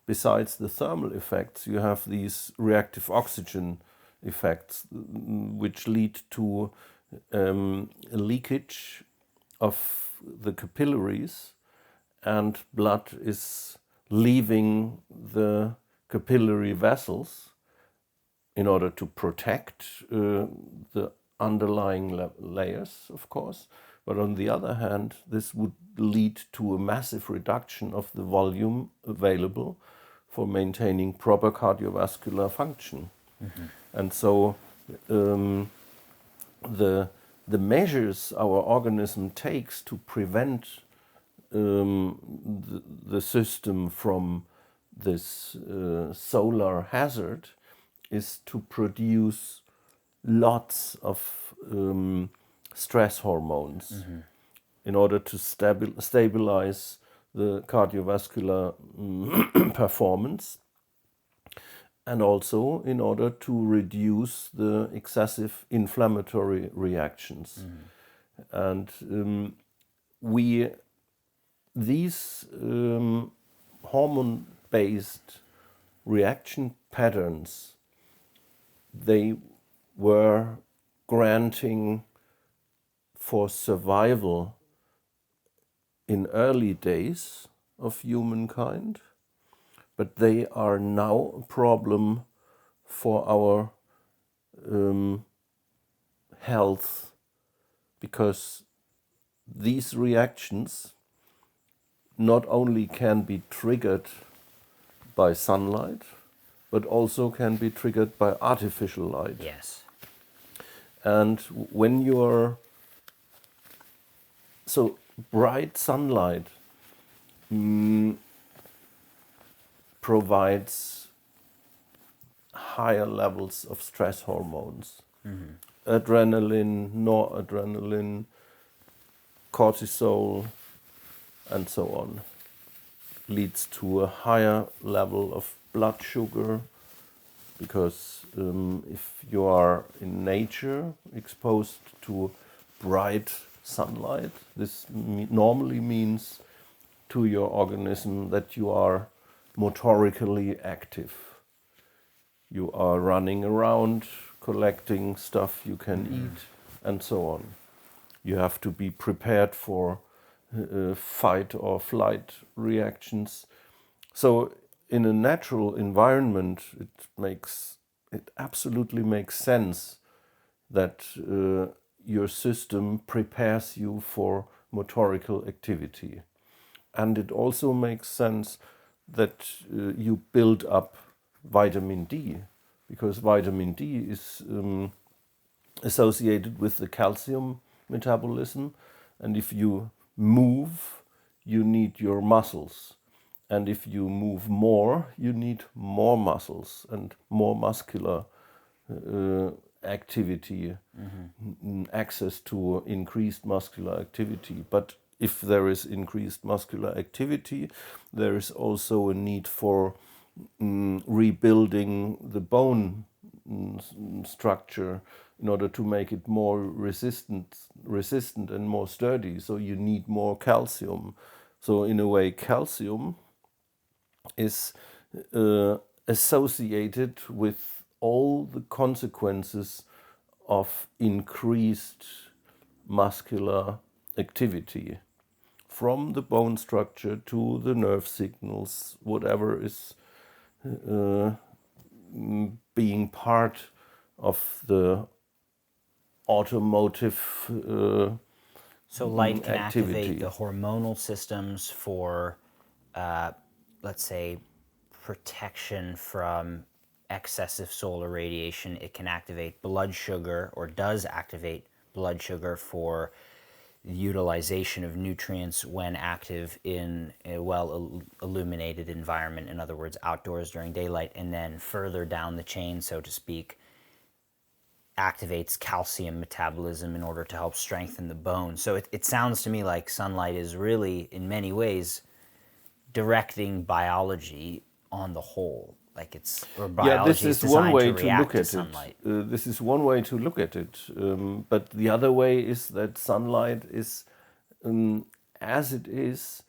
Speaker 2: besides the thermal effects, you have these reactive oxygen effects, which lead to leakage of the capillaries, and blood is leaving the capillary vessels in order to protect the underlying layers, of course. But on the other hand, this would lead to a massive reduction of the volume available for maintaining proper cardiovascular function. And so the measures our organism takes to prevent the system from this solar hazard is to produce lots of stress hormones in order to stabilize the cardiovascular performance, and also in order to reduce the excessive inflammatory reactions. And these hormone-based reaction patterns, they were granting for survival in early days of humankind, but they are now a problem for our health, because these reactions not only can be triggered by sunlight, but also can be triggered by artificial light.
Speaker 1: Yes.
Speaker 2: And when you're so bright sunlight provides higher levels of stress hormones, adrenaline, noradrenaline, cortisol, and so on, leads to a higher level of blood sugar, because if you are in nature exposed to bright sunlight, this normally means to your organism that you are motorically active. You are running around, collecting stuff you can eat, and so on. You have to be prepared for fight or flight reactions. So in a natural environment, it absolutely makes sense that your system prepares you for motorical activity. And it also makes sense that you build up vitamin D, because vitamin D is associated with the calcium metabolism. And if you move, you need your muscles. And if you move more, you need more muscles and more muscular activity, access to increased muscular activity. But if there is increased muscular activity, there is also a need for rebuilding the bone structure in order to make it more resistant and more sturdy. So you need more calcium. So in a way, calcium is associated with all the consequences of increased muscular activity, from the bone structure to the nerve signals, whatever is being part of the automotive
Speaker 1: So light can
Speaker 2: activity.
Speaker 1: activate the hormonal systems for, let's say, protection from excessive solar radiation. It can activate blood sugar, or does activate blood sugar, for the utilization of nutrients when active in a well illuminated environment, in other words, outdoors during daylight. And then further down the chain, so to speak, activates calcium metabolism in order to help strengthen the bone. So it sounds to me like sunlight is really, in many ways, directing biology on the whole. Like it's, or
Speaker 2: Yeah, this
Speaker 1: biology is
Speaker 2: is one
Speaker 1: designed to
Speaker 2: way to
Speaker 1: react
Speaker 2: look
Speaker 1: to
Speaker 2: at it.
Speaker 1: sunlight.
Speaker 2: This is one way to look at it. But the other way is that sunlight is, as it is,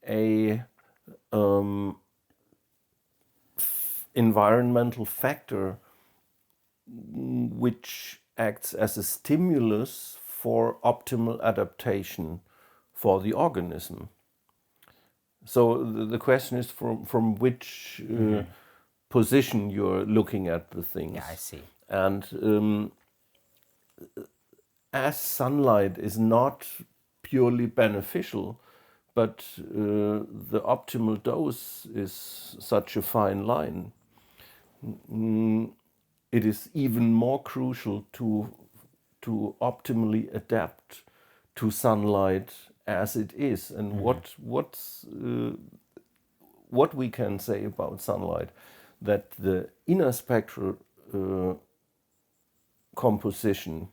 Speaker 2: a environmental factor which acts as a stimulus for optimal adaptation for the organism. So the question is from which position you're looking at the things.
Speaker 1: Yeah, I see.
Speaker 2: And as sunlight is not purely beneficial, but the optimal dose is such a fine line, it is even more crucial to optimally adapt to sunlight as it is. And what we can say about sunlight, that the inner spectral composition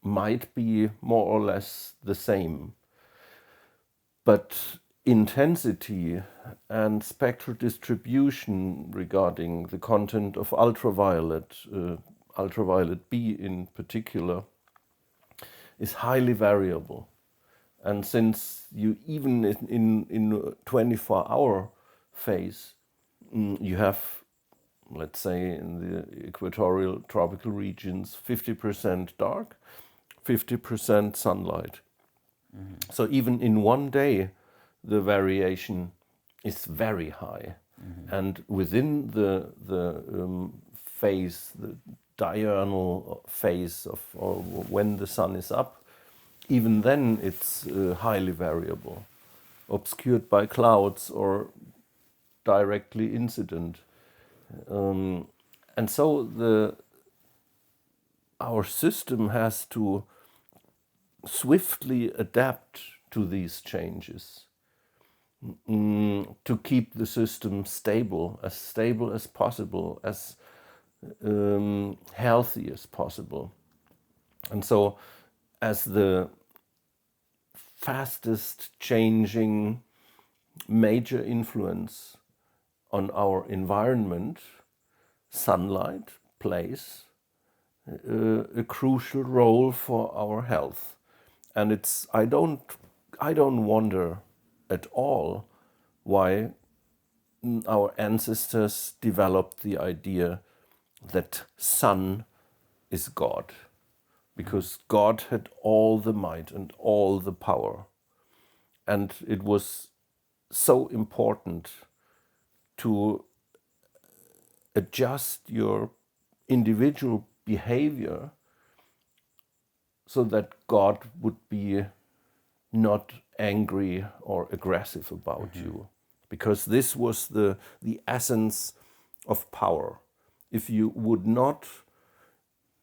Speaker 2: might be more or less the same, but intensity and spectral distribution regarding the content of ultraviolet, ultraviolet B in particular, is highly variable. And since you even in a 24-hour phase, you have, let's say in the equatorial tropical regions, 50% dark, 50% sunlight. So even in one day, the variation is very high. And within the phase, the diurnal phase of, or when the sun is up, even then it's highly variable, obscured by clouds or directly incident. And so our system has to swiftly adapt to these changes, to keep the system stable as possible, as healthy as possible. And so, as the fastest changing major influence on our environment, sunlight plays a crucial role for our health. And it's I don't wonder at all why our ancestors developed the idea that sun is God, because God had all the might and all the power. And it was so important to adjust your individual behavior so that God would be not angry or aggressive about you, because this was the essence of power. If you would not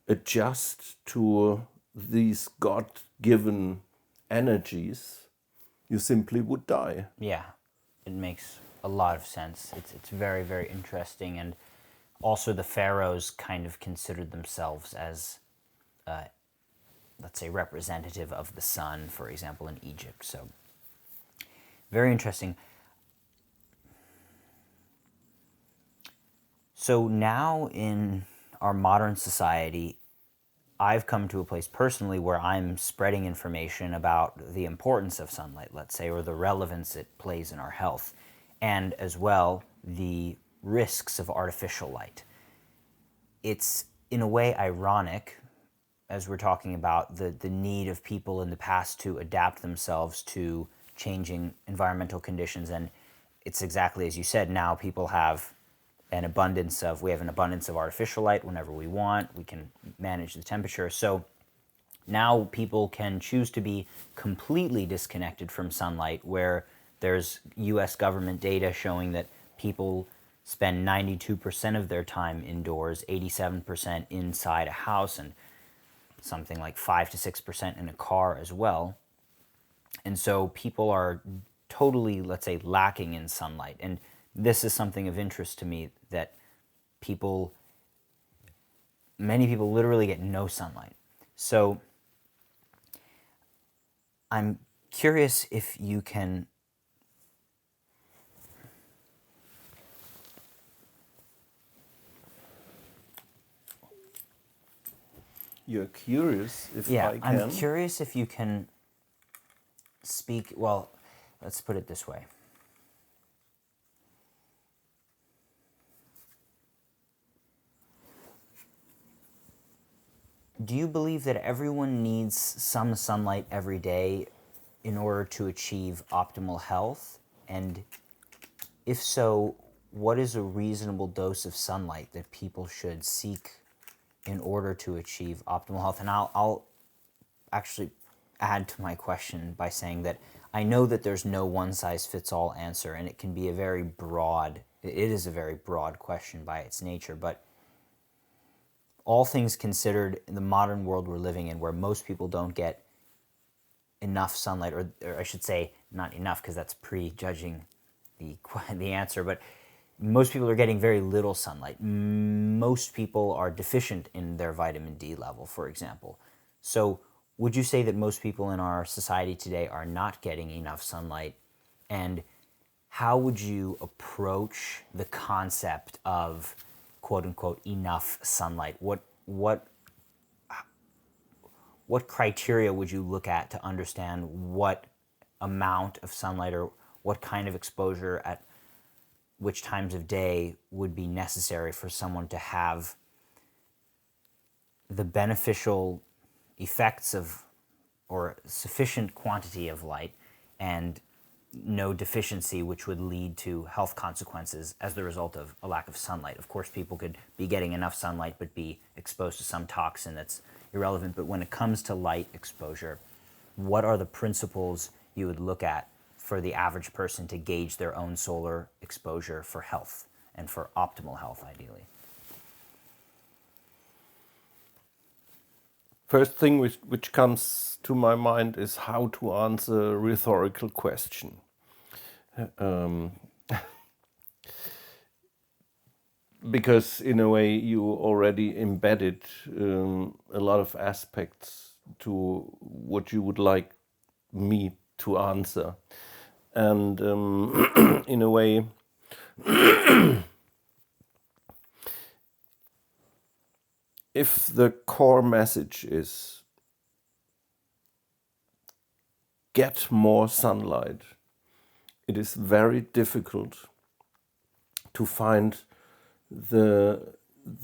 Speaker 2: adjust to these God-given energies, you simply would die.
Speaker 1: Yeah, it makes a lot of sense. It's very, very interesting. And also the pharaohs kind of considered themselves as, let's say, representative of the sun, for example, in Egypt. So very interesting. So now in our modern society, I've come to a place personally where I'm spreading information about the importance of sunlight, let's say, or the relevance it plays in our health, and as well the risks of artificial light. It's in a way ironic, as we're talking about the need of people in the past to adapt themselves to changing environmental conditions. And it's exactly as you said, now people have we have an abundance of artificial light whenever we want. We can manage the temperature. So now people can choose to be completely disconnected from sunlight, where there's US government data showing that people spend 92% of their time indoors, 87% inside a house, and something like 5 to 6% in a car as well. And so people are totally, let's say, lacking in sunlight. And this is something of interest to me, that many people literally get no sunlight. So I'm curious if you can
Speaker 2: You're curious if
Speaker 1: yeah,
Speaker 2: I can?
Speaker 1: I'm curious if you can speak, well, let's put it this way. Do you believe that everyone needs some sunlight every day in order to achieve optimal health? And if so, what is a reasonable dose of sunlight that people should seek in order to achieve optimal health? And I'll actually add to my question by saying that I know that there's no one-size-fits-all answer, and it can be it is a very broad question by its nature, but all things considered, in the modern world we're living in, where most people don't get enough sunlight, or I should say not enough, because that's prejudging the answer, but most people are getting very little sunlight. Most people are deficient in their vitamin D level, for example. So would you say that most people in our society today are not getting enough sunlight? And how would you approach the concept of quote unquote enough sunlight? What criteria would you look at to understand what amount of sunlight or what kind of exposure at which times of day would be necessary for someone to have the beneficial effects of, or sufficient quantity of light, and no deficiency which would lead to health consequences as the result of a lack of sunlight? Of course, people could be getting enough sunlight but be exposed to some toxin that's irrelevant. But when it comes to light exposure, what are the principles you would look at for the average person to gauge their own solar exposure for health and for optimal health, ideally?
Speaker 2: First thing which comes to my mind is how to answer a rhetorical question. Because in a way you already embedded a lot of aspects to what you would like me to answer. And in a way, if the core message is get more sunlight, it is very difficult to find the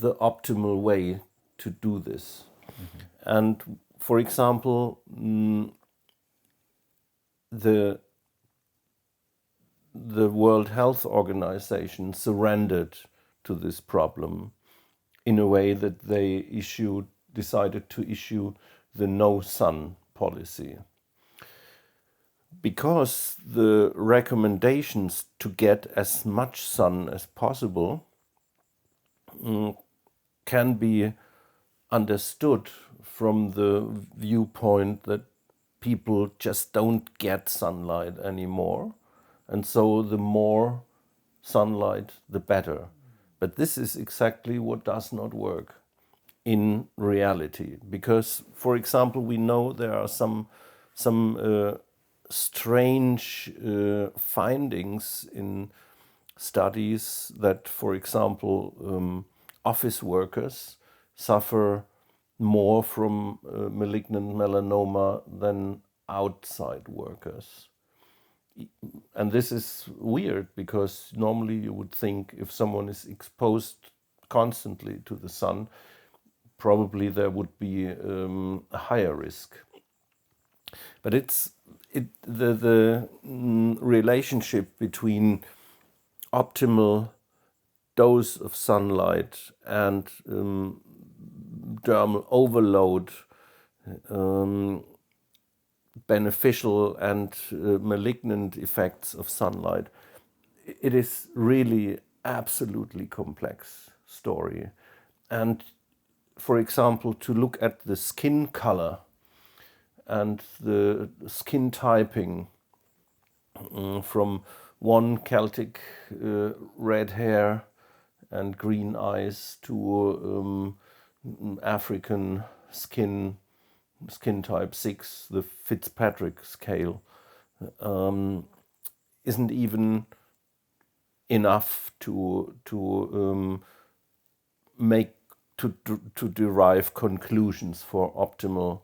Speaker 2: optimal way to do this. Mm-hmm. And for example, the World Health Organization surrendered to this problem in a way that they decided to issue the no sun policy. Because the recommendations to get as much sun as possible can be understood from the viewpoint that people just don't get sunlight anymore, and so the more sunlight the better. But this is exactly what does not work in reality, because, for example, we know there are some strange findings in studies that, for example, office workers suffer more from malignant melanoma than outside workers. And this is weird, because normally you would think if someone is exposed constantly to the sun, probably there would be a higher risk. But the relationship between optimal dose of sunlight and dermal overload, beneficial and malignant effects of sunlight, it is really absolutely complex story. And for example, to look at the skin color and the skin typing, from one Celtic red hair and green eyes to African skin type 6, the Fitzpatrick scale, isn't even enough to derive conclusions for optimal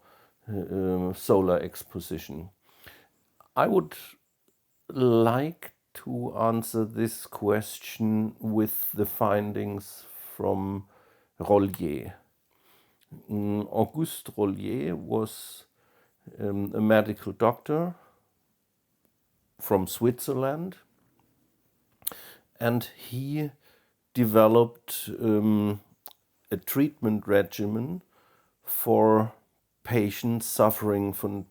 Speaker 2: solar exposition. I would like to answer this question with the findings from Rollier. Auguste Rollier was a medical doctor from Switzerland, and he developed a treatment regimen for patients suffering from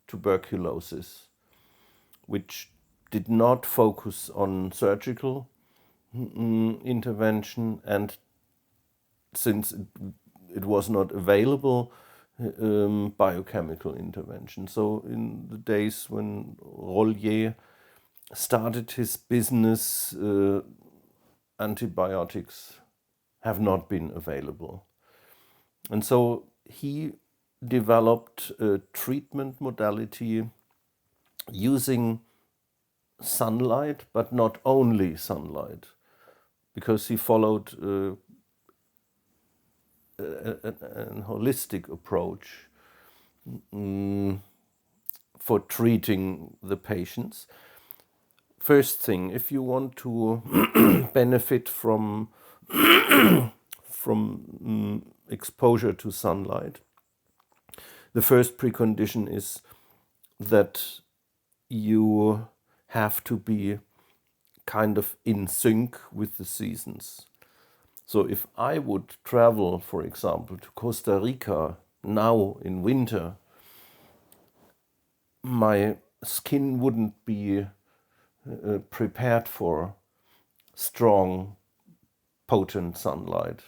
Speaker 2: tuberculosis, which did not focus on surgical intervention, and since it was not available, biochemical intervention. So in the days when Rollier started his business, antibiotics have not been available. And so he developed a treatment modality using sunlight, but not only sunlight, because he followed a holistic approach for treating the patients. First thing, if you want to benefit from exposure to sunlight, the first precondition is that you have to be kind of in sync with the seasons. So if I would travel, for example, to Costa Rica now in winter, my skin wouldn't be prepared for strong, potent sunlight,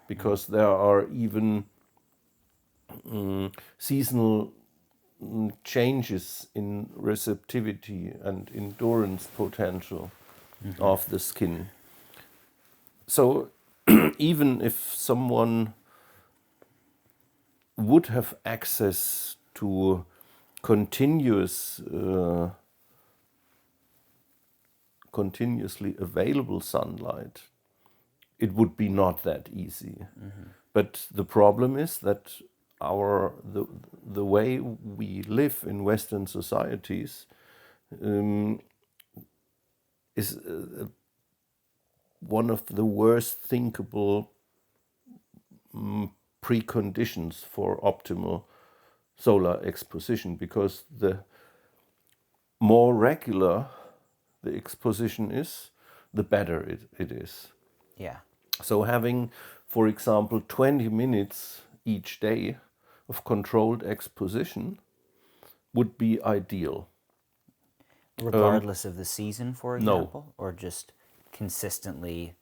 Speaker 2: because there are even seasonal changes in receptivity and endurance potential of the skin. So even if someone would have access to continuously available sunlight, it would be not that easy. But the problem is that the way we live in Western societies is one of the worst thinkable preconditions for optimal solar exposition, because the more regular the exposition is, the better it is.
Speaker 1: Yeah.
Speaker 2: So having, for example, 20 minutes each day of controlled exposition would be ideal.
Speaker 1: Regardless of the season, for
Speaker 2: No.
Speaker 1: example, or just consistently?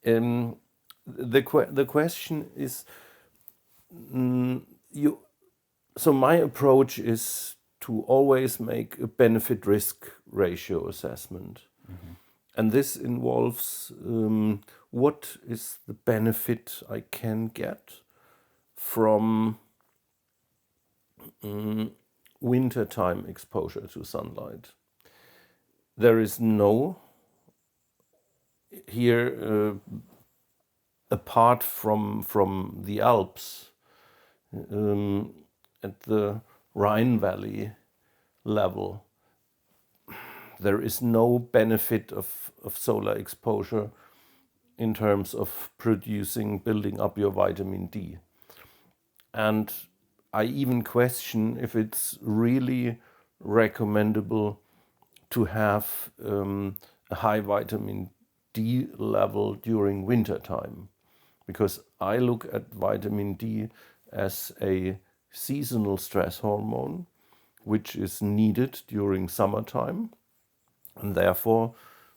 Speaker 2: The question is, so my approach is to always make a benefit-risk ratio assessment. And this involves what is the benefit I can get from wintertime exposure to sunlight. There is no, here, apart from the Alps, at the Rhine Valley level, there is no benefit of solar exposure in terms of building up your vitamin D. And I even question if it's really recommendable to have a high vitamin D level during winter time, because I look at vitamin D as a seasonal stress hormone which is needed during summertime, and therefore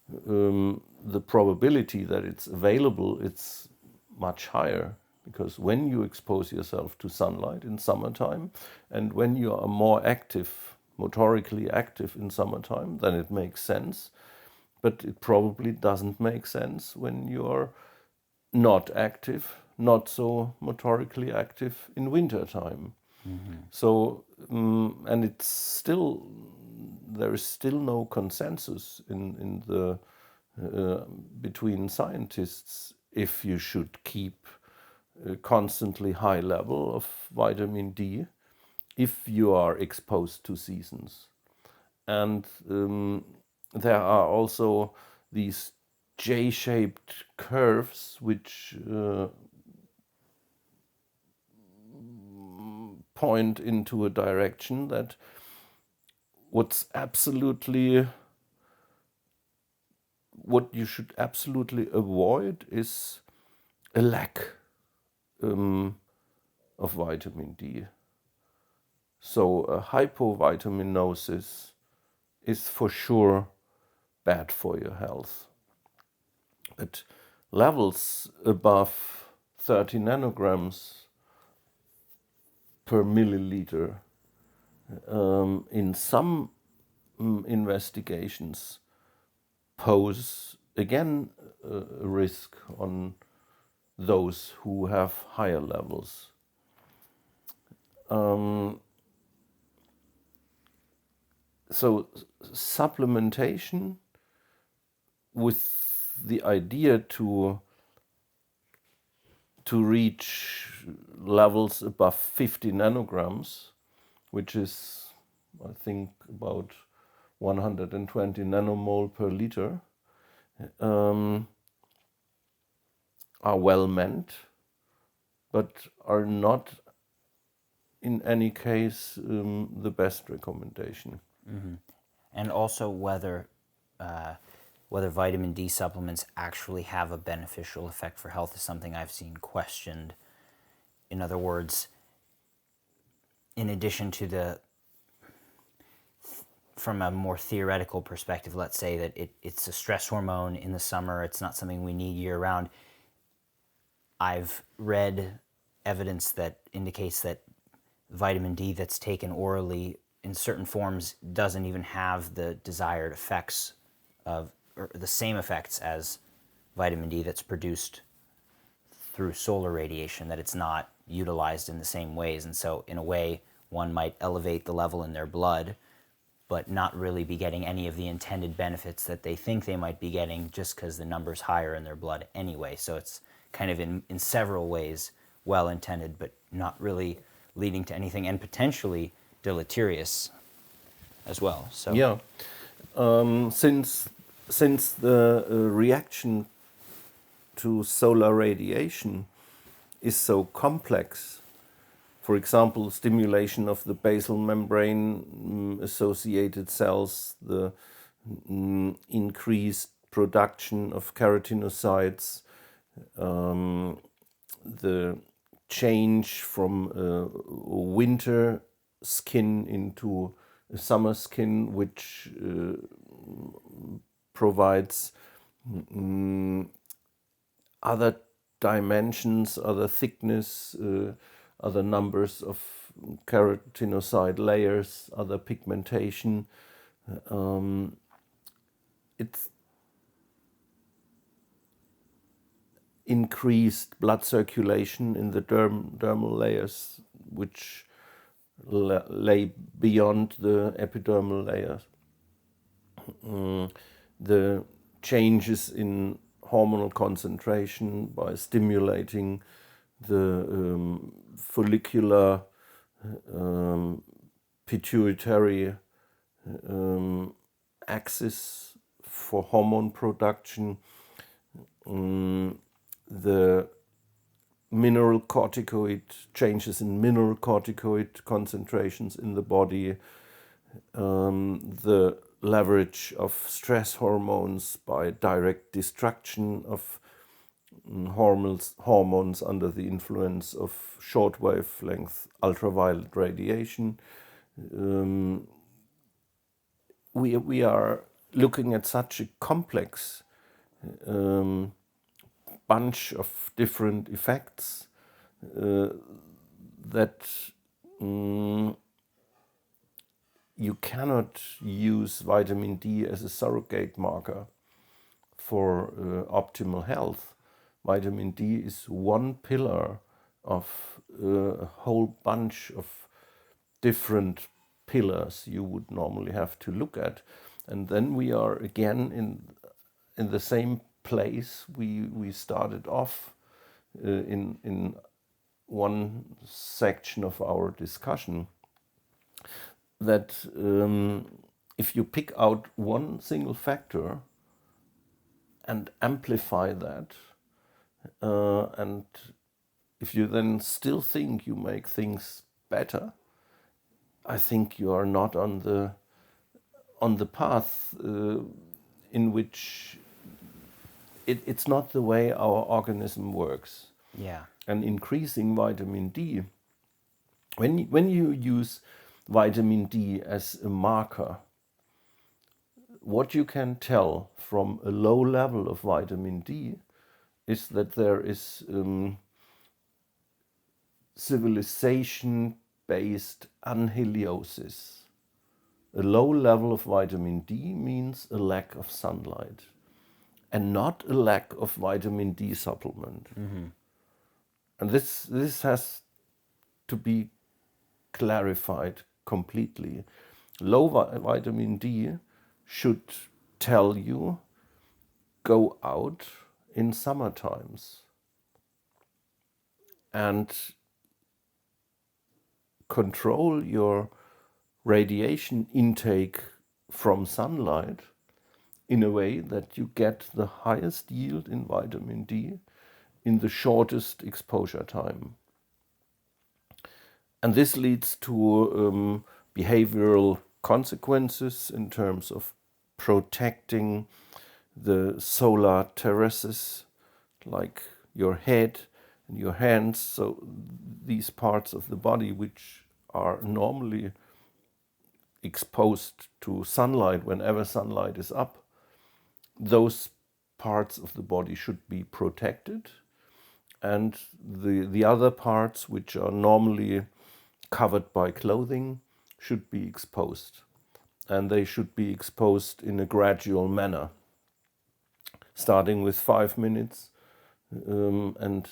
Speaker 2: the probability that it's available, it's much higher, because when you expose yourself to sunlight in summertime and when you are more active, motorically active in summertime, then it makes sense. But it probably doesn't make sense when you're not active, not so motorically active in wintertime. So, and it's still, there is still no consensus in the between scientists if you should keep a constantly high level of vitamin D if you are exposed to seasons. And there are also these J-shaped curves which point into a direction that what you should absolutely avoid is a lack of vitamin D. So a hypovitaminosis is for sure bad for your health. But levels above 30 nanograms per milliliter in some investigations pose again a risk on those who have higher levels. So supplementation with the idea to reach levels above 50 nanograms, which is, I think, about 120 nanomole per liter, are well meant, but are not in any case the best recommendation.
Speaker 1: And also whether vitamin D supplements actually have a beneficial effect for health is something I've seen questioned. In other words, in addition to from a more theoretical perspective, let's say that it's a stress hormone in the summer, it's not something we need year round. I've read evidence that indicates that vitamin D that's taken orally in certain forms doesn't even have the desired effects or the same effects as vitamin D that's produced through solar radiation, that it's not utilized in the same ways. And so in a way, one might elevate the level in their blood, but not really be getting any of the intended benefits that they think they might be getting just because the number's higher in their blood anyway. So it's kind of in several ways well intended, but not really leading to anything, and potentially deleterious as well. So
Speaker 2: yeah, since the reaction to solar radiation is so complex, for example, stimulation of the basal membrane associated cells, the increased production of keratinocytes, the change from winter skin into a summer skin, which provides other dimensions, other thickness, other numbers of keratinocyte layers, other pigmentation. It's increased blood circulation in the dermal layers, which lay beyond the epidermal layers. The changes in hormonal concentration by stimulating the follicular pituitary axis for hormone production, the mineral corticoid changes in mineral corticoid concentrations in the body, the leverage of stress hormones by direct destruction of hormones under the influence of short wavelength ultraviolet radiation. We are looking at such a complex bunch of different effects that you cannot use vitamin D as a surrogate marker for optimal health. Vitamin D is one pillar of a whole bunch of different pillars you would normally have to look at. And then we are again in the same place we started off in one section of our discussion, that if you pick out one single factor and amplify that, and if you then still think you make things better, I think you are not on the path in which it's not the way our organism works.
Speaker 1: Yeah.
Speaker 2: And increasing vitamin D, when you use vitamin D as a marker, what you can tell from a low level of vitamin D is that there is civilization-based anhiliosis. A low level of vitamin D means a lack of sunlight and not a lack of vitamin D supplement. Mm-hmm. And this has to be clarified completely. Low vitamin D should tell you go out in summer times and control your radiation intake from sunlight in a way that you get the highest yield in vitamin D in the shortest exposure time. And this leads to behavioral consequences in terms of protecting the solar terraces, like your head and your hands, so these parts of the body which are normally exposed to sunlight whenever sunlight is up, those parts of the body should be protected, and the other parts which are normally covered by clothing should be exposed, and they should be exposed in a gradual manner, starting with 5 minutes and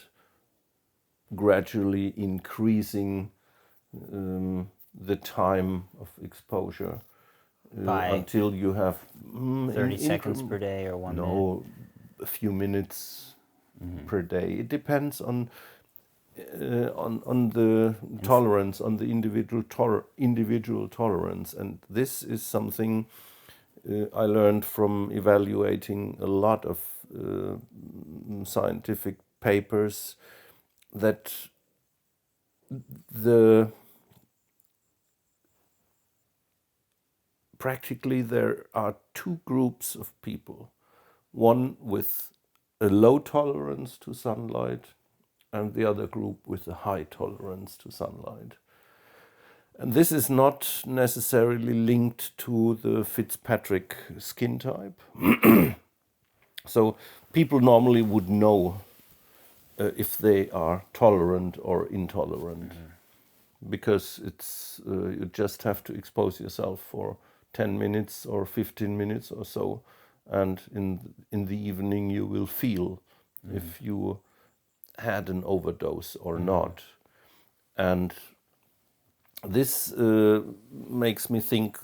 Speaker 2: gradually increasing the time of exposure until you have
Speaker 1: 30 seconds per day or 1 minute?
Speaker 2: No, a few minutes per day. It depends on the tolerance, on the individual tolerance, and this is something I learned from evaluating a lot of scientific papers, that practically there are two groups of people. One with a low tolerance to sunlight and the other group with a high tolerance to sunlight. And this is not necessarily linked to the Fitzpatrick skin type. So people normally would know if they are tolerant or intolerant, because it's you just have to expose yourself for 10 minutes or 15 minutes or so, and in the evening you will feel if you had an overdose or not. And this makes me think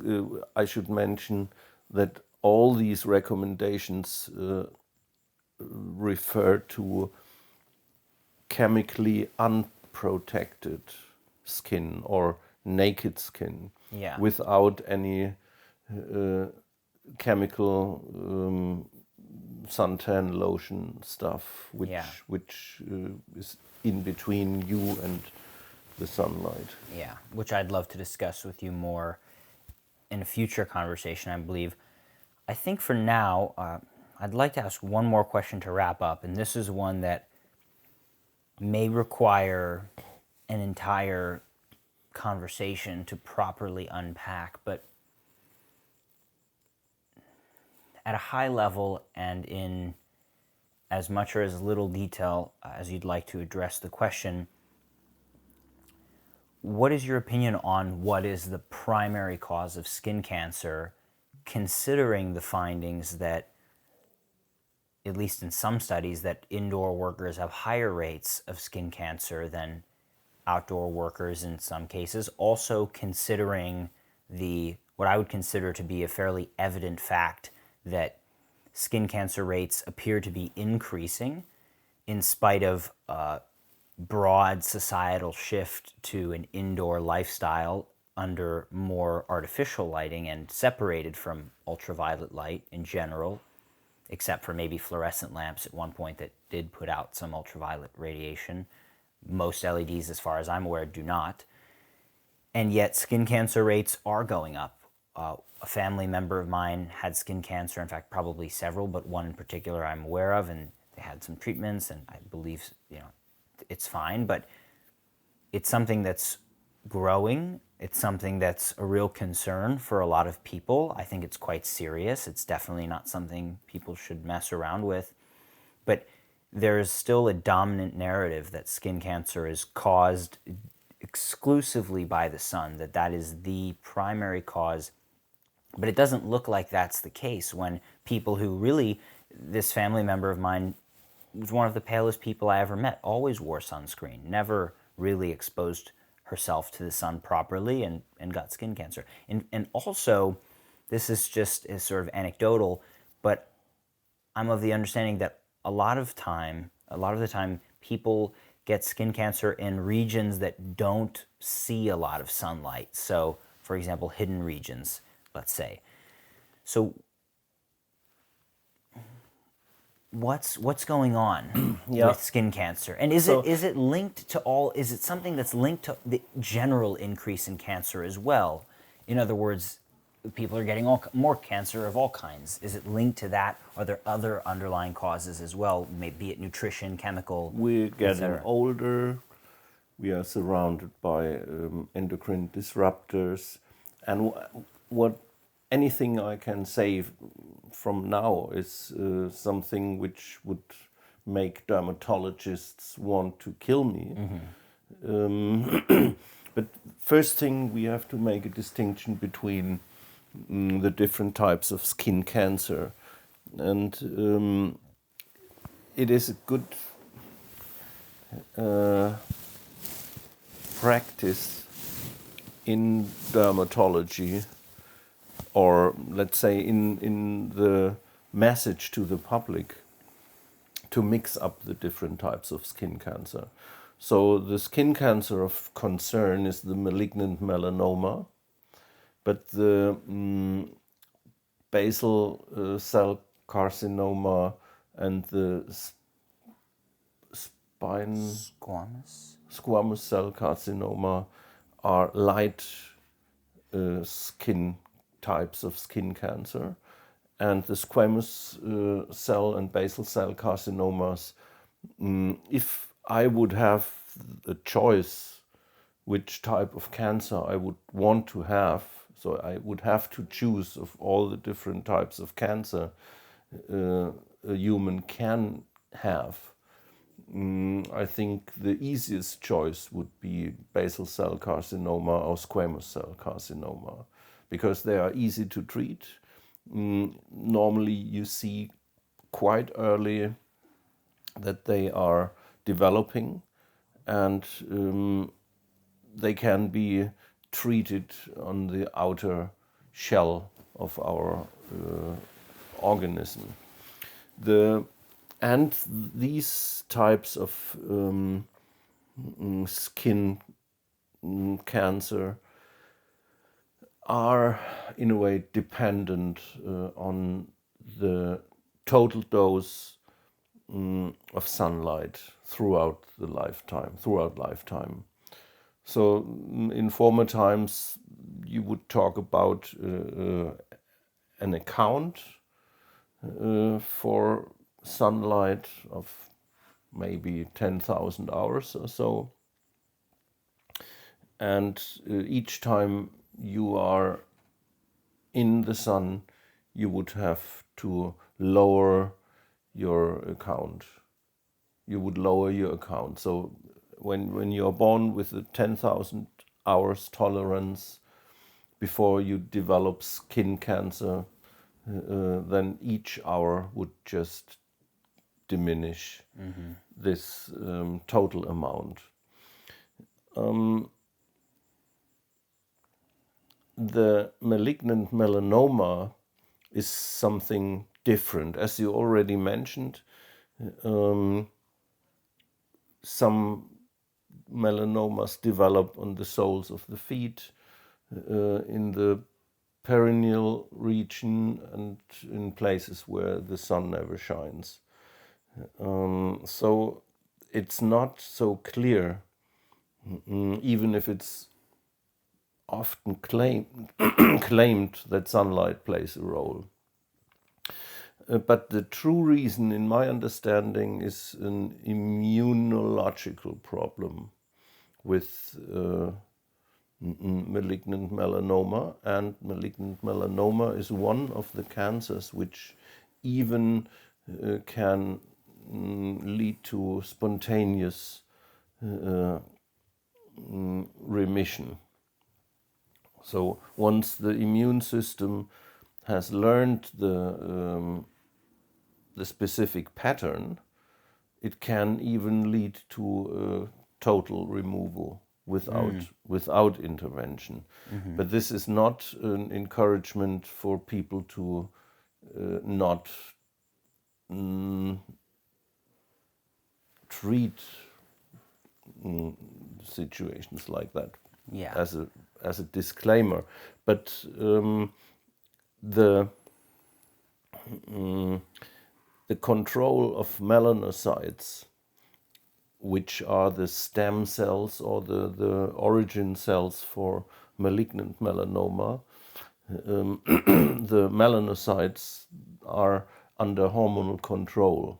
Speaker 2: I should mention that all these recommendations refer to chemically unprotected skin or naked skin,
Speaker 1: Yeah.
Speaker 2: without any chemical suntan lotion stuff, which
Speaker 1: Yeah.
Speaker 2: is in between you and the sunlight.
Speaker 1: Yeah, which I'd love to discuss with you more in a future conversation, I believe. I think for now, I'd like to ask one more question to wrap up, and this is one that may require an entire conversation to properly unpack, but at a high level and in as much or as little detail as you'd like to address the question, what is your opinion on what is the primary cause of skin cancer, considering the findings that, at least in some studies, that indoor workers have higher rates of skin cancer than outdoor workers in some cases, also considering the what I would consider to be a fairly evident fact that skin cancer rates appear to be increasing in spite of broad societal shift to an indoor lifestyle under more artificial lighting and separated from ultraviolet light in general, except for maybe fluorescent lamps at one point that did put out some ultraviolet radiation. Most LEDs, as far as I'm aware, do not. And yet skin cancer rates are going up. A family member of mine had skin cancer, in fact, probably several, but one in particular I'm aware of, and they had some treatments, and I believe, it's fine, but it's something that's growing. It's something that's a real concern for a lot of people. I think it's quite serious. It's definitely not something people should mess around with. But there is still a dominant narrative that skin cancer is caused exclusively by the sun, that is the primary cause. But it doesn't look like that's the case when people who really, this family member of mine was one of the palest people I ever met, always wore sunscreen, never really exposed herself to the sun properly, and got skin cancer. And also, this is just is sort of anecdotal, but I'm of the understanding that a lot of the time, people get skin cancer in regions that don't see a lot of sunlight. So, for example, hidden regions, let's say. So, what's going on with skin cancer, and is it linked to is it something that's linked to the general increase in cancer as well? In other words, people are getting more cancer of all kinds. Is it linked to that? Are there other underlying causes as well, be it nutrition, chemical?
Speaker 2: We're getting older. We are surrounded by endocrine disruptors, and anything I can say from now is something which would make dermatologists want to kill me. But first thing, we have to make a distinction between the different types of skin cancer. And it is a good practice in dermatology, or let's say in the message to the public, to mix up the different types of skin cancer. So the skin cancer of concern is the malignant melanoma, but the basal cell carcinoma and the squamous cell carcinoma are light skin types of skin cancer, and the squamous cell and basal cell carcinomas, if I would have a choice which type of cancer I would want to have. So I would have to choose of all the different types of cancer a human can have. I think the easiest choice would be basal cell carcinoma or squamous cell carcinoma, because they are easy to treat. Normally you see quite early that they are developing, and they can be treated on the outer shell of our organism. And these types of skin cancer are in a way dependent on the total dose of sunlight throughout lifetime. So in former times you would talk about an account for sunlight of maybe 10,000 hours or so. And each time you are in the sun, you would have to lower your account. You would lower your account. So when you're born with a 10,000 hours tolerance before you develop skin cancer, then each hour would just diminish this total amount. The malignant melanoma is something different. As you already mentioned, some melanomas develop on the soles of the feet, in the perineal region, and in places where the sun never shines. So it's not so clear, even if it's often claimed that sunlight plays a role. But the true reason, in my understanding, is an immunological problem with malignant melanoma. And malignant melanoma is one of the cancers which even can lead to spontaneous remission. So once the immune system has learned the specific pattern, it can even lead to total removal without intervention. But this is not an encouragement for people to not treat situations like that.
Speaker 1: Yeah.
Speaker 2: As a disclaimer. But the control of melanocytes, which are the stem cells or the origin cells for malignant melanoma, the melanocytes are under hormonal control.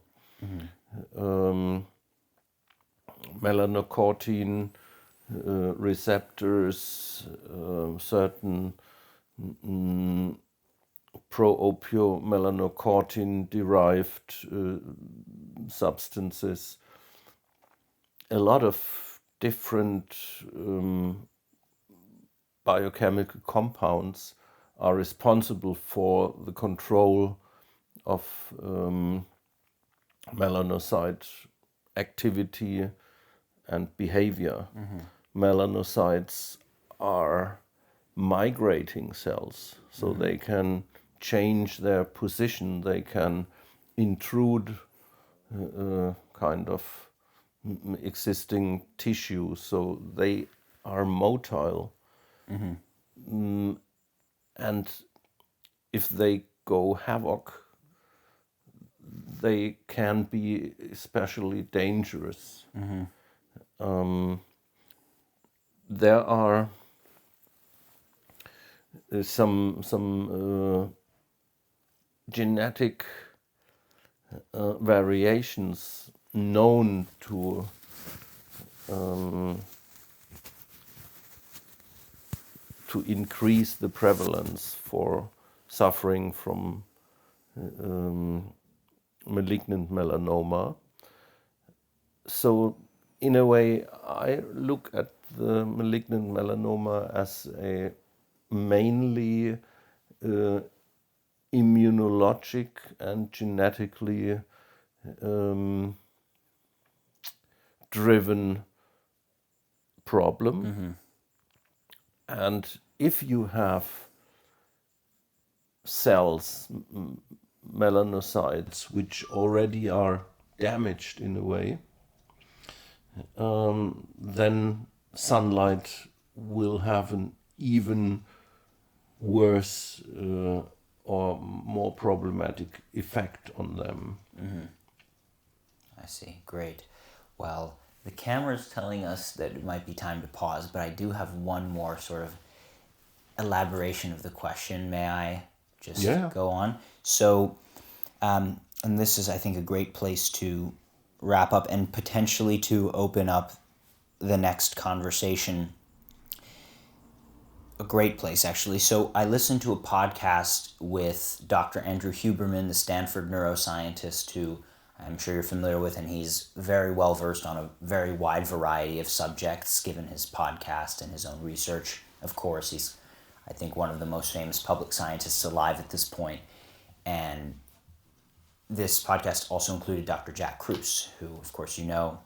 Speaker 2: Melanocortin receptors, certain pro-opiomelanocortin derived substances, a lot of different biochemical compounds are responsible for the control of melanocyte activity and behavior. Melanocytes are migrating cells, so they can change their position, they can intrude kind of existing tissue, so they are motile. And if they go havoc, they can be especially dangerous. There are some genetic variations known to to increase the prevalence for suffering from malignant melanoma. So in a way, I look at the malignant melanoma as a mainly immunologic and genetically driven problem. And if you have cells, melanocytes, which already are damaged in a way, then sunlight will have an even worse or more problematic effect on them.
Speaker 1: I see. Great. Well, the camera's telling us that it might be time to pause, but I do have one more sort of elaboration of the question. May I just go on? So, and this is, I think, a great place to wrap up and potentially to open up the next conversation. A great place, actually. So I listened to a podcast with Dr. Andrew Huberman, the Stanford neuroscientist, who I'm sure you're familiar with, and he's very well versed on a very wide variety of subjects, given his podcast and his own research. Of course, he's, I think, one of the most famous public scientists alive at this point. And this podcast also included Dr. Jack Kruse, who, of course, you know,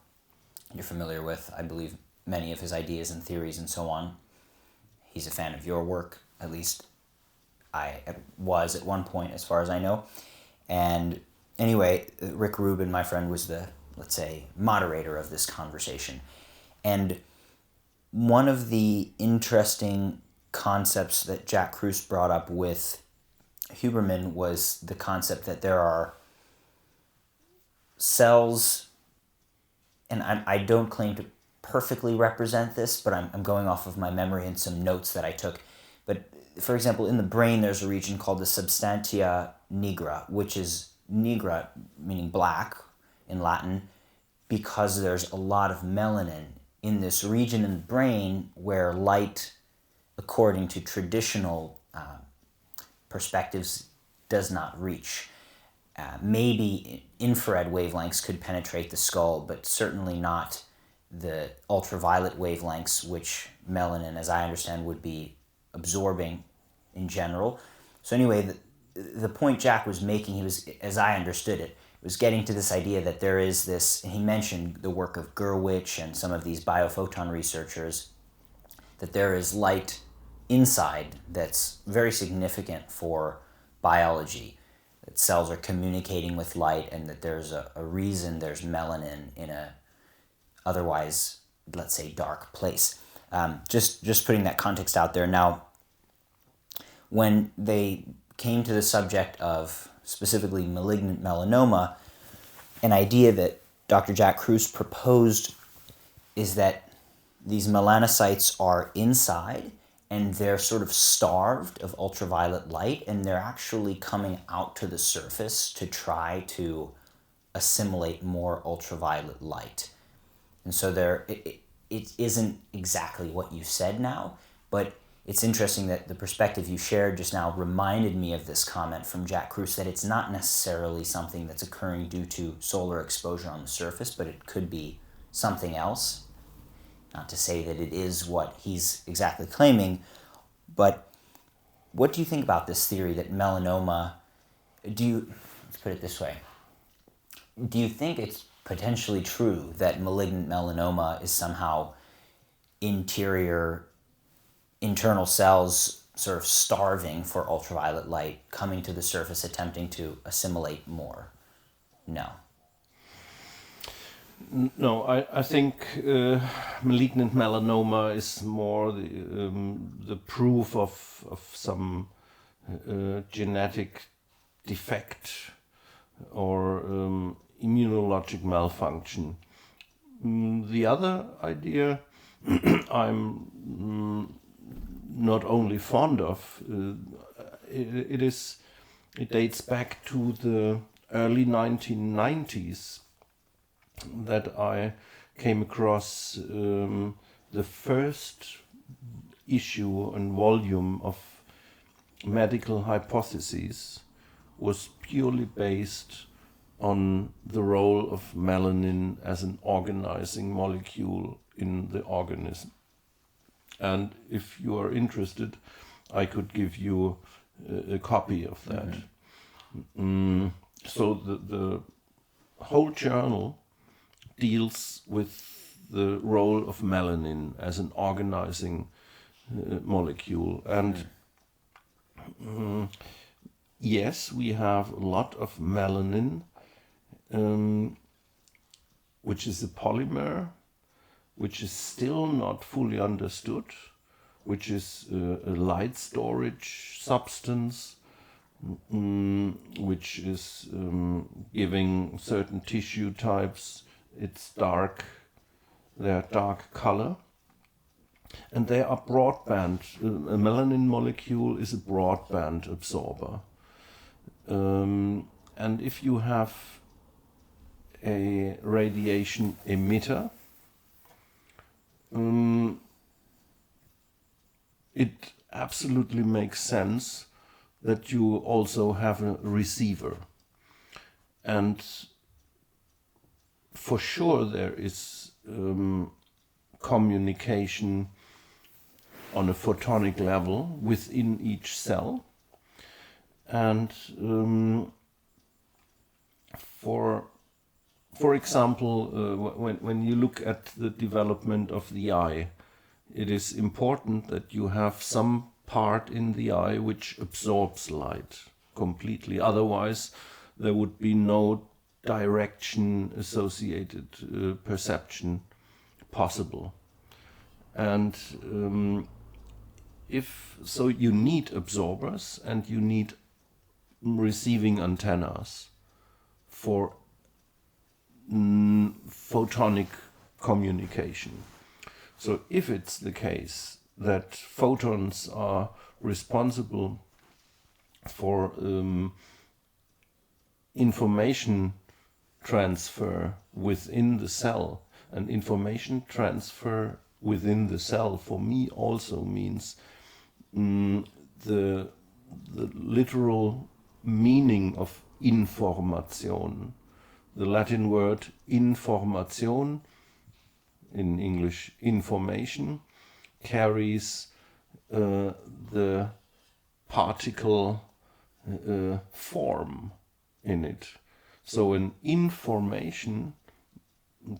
Speaker 1: you're familiar with, I believe, many of his ideas and theories and so on. He's a fan of your work, at least I was at one point, as far as I know. And anyway, Rick Rubin, my friend, was the, let's say, moderator of this conversation. And one of the interesting concepts that Jack Kruse brought up with Huberman was the concept that there are cells, and I don't claim to perfectly represent this, but I'm going off of my memory and some notes that I took. But for example, in the brain, there's a region called the substantia nigra, which is nigra, meaning black in Latin, because there's a lot of melanin in this region in the brain where light, according to traditional perspectives, does not reach. Maybe infrared wavelengths could penetrate the skull, but certainly not the ultraviolet wavelengths, which melanin, as I understand, would be absorbing in general. So anyway, the point Jack was making, he was, as I understood it, was getting to this idea that there is this, and he mentioned the work of Gurwitch and some of these biophoton researchers, that there is light inside that's very significant for biology, that cells are communicating with light, and that there's a reason there's melanin in a otherwise, let's say, dark place. Just putting that context out there. Now, when they came to the subject of specifically malignant melanoma, an idea that Dr. Jack Kruse proposed is that these melanocytes are inside and they're sort of starved of ultraviolet light, and they're actually coming out to the surface to try to assimilate more ultraviolet light. And so it isn't exactly what you said now, but it's interesting that the perspective you shared just now reminded me of this comment from Jack Kruse, that it's not necessarily something that's occurring due to solar exposure on the surface, but it could be something else. Not to say that it is what he's exactly claiming, but what do you think about this theory that melanoma, let's put it this way, do you think it's potentially true that malignant melanoma is somehow internal cells sort of starving for ultraviolet light, coming to the surface, attempting to assimilate more? No.
Speaker 2: No, I think malignant melanoma is more the proof of some genetic defect or immunologic malfunction. The other idea I'm not only fond of, it dates back to the early 1990s, that I came across the first issue and volume of medical hypotheses was purely based on the role of melanin as an organizing molecule in the organism. And if you are interested, I could give you a copy of that. So the whole journal deals with the role of melanin as an organizing molecule. And yes, we have a lot of melanin, which is a polymer, which is still not fully understood, which is a light storage substance, which is giving certain tissue types its their dark color. And they are broadband. A melanin molecule is a broadband absorber. And if you have a radiation emitter, it absolutely makes sense that you also have a receiver. And for sure there is communication on a photonic level within each cell. And for example, when you look at the development of the eye, it is important that you have some part in the eye which absorbs light completely. Otherwise, there would be no direction associated perception possible. And so you need absorbers and you need receiving antennas for photonic communication. So if it's the case that photons are responsible for information transfer within the cell, and information transfer within the cell for me also means the literal meaning of information. The Latin word information, in English information, carries the particle form in it. So an information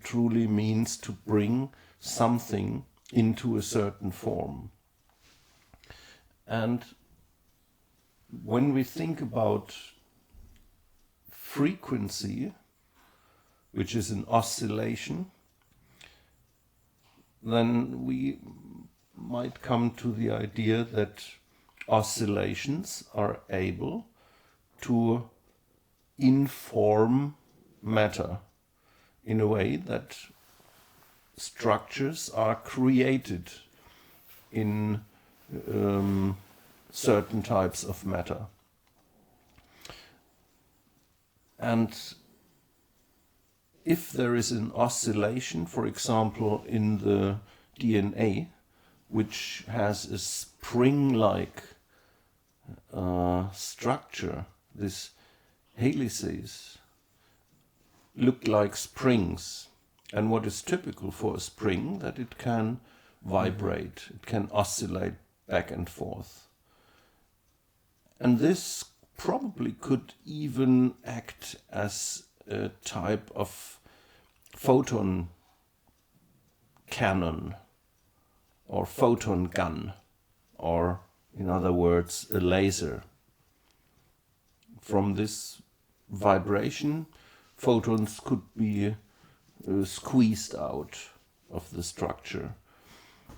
Speaker 2: truly means to bring something into a certain form. And when we think about frequency, which is an oscillation, then we might come to the idea that oscillations are able to inform matter in a way that structures are created in certain types of matter. And if there is an oscillation, for example, in the DNA, which has a spring-like structure, these helices look like springs. And what is typical for a spring, that it can vibrate, it can oscillate back and forth. And this probably could even act as a type of photon cannon or photon gun, or in other words, a laser. From this vibration, photons could be squeezed out of the structure.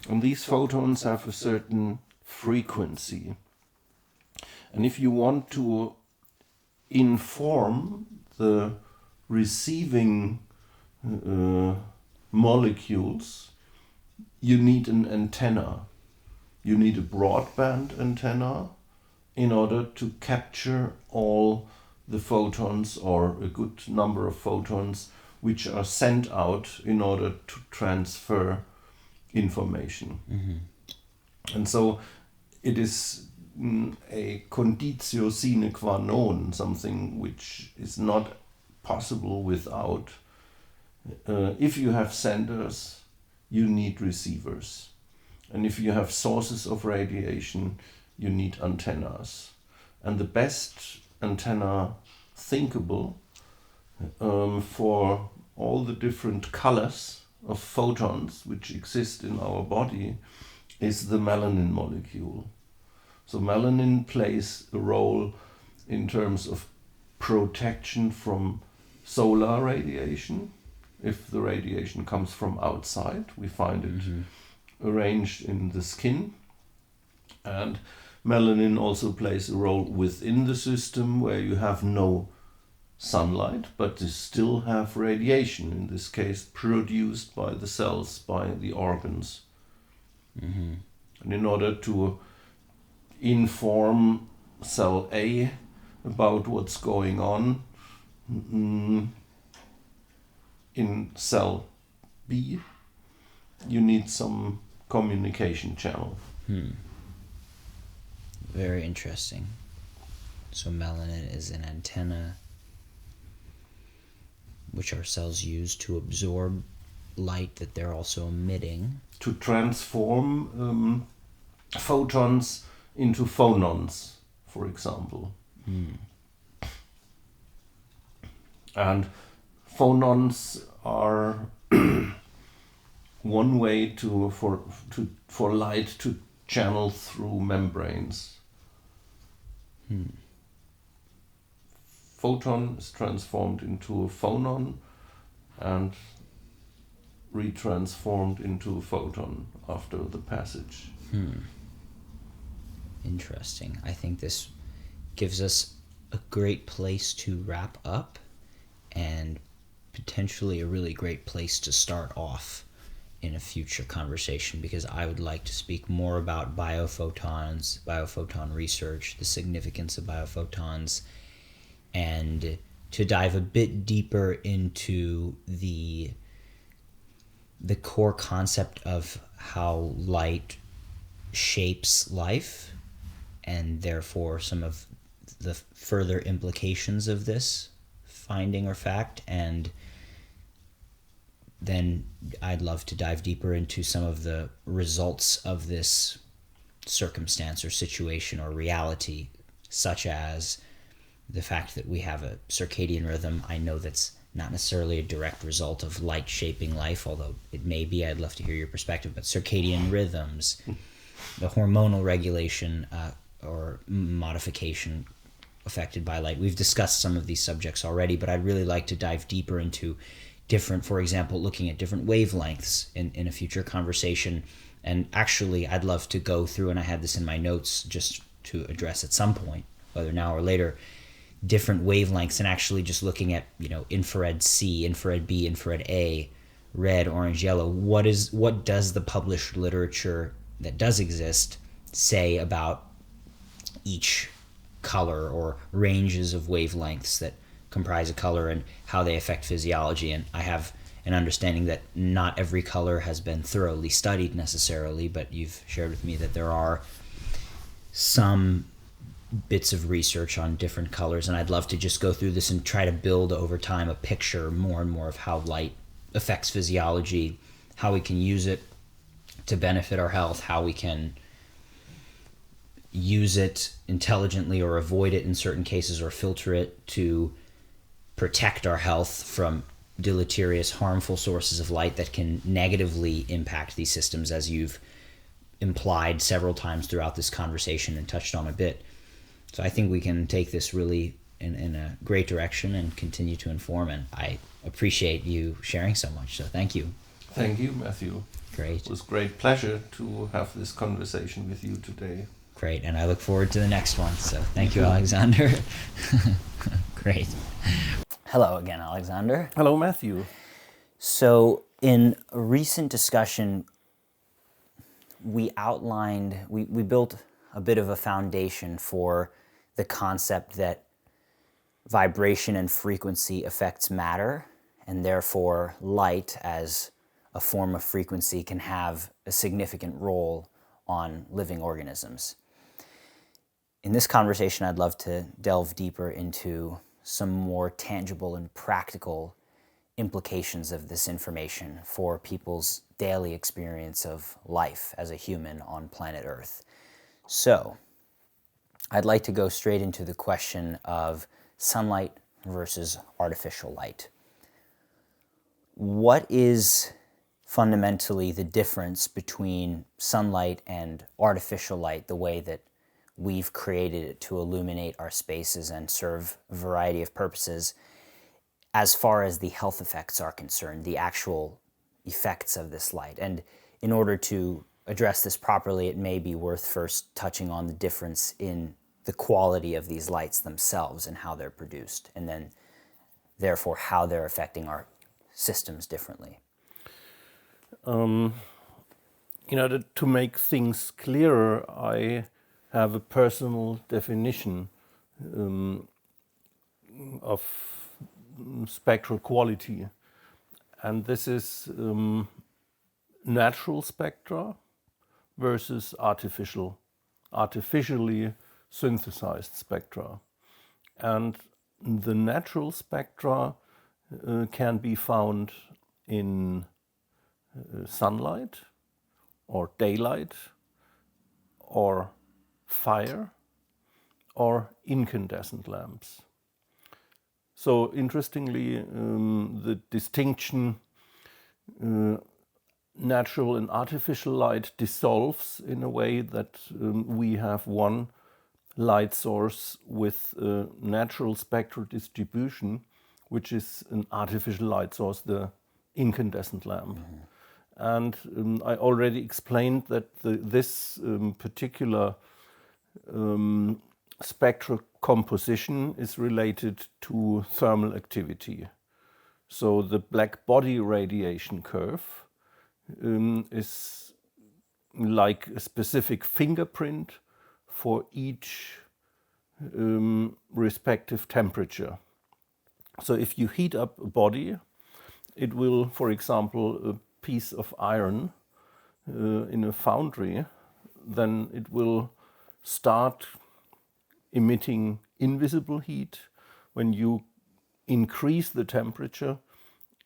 Speaker 2: And these photons have a certain frequency. And if you want to inform the receiving molecules, you need an antenna. You need a broadband antenna in order to capture all the photons, or a good number of photons, which are sent out in order to transfer information. And so it is a conditio sine qua non, something which is not possible without. If you have senders, you need receivers. And if you have sources of radiation, you need antennas. And the best antenna thinkable for all the different colors of photons which exist in our body is the melanin molecule. So melanin plays a role in terms of protection from solar radiation. If the radiation comes from outside, we find it arranged in the skin. And melanin also plays a role within the system where you have no sunlight, but you still have radiation, in this case produced by the cells, by the organs. And in order to inform cell A about what's going on in cell B, you need some communication channel.
Speaker 1: Very interesting. So melanin is an antenna which our cells use to absorb light that they're also emitting.
Speaker 2: To transform photons into phonons, for example. And phonons are one way for light to channel through membranes. Photon is transformed into a phonon and retransformed into a photon after the passage.
Speaker 1: Interesting. I think this gives us a great place to wrap up and potentially a really great place to start off in a future conversation, because I would like to speak more about biophotons, biophoton research, the significance of biophotons, and to dive a bit deeper into the core concept of how light shapes life, and therefore some of the further implications of this finding or fact. And then I'd love to dive deeper into some of the results of this circumstance or situation or reality, such as the fact that we have a circadian rhythm. I know that's not necessarily a direct result of light shaping life, although it may be. I'd love to hear your perspective. But circadian rhythms, the hormonal regulation or modification affected by light. We've discussed some of these subjects already, but I'd really like to dive deeper into different, for example, looking at different wavelengths in a future conversation. And actually, I'd love to go through, and I had this in my notes just to address at some point, whether now or later, different wavelengths, and actually just looking at, infrared C, infrared B, infrared A, red, orange, yellow. What does the published literature that does exist say about each color or ranges of wavelengths that comprise a color and how they affect physiology? And I have an understanding that not every color has been thoroughly studied necessarily, but you've shared with me that there are some bits of research on different colors, and I'd love to just go through this and try to build over time a picture more and more of how light affects physiology, how we can use it to benefit our health, how we can use it intelligently or avoid it in certain cases, or filter it to protect our health from deleterious, harmful sources of light that can negatively impact these systems, as you've implied several times throughout this conversation and touched on a bit. So I think we can take this really in a great direction and continue to inform, and I appreciate you sharing so much, so thank you.
Speaker 2: Thank you, Matthew.
Speaker 1: Great.
Speaker 2: It was great pleasure to have this conversation with you today.
Speaker 1: Great, and I look forward to the next one, so thank you, Alexander. Great. Hello again, Alexander.
Speaker 2: Hello, Matthew.
Speaker 1: So in a recent discussion, we built a bit of a foundation for the concept that vibration and frequency affects matter, and therefore light as a form of frequency can have a significant role on living organisms. In this conversation, I'd love to delve deeper into some more tangible and practical implications of this information for people's daily experience of life as a human on planet Earth. So, I'd like to go straight into the question of sunlight versus artificial light. What is fundamentally the difference between sunlight and artificial light, the way that we've created it to illuminate our spaces and serve a variety of purposes, as far as the health effects are concerned, the actual effects of this light? And in order to address this properly, it may be worth first touching on the difference in the quality of these lights themselves and how they're produced, and then therefore how they're affecting our systems differently.
Speaker 2: In order to make things clearer, I have a personal definition of spectral quality, and this is natural spectra versus artificially synthesized spectra. And the natural spectra can be found in sunlight or daylight or fire or incandescent lamps. So interestingly, the distinction natural and artificial light dissolves in a way that we have one light source with natural spectral distribution, which is an artificial light source, the incandescent lamp. Mm-hmm. And I already explained that this particular spectral composition is related to thermal activity. So the black body radiation curve is like a specific fingerprint for each respective temperature. So if you heat up a body, it will, for example, a piece of iron in a foundry, then it will start emitting invisible heat. When you increase the temperature,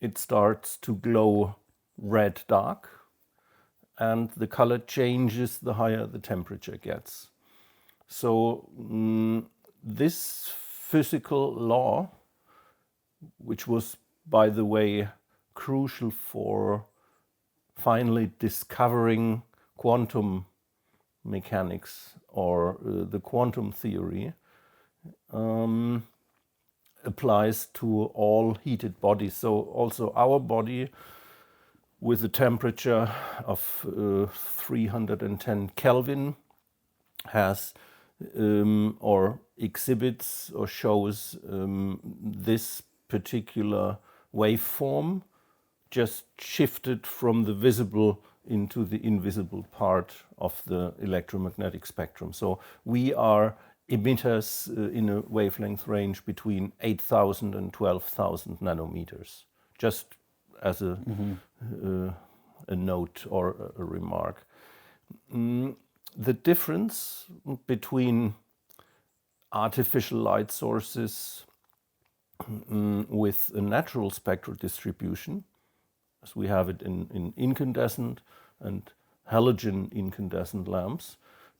Speaker 2: it starts to glow red dark, and the color changes the higher the temperature gets. So this physical law, which was, by the way, crucial for finally discovering quantum mechanics or the quantum theory, applies to all heated bodies. So also our body, with a temperature of 310 Kelvin, has or exhibits or shows this particular waveform, just shifted from the visible into the invisible part of the electromagnetic spectrum. So we are emitters in a wavelength range between 8,000 and 12,000 nanometers, just as a note or a remark. The difference between artificial light sources with a natural spectral distribution, as we have it in incandescent and halogen incandescent lamps,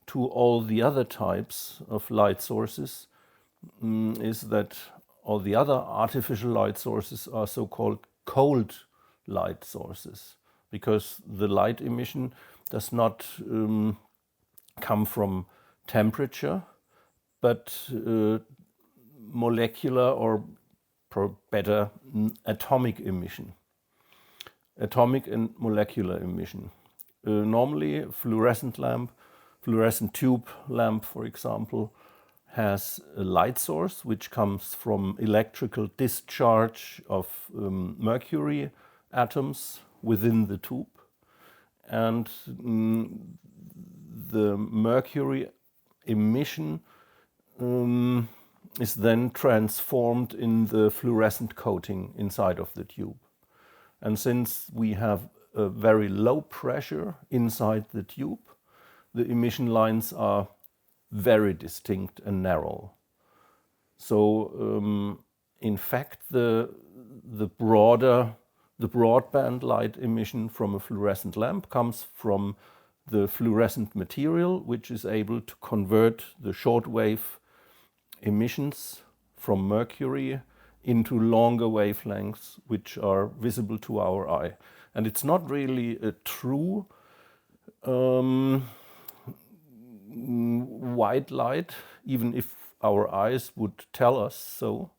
Speaker 2: to all the other types of light sources is that all the other artificial light sources are so-called cold light sources, because the light emission does not come from temperature, but molecular or better atomic emission. Atomic and molecular emission. Normally, fluorescent tube lamp, for example, has a light source which comes from electrical discharge of mercury atoms within the tube. And the mercury emission is then transformed in the fluorescent coating inside of the tube. And since we have a very low pressure inside the tube, the emission lines are very distinct and narrow. So in fact, the broadband light emission from a fluorescent lamp comes from the fluorescent material, which is able to convert the shortwave emissions from mercury into longer wavelengths, which are visible to our eye. And it's not really a true white light, even if our eyes would tell us so.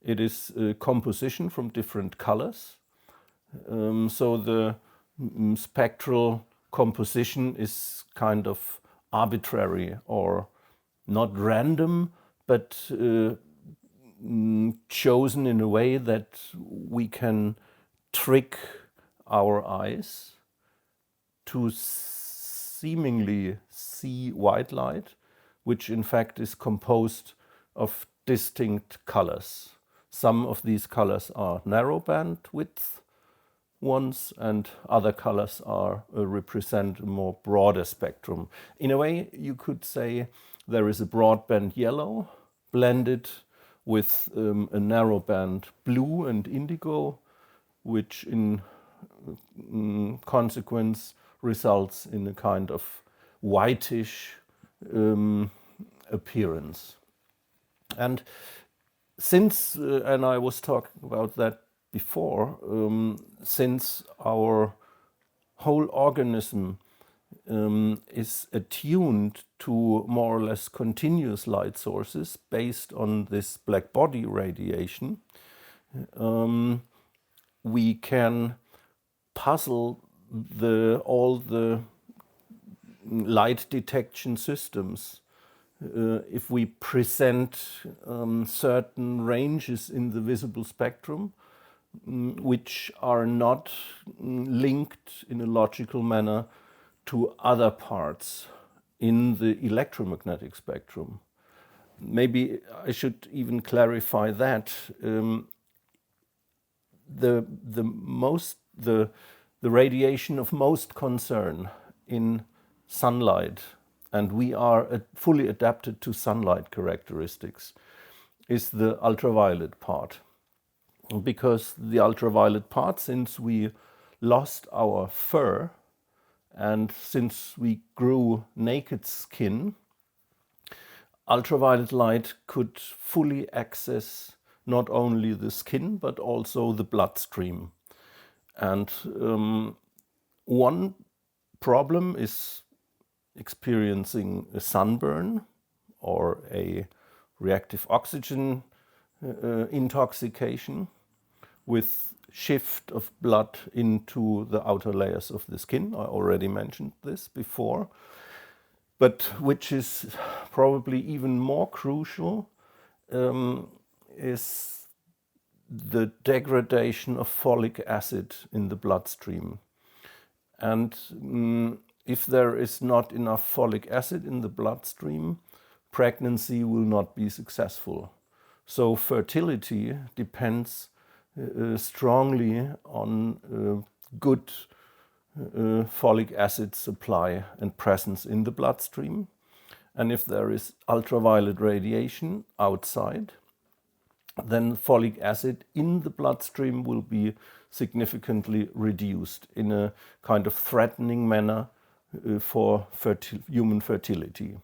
Speaker 2: It is a composition from different colors. So the spectral composition is kind of arbitrary or not random, but chosen in a way that we can trick our eyes to seemingly see white light, which in fact is composed of distinct colors. Some of these colors are narrow bandwidth ones, and other colors are represent a more broader spectrum. In a way, you could say there is a broadband yellow blended with a narrow band blue and indigo, which in consequence results in a kind of whitish appearance. And since, and I was talking about that before, since our whole organism is attuned to more or less continuous light sources based on this black body radiation, we can puzzle all the light detection systems if we present certain ranges in the visible spectrum which are not linked in a logical manner to other parts in the electromagnetic spectrum. Maybe I should even clarify that the radiation of most concern in sunlight, and we are fully adapted to sunlight characteristics, is the ultraviolet part. Because the ultraviolet part, since we lost our fur and since we grew naked skin, ultraviolet light could fully access not only the skin but also the bloodstream. And one problem is experiencing a sunburn or a reactive oxygen intoxication with shift of blood into the outer layers of the skin. I already mentioned this before. But which is probably even more crucial is the degradation of folic acid in the bloodstream. And if there is not enough folic acid in the bloodstream, pregnancy will not be successful. So fertility depends strongly on good folic acid supply and presence in the bloodstream. And if there is ultraviolet radiation outside, then folic acid in the bloodstream will be significantly reduced in a kind of threatening manner for human fertility.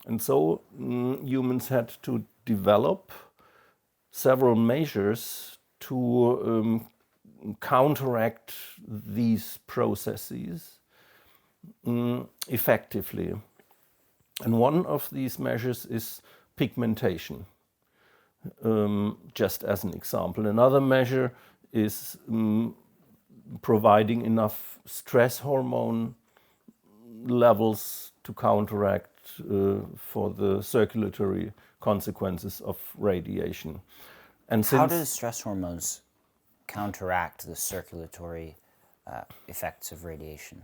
Speaker 2: And so humans had to develop several measures to counteract these processes effectively. And one of these measures is pigmentation, just as an example. Another measure is providing enough stress hormone levels to counteract for the circulatory consequences of radiation.
Speaker 1: And how does stress hormones counteract the circulatory effects of radiation?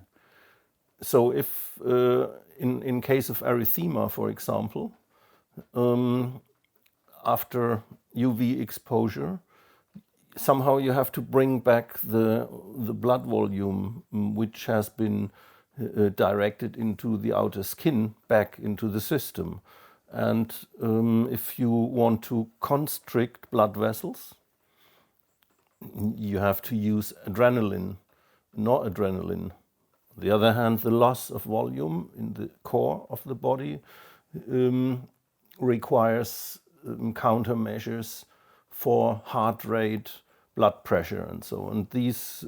Speaker 2: So if in case of erythema, for example, after UV exposure, somehow you have to bring back the blood volume, which has been directed into the outer skin, back into the system. And if you want to constrict blood vessels, you have to use adrenaline, noradrenaline. On the other hand, the loss of volume in the core of the body requires countermeasures for heart rate, blood pressure, and so on. These,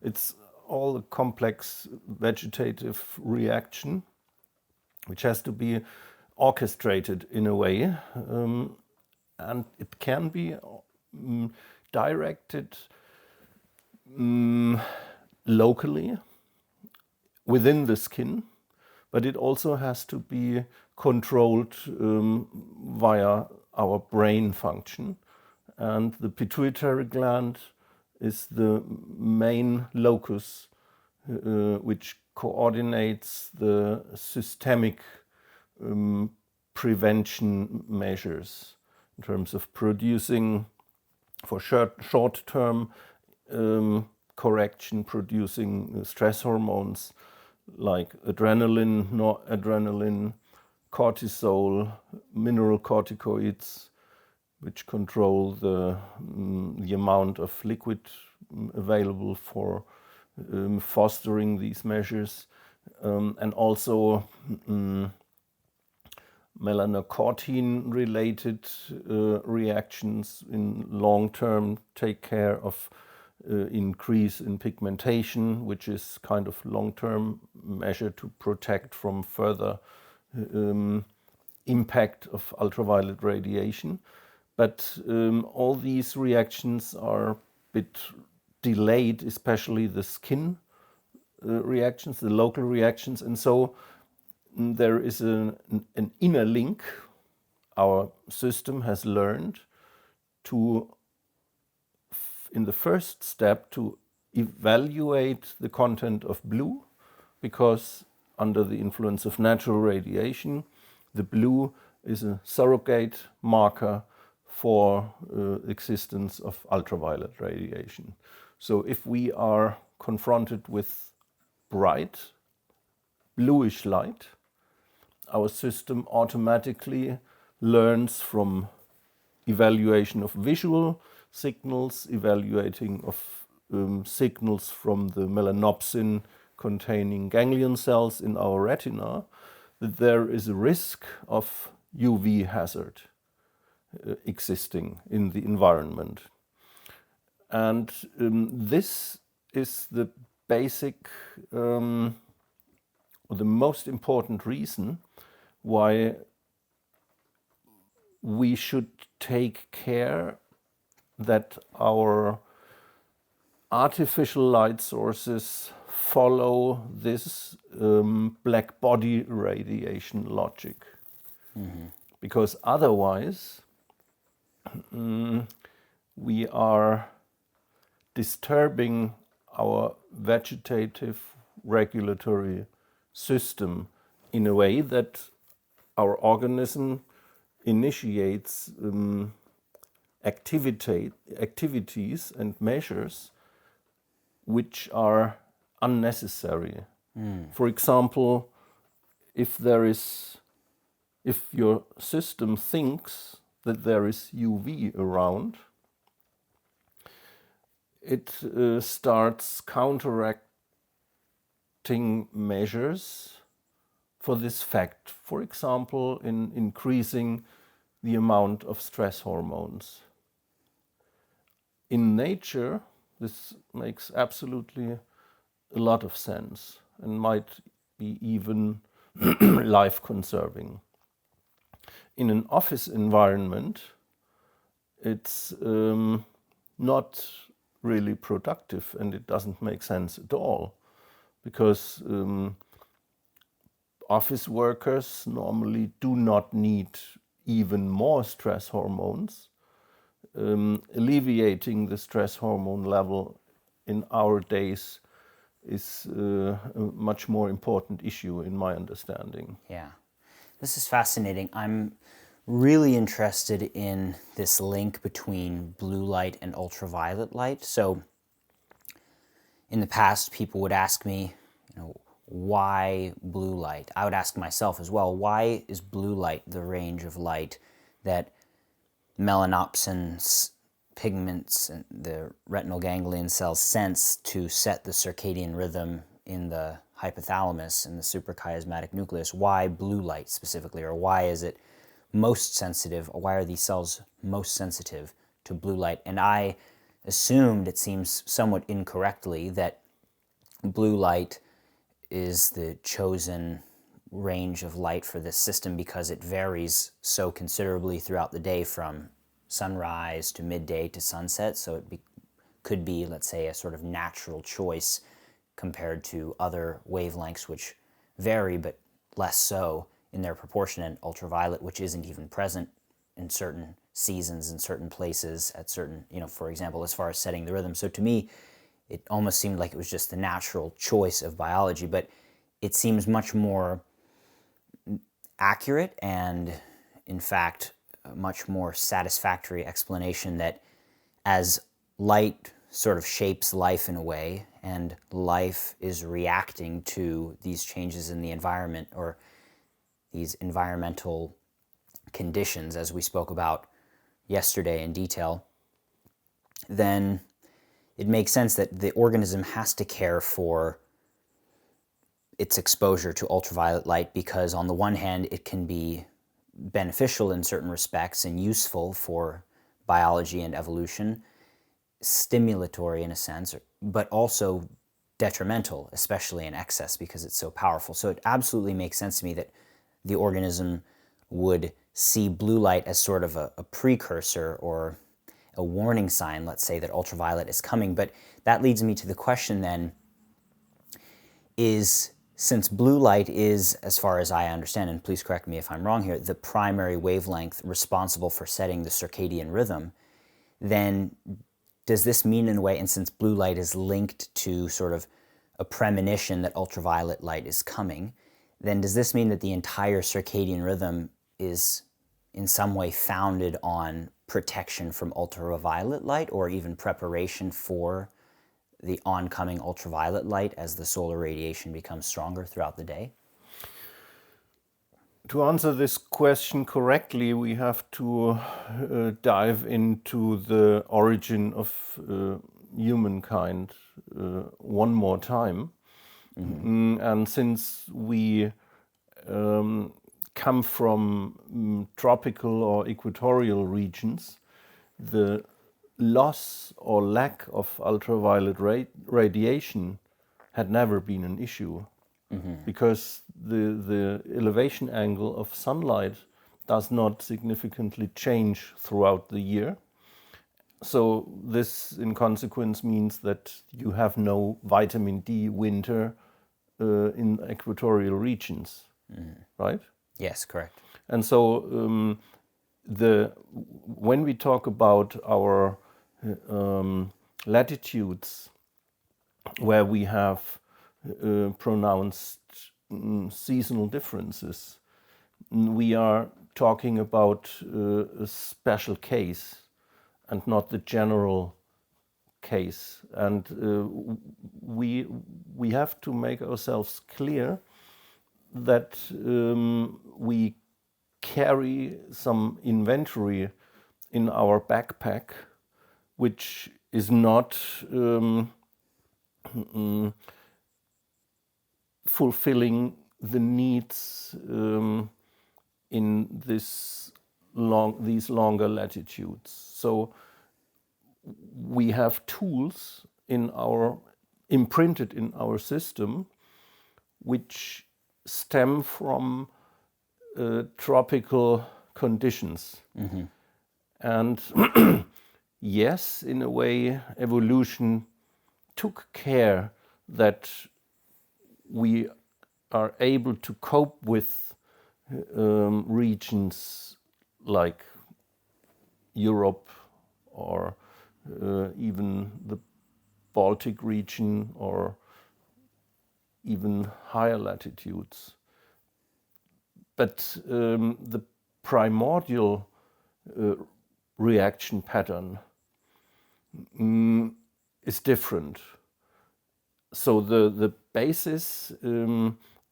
Speaker 2: it's all a complex vegetative reaction, which has to be orchestrated in a way, and it can be directed locally within the skin, but it also has to be controlled via our brain function. And the pituitary gland is the main locus which coordinates the systemic prevention measures in terms of producing, for short-term correction, producing stress hormones like adrenaline, noradrenaline, cortisol, mineral corticoids, which control the amount of liquid available for fostering these measures, and also melanocortin-related reactions in long term take care of increase in pigmentation, which is kind of long-term measure to protect from further impact of ultraviolet radiation. But all these reactions are a bit delayed, especially the skin reactions, the local reactions, and so there is an inner link. Our system has learned to, in the first step, to evaluate the content of blue, because under the influence of natural radiation, the blue is a surrogate marker for existence of ultraviolet radiation. So if we are confronted with bright bluish light, our system automatically learns from evaluation of visual signals, evaluating of signals from the melanopsin containing ganglion cells in our retina, that there is a risk of UV hazard existing in the environment. And this is the basic or the most important reason why we should take care that our artificial light sources follow this black body radiation logic. Mm-hmm. Because otherwise we are disturbing our vegetative regulatory system in a way that our organism initiates activities and measures which are unnecessary. For example, if your system thinks that there is UV around, it starts counteracting measures for this fact. For example, in increasing the amount of stress hormones. In nature, this makes absolutely a lot of sense and might be even life-conserving. In an office environment, it's not really productive, and it doesn't make sense at all, because office workers normally do not need even more stress hormones. Alleviating the stress hormone level in our days is a much more important issue in my understanding.
Speaker 1: Yeah, this is fascinating. I'm really interested in this link between blue light and ultraviolet light. So in the past, people would ask me, why blue light? I would ask myself as well, why is blue light the range of light that melanopsin pigments and the retinal ganglion cells sense to set the circadian rhythm in the hypothalamus and the suprachiasmatic nucleus? Why blue light specifically, or why is it most sensitive, or why are these cells most sensitive to blue light? And I assumed, it seems somewhat incorrectly, that blue light is the chosen range of light for this system because it varies so considerably throughout the day from sunrise to midday to sunset. So it could be, let's say, a sort of natural choice compared to other wavelengths which vary but less so in their proportion, and ultraviolet, which isn't even present in certain seasons, in certain places, at certain, for example, as far as setting the rhythm. So to me, it almost seemed like it was just the natural choice of biology, but it seems much more accurate and, in fact, a much more satisfactory explanation that as light sort of shapes life in a way, and life is reacting to these changes in the environment, or these environmental conditions, as we spoke about yesterday in detail, then it makes sense that the organism has to care for its exposure to ultraviolet light, because on the one hand, it can be beneficial in certain respects and useful for biology and evolution, stimulatory in a sense, but also detrimental, especially in excess, because it's so powerful. So it absolutely makes sense to me that the organism would see blue light as sort of a precursor or a warning sign, let's say, that ultraviolet is coming. But that leads me to the question then, is, since blue light is, as far as I understand, and please correct me if I'm wrong here, the primary wavelength responsible for setting the circadian rhythm, then does this mean in a way, and since blue light is linked to sort of a premonition that ultraviolet light is coming, then does this mean that the entire circadian rhythm is in some way founded on protection from ultraviolet light, or even preparation for the oncoming ultraviolet light as the solar radiation becomes stronger throughout the day?
Speaker 2: To answer this question correctly, we have to dive into the origin of humankind one more time. And since we come from tropical or equatorial regions, the loss or lack of ultraviolet radiation had never been an issue, because the elevation angle of sunlight does not significantly change throughout the year. So this, in consequence, means that you have no vitamin D winter in equatorial regions, right?
Speaker 1: Yes, correct.
Speaker 2: And so when we talk about our latitudes where we have pronounced seasonal differences, we are talking about a special case and not the general case. And we have to make ourselves clear that we carry some inventory in our backpack, which is not fulfilling the needs in these longer latitudes. So we have tools imprinted in our system which stem from tropical conditions. And yes, in a way, evolution took care that we are able to cope with regions like Europe, or even the Baltic region, or even higher latitudes. But the primordial reaction pattern is different. So the basis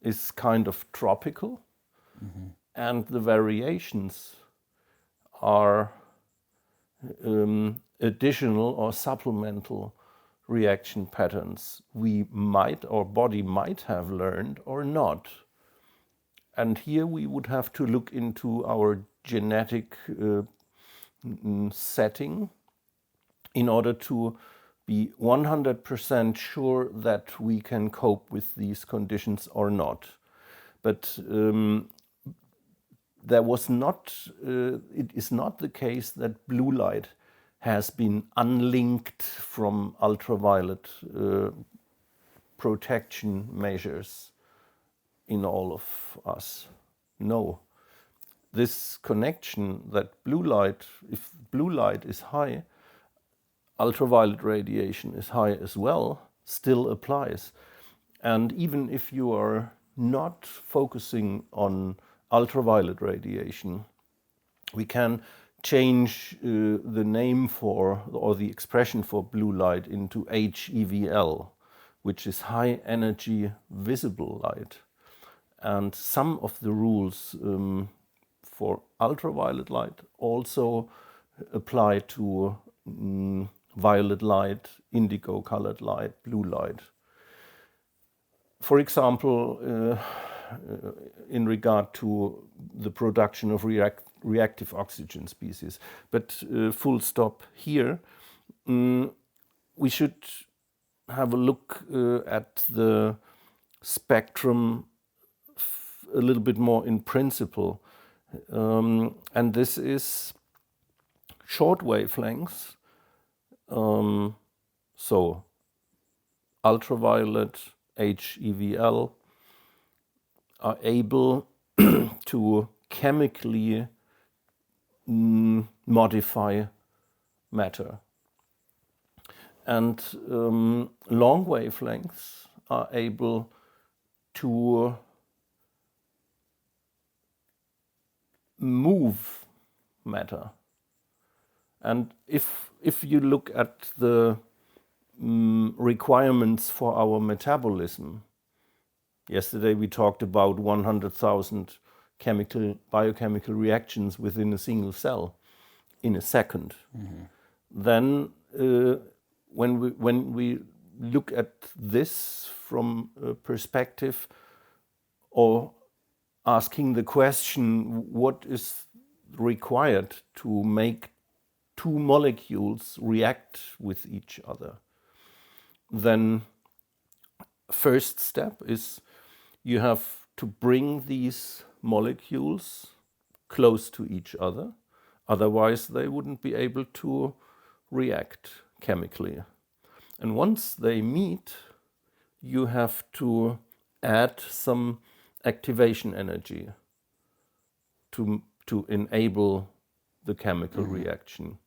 Speaker 2: is kind of tropical, and the variations are additional or supplemental reaction patterns we might, or body might have learned or not. And here we would have to look into our genetic setting in order to be 100% sure that we can cope with these conditions or not. But there was not, it is not the case that blue light has been unlinked from ultraviolet protection measures in all of us. No. This connection that blue light, if blue light is high, ultraviolet radiation is high as well, still applies. And even if you are not focusing on ultraviolet radiation, we can change the name for, or the expression for blue light into HEVL, which is high energy visible light. And some of the rules for ultraviolet light also apply to violet light, indigo colored light, blue light. For example, in regard to the production of reactive oxygen species. But full stop here. We should have a look at the spectrum a little bit more in principle. And this is short wavelengths. So ultraviolet, HEVL, are able to chemically modify matter. And long wavelengths are able to move matter. And if you look at the requirements for our metabolism, yesterday we talked about 100,000 biochemical reactions within a single cell in a second. Then when we look at this from a perspective or asking the question, what is required to make two molecules react with each other, then first step is you have to bring these molecules close to each other, otherwise they wouldn't be able to react chemically. And once they meet, you have to add some activation energy to enable the chemical reaction.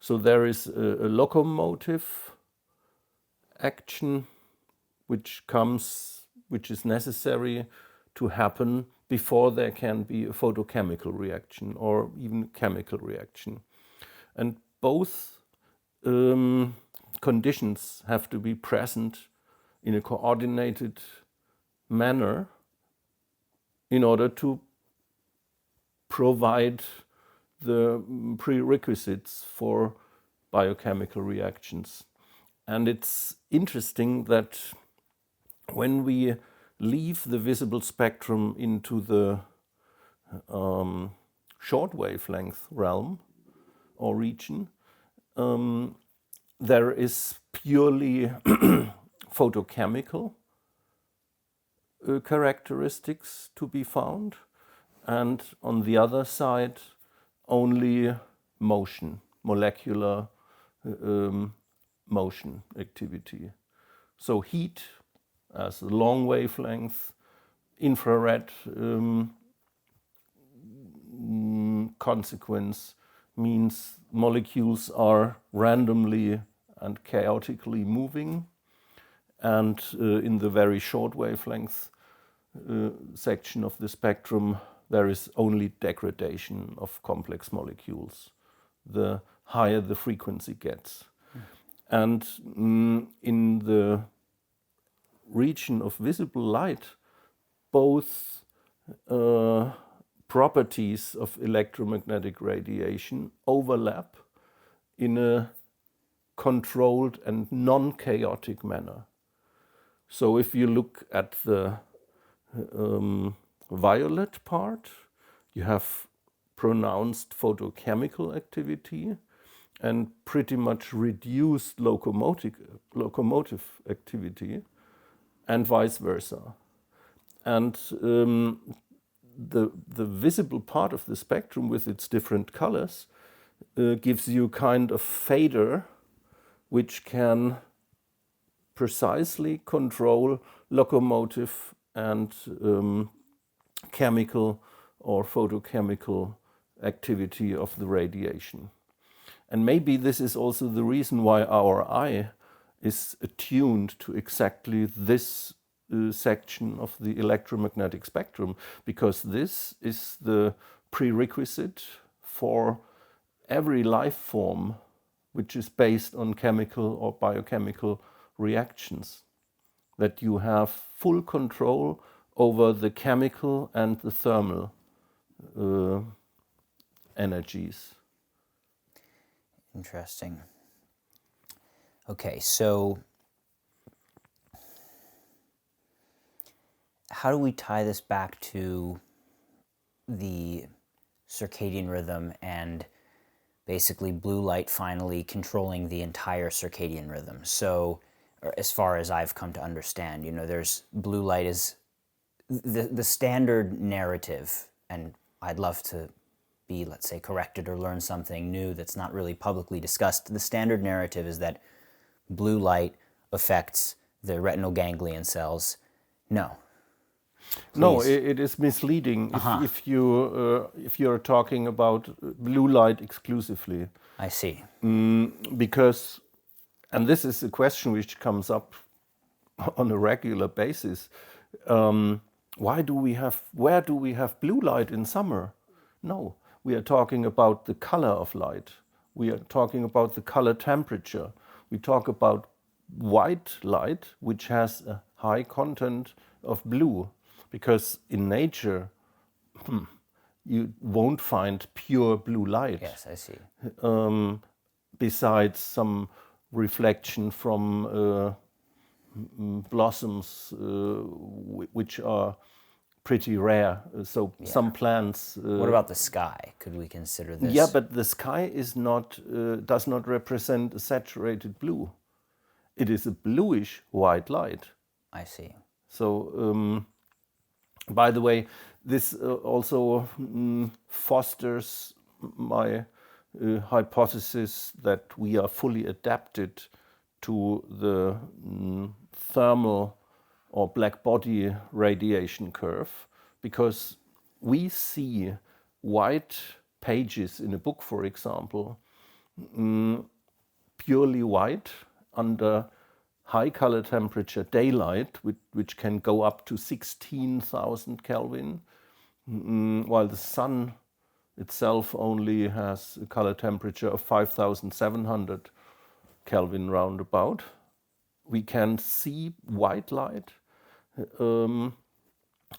Speaker 2: So there is a locomotive action which is necessary to happen before there can be a photochemical reaction or even chemical reaction. And both conditions have to be present in a coordinated manner in order to provide the prerequisites for biochemical reactions. And it's interesting that when we leave the visible spectrum into the short wavelength realm or region, there is purely photochemical characteristics to be found, and on the other side only motion, molecular motion activity. So heat as a long wavelength, infrared consequence means molecules are randomly and chaotically moving, and in the very short wavelength section of the spectrum, there is only degradation of complex molecules, the higher the frequency gets. And in the region of visible light, both properties of electromagnetic radiation overlap in a controlled and non-chaotic manner. So if you look at the violet part, you have pronounced photochemical activity and pretty much reduced locomotive activity, and vice versa. And the visible part of the spectrum with its different colors gives you kind of fader which can precisely control locomotive and chemical or photochemical activity of the radiation. And maybe this is also the reason why our eye is attuned to exactly this section of the electromagnetic spectrum, because this is the prerequisite for every life form which is based on chemical or biochemical reactions, that you have full control over the chemical and the thermal energies.
Speaker 1: Interesting. Okay, so how do we tie this back to the circadian rhythm and basically blue light finally controlling the entire circadian rhythm? So, as far as I've come to understand, there's blue light is the standard narrative, and I'd love to be, let's say, corrected or learn something new that's not really publicly discussed. The standard narrative is that blue light affects the retinal ganglion cells. No.
Speaker 2: No, it is misleading if you're talking about blue light exclusively.
Speaker 1: I see.
Speaker 2: Because, and this is a question which comes up on a regular basis, where do we have blue light in summer? No, we are talking about the color of light. We are talking about the color temperature. We talk about white light, which has a high content of blue, because in nature, you won't find pure blue light.
Speaker 1: Yes, I see.
Speaker 2: Besides some reflection from blossoms, which are pretty rare. So some plants.
Speaker 1: What about the sky? Could we consider this?
Speaker 2: Yeah, but the sky is not does not represent a saturated blue. It is a bluish white light.
Speaker 1: I see.
Speaker 2: So, by the way, this also fosters my hypothesis that we are fully adapted to the thermal or black body radiation curve, because we see white pages in a book, for example, purely white under high color temperature daylight, which can go up to 16,000 Kelvin, while the sun itself only has a color temperature of 5,700 Kelvin roundabout. We can see white light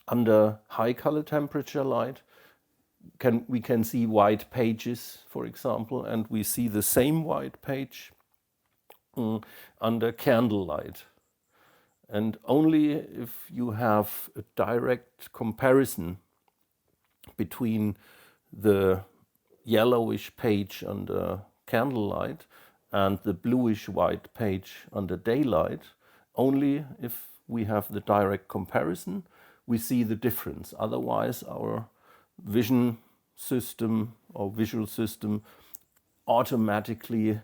Speaker 2: under high color temperature light. We can see white pages, for example, and we see the same white page under candlelight. And only if you have a direct comparison between the yellowish page under candlelight and the bluish white page under daylight, only if we have the direct comparison, we see the difference. Otherwise, our vision system or visual system automatically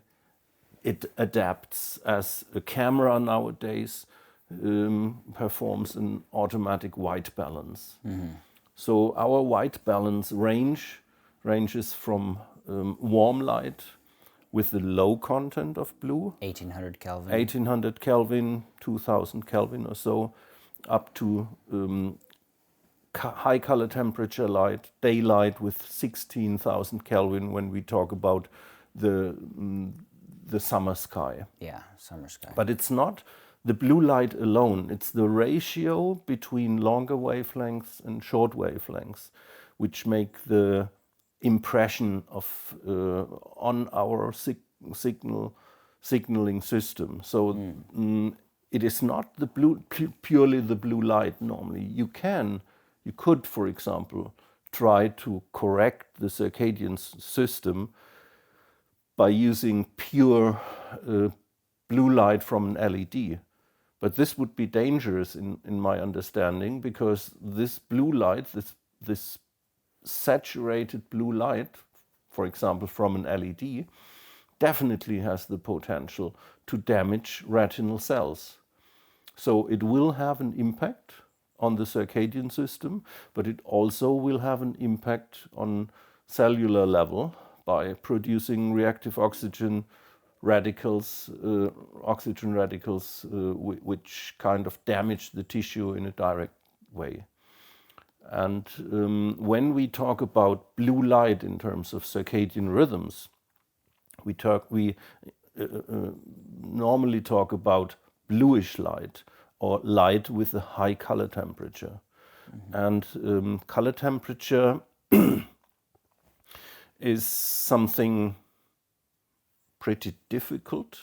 Speaker 2: it adapts, as a camera nowadays performs an automatic white balance. So our white balance ranges from warm light with the low content of blue,
Speaker 1: 1800 Kelvin.
Speaker 2: 1800 Kelvin, 2000 Kelvin or so, up to high color temperature light, daylight with 16,000 Kelvin when we talk about the summer sky.
Speaker 1: Yeah, summer sky.
Speaker 2: But it's not the blue light alone. It's the ratio between longer wavelengths and short wavelengths, which make the impression of on our signaling system. So it is not the purely the blue light. Normally, you could, for example, try to correct the circadian system by using pure blue light from an LED. But this would be dangerous in my understanding, because this blue light, this saturated blue light, for example, from an LED, definitely has the potential to damage retinal cells. So it will have an impact on the circadian system, but it also will have an impact on cellular level by producing reactive oxygen radicals, which kind of damage the tissue in a direct way. And when we talk about blue light in terms of circadian rhythms, we normally talk about bluish light, or light with a high color temperature. And color temperature is something pretty difficult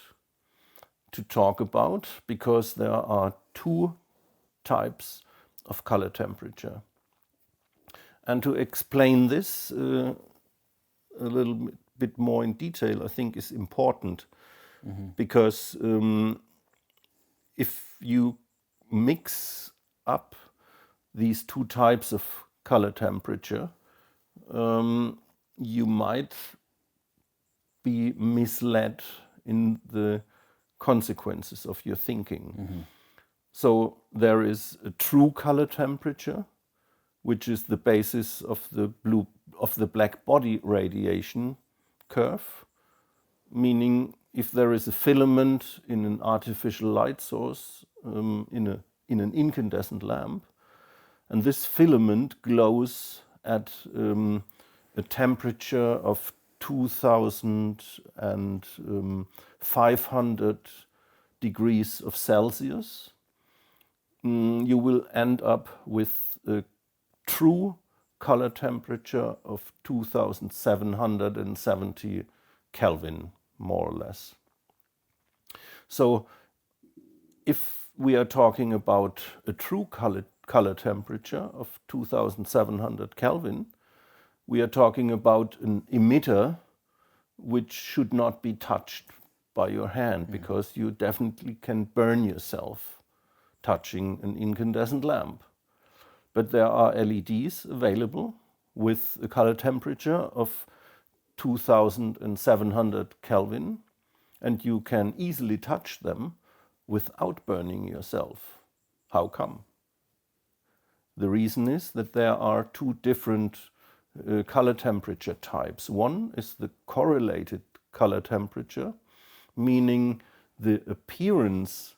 Speaker 2: to talk about, because there are two types of color temperature. And to explain this a little bit more in detail, I think is important, because if you mix up these two types of color temperature, you might be misled in the consequences of your thinking. So there is a true color temperature, which is the basis of the black body radiation curve, meaning if there is a filament in an artificial light source, in an incandescent lamp, and this filament glows at a temperature of 2,500 degrees of Celsius, you will end up with a true color temperature of 2,770 Kelvin, more or less. So if we are talking about a true color temperature of 2,700 Kelvin, we are talking about an emitter which should not be touched by your hand, because you definitely can burn yourself touching an incandescent lamp. But there are LEDs available with a color temperature of 2,700 Kelvin, and you can easily touch them without burning yourself. How come? The reason is that there are two different color temperature types. One is the correlated color temperature, meaning the appearance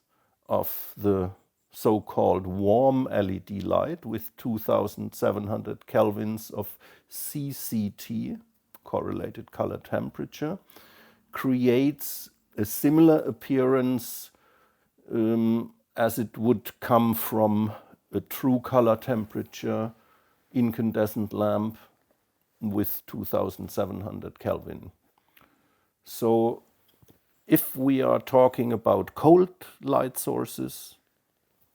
Speaker 2: of the so-called warm LED light with 2,700 kelvins of CCT, correlated color temperature, creates a similar appearance as it would come from a true color temperature incandescent lamp with 2,700 Kelvin. So if we are talking about cold light sources,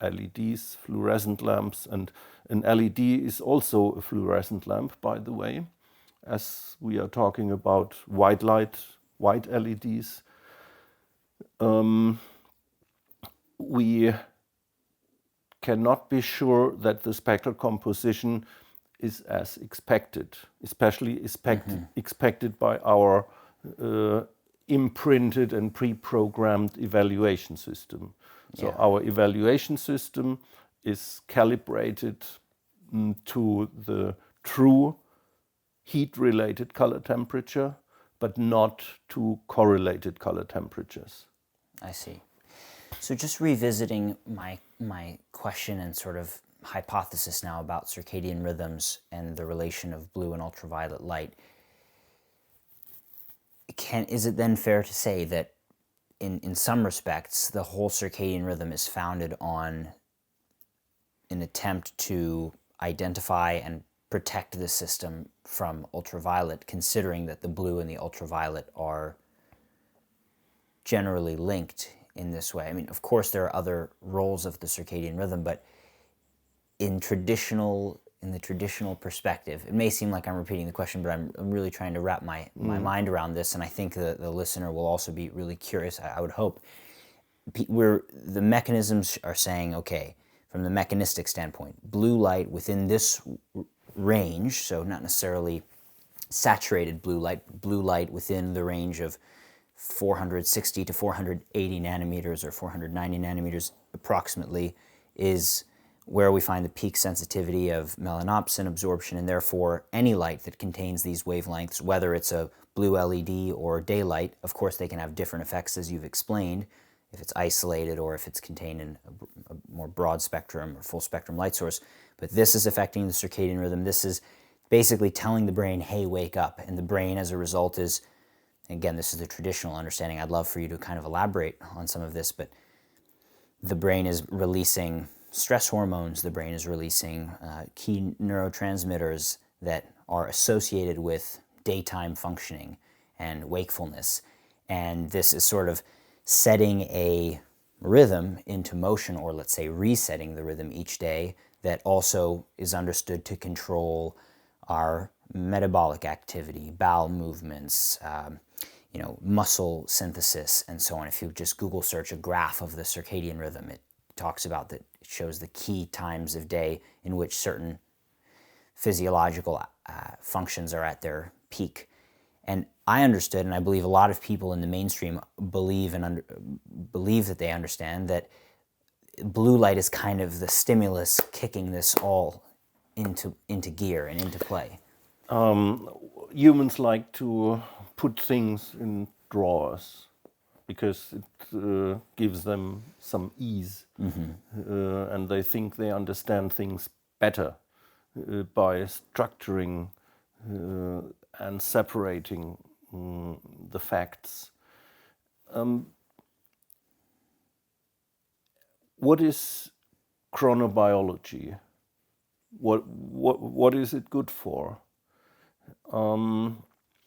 Speaker 2: LEDs, fluorescent lamps, and an LED is also a fluorescent lamp, by the way, as we are talking about white LEDs, we cannot be sure that the spectral composition is as expected, especially expected by our imprinted and pre-programmed evaluation system. So our evaluation system is calibrated to the true heat-related color temperature, but not to correlated color temperatures.
Speaker 1: I see. So just revisiting my question and sort of hypothesis now about circadian rhythms and the relation of blue and ultraviolet light, is it then fair to say that in some respects the whole circadian rhythm is founded on an attempt to identify and protect the system from ultraviolet, considering that the blue and the ultraviolet are generally linked in this way? I mean, of course, there are other roles of the circadian rhythm, but in the traditional perspective, it may seem like I'm repeating the question, but I'm really trying to wrap my mind around this, and I think the listener will also be really curious, I would hope. The mechanisms are saying, okay, from the mechanistic standpoint, blue light within this range, so not necessarily saturated blue light within the range of 460 to 480 nanometers or 490 nanometers approximately, is where we find the peak sensitivity of melanopsin absorption, and therefore any light that contains these wavelengths, whether it's a blue LED or daylight, of course they can have different effects as you've explained, if it's isolated or if it's contained in a more broad spectrum or full spectrum light source. But this is affecting the circadian rhythm. This is basically telling the brain, hey, wake up. And the brain, as a result, is, again, this is the traditional understanding. I'd love for you to kind of elaborate on some of this, but the brain is releasing stress hormones. The brain is releasing key neurotransmitters that are associated with daytime functioning and wakefulness. And this is sort of setting a rhythm into motion, or let's say resetting the rhythm each day, that also is understood to control our metabolic activity, bowel movements, muscle synthesis, and so on. If you just Google search a graph of the circadian rhythm, it talks about that. It shows the key times of day in which certain physiological functions are at their peak. And I understood, and I believe a lot of people in the mainstream believe that they understand that blue light is kind of the stimulus kicking this all into gear and into play.
Speaker 2: Humans like to put things in drawers because it gives them some ease, and they think they understand things better by structuring and separating the facts. What is chronobiology? What is it good for?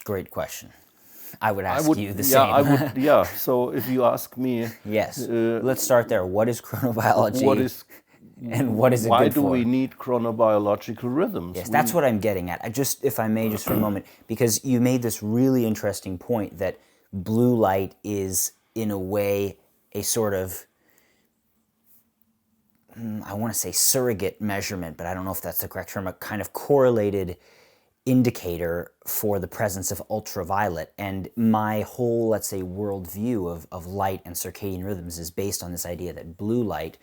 Speaker 1: Great question. I would ask you the same.
Speaker 2: Yeah. So if you ask me,
Speaker 1: yes. Let's start there. What is chronobiology? And what is it
Speaker 2: why
Speaker 1: good for?
Speaker 2: do we need chronobiological rhythms?
Speaker 1: Yes, that's what I'm getting at. If I may, just for a moment, because you made this really interesting point that blue light is, in a way, a sort of, I want to say surrogate measurement, but I don't know if that's the correct term, a kind of correlated indicator for the presence of ultraviolet. And my whole, let's say, worldview of light and circadian rhythms is based on this idea that blue light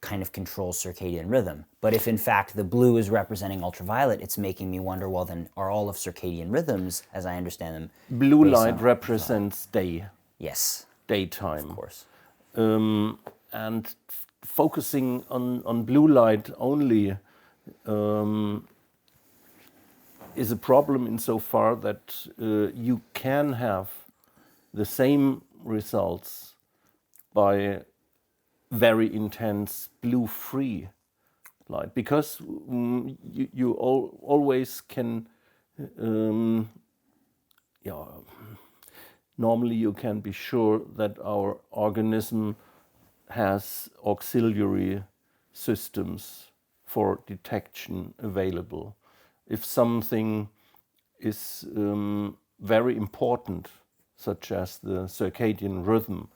Speaker 1: kind of controls circadian rhythm. But if in fact the blue is representing ultraviolet, it's making me wonder, well then, are all of circadian rhythms, as I understand them,
Speaker 2: blue light represents day.
Speaker 1: Yes.
Speaker 2: Daytime.
Speaker 1: Of course.
Speaker 2: And focusing on blue light only is a problem insofar that you can have the same results by very intense blue-free light, because you always can, normally you can be sure that our organism has auxiliary systems for detection available. If something is very important, such as the circadian rhythm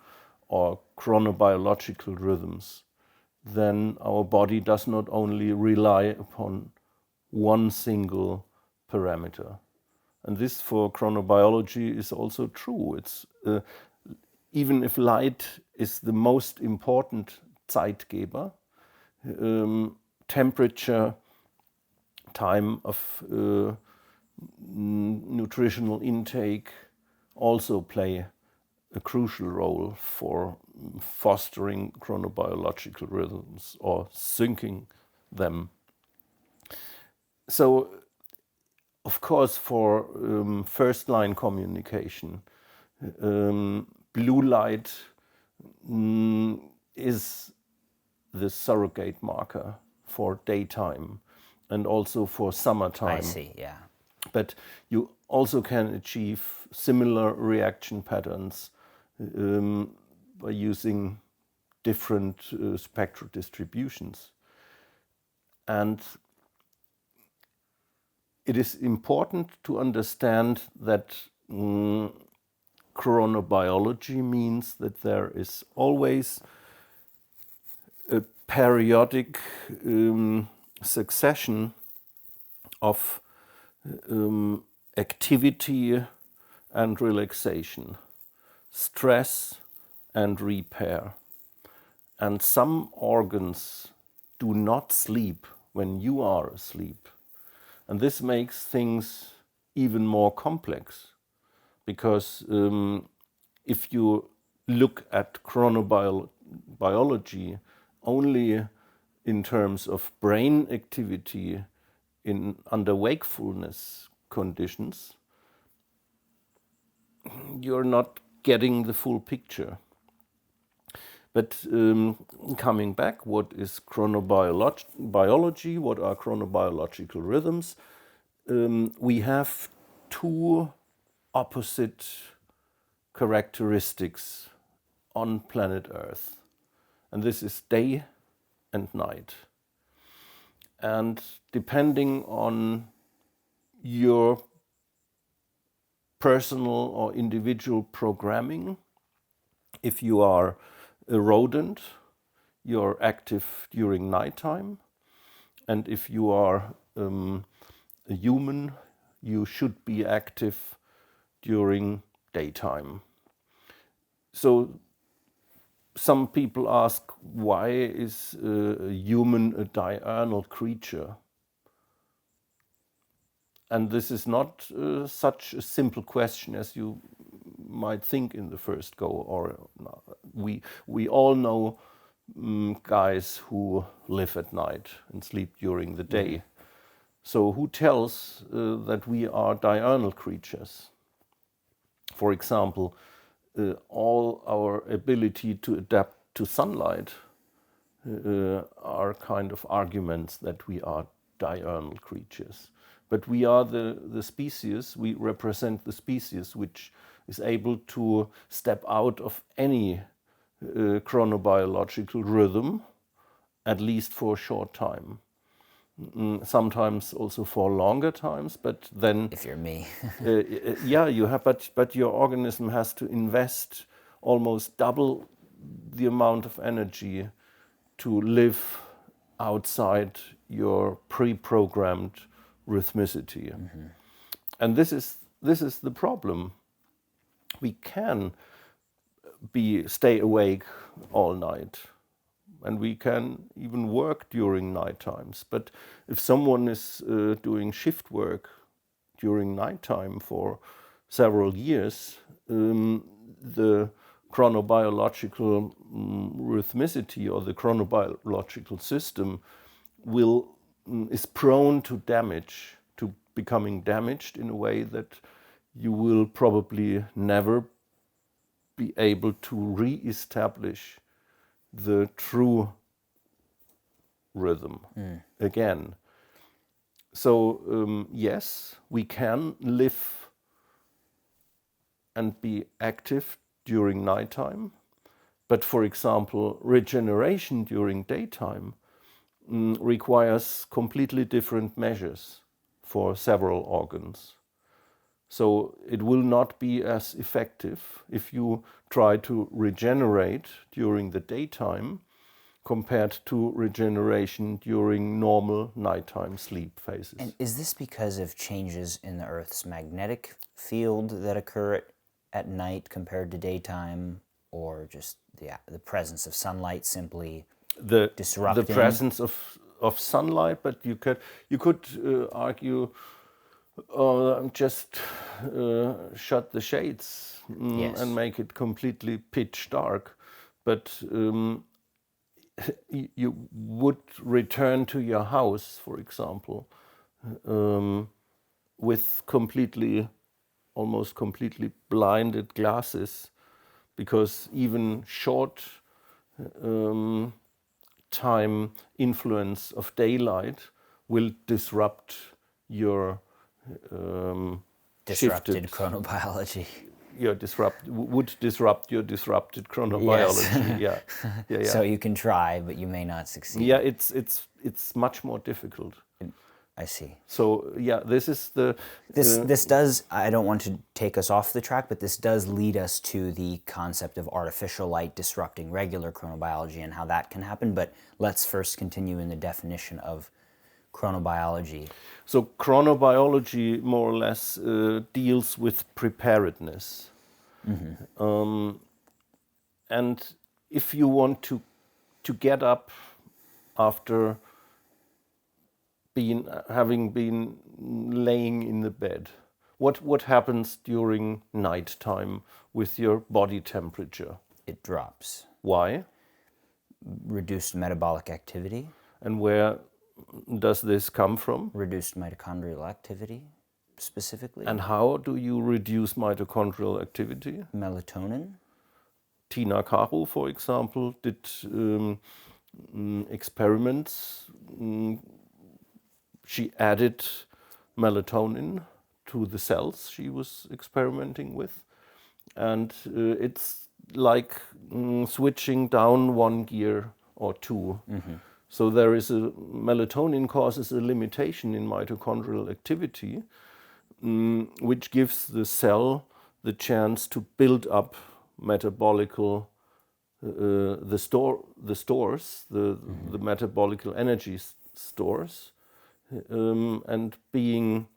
Speaker 2: or chronobiological rhythms, then our body does not only rely upon one single parameter. And this for chronobiology is also true. It's even if light is the most important Zeitgeber, temperature, time of nutritional intake also play a crucial role for fostering chronobiological rhythms or syncing them. So, of course, for first-line communication, blue light is the surrogate marker for daytime and also for summertime.
Speaker 1: I see, yeah.
Speaker 2: But you also can achieve similar reaction patterns by using different spectral distributions. And it is important to understand that chronobiology means that there is always a periodic succession of activity and relaxation, stress and repair. And some organs do not sleep when you are asleep. And this makes things even more complex, because if you look at chronobiology only in terms of brain activity under wakefulness conditions, you're not getting the full picture. But coming back, what is chronobiology? What are chronobiological rhythms? We have two opposite characteristics on planet Earth, and this is day and night. And depending on your personal or individual programming, if you are a rodent, you're active during nighttime, and if you are a human, you should be active during daytime. So some people ask, why is a human a diurnal creature? And this is not such a simple question as you might think in the first go. Or we all know guys who live at night and sleep during the day. So who tells that we are diurnal creatures? For example, all our ability to adapt to sunlight are kind of arguments that we are diurnal creatures. But we are the species, we represent the species which is able to step out of any chronobiological rhythm, at least for a short time. Sometimes also for longer times, but then
Speaker 1: If you're me.
Speaker 2: yeah, you have, but your organism has to invest almost double the amount of energy to live outside your pre-programmed rhythmicity. And this is the problem. We can stay awake all night, and we can even work during night times. But if someone is doing shift work during nighttime for several years, the chronobiological rhythmicity or the chronobiological system is prone to damage, to becoming damaged in a way that you will probably never be able to re-establish the true rhythm again. So yes, we can live and be active during nighttime, but for example, regeneration during daytime requires completely different measures for several organs. So it will not be as effective if you try to regenerate during the daytime compared to regeneration during normal nighttime sleep phases.
Speaker 1: And is this because of changes in the Earth's magnetic field that occur at night compared to daytime, or just the presence of sunlight simply disrupting?
Speaker 2: The presence of sunlight, but you could argue just shut the shades
Speaker 1: Yes.
Speaker 2: and make it completely pitch dark. But you would return to your house, for example, with almost completely blinded glasses, because even short time influence of daylight will disrupt your
Speaker 1: Disrupted chronobiology.
Speaker 2: would disrupt your disrupted chronobiology.
Speaker 1: Yes.
Speaker 2: Yeah.
Speaker 1: So you can try, but you may not succeed.
Speaker 2: Yeah, it's much more difficult.
Speaker 1: I see.
Speaker 2: So yeah, this is the
Speaker 1: This does, I don't want to take us off the track, but this does lead us to the concept of artificial light disrupting regular chronobiology and how that can happen. But let's first continue in the definition of chronobiology.
Speaker 2: so chronobiology more or less deals with preparedness. And if you want to get up after having been laying in the bed, what happens during nighttime with your body temperature?
Speaker 1: It drops.
Speaker 2: Why?
Speaker 1: Reduced metabolic activity,
Speaker 2: And where does this come from?
Speaker 1: reduced mitochondrial activity specifically,
Speaker 2: And how do you reduce mitochondrial activity?
Speaker 1: melatonin.
Speaker 2: Tina Karu, for example, did experiments. She added melatonin to the cells she was experimenting with. And it's like switching down one gear or two. So there is melatonin causes a limitation in mitochondrial activity, which gives the cell the chance to build up metabolical the stores, the metabolical energy stores, and being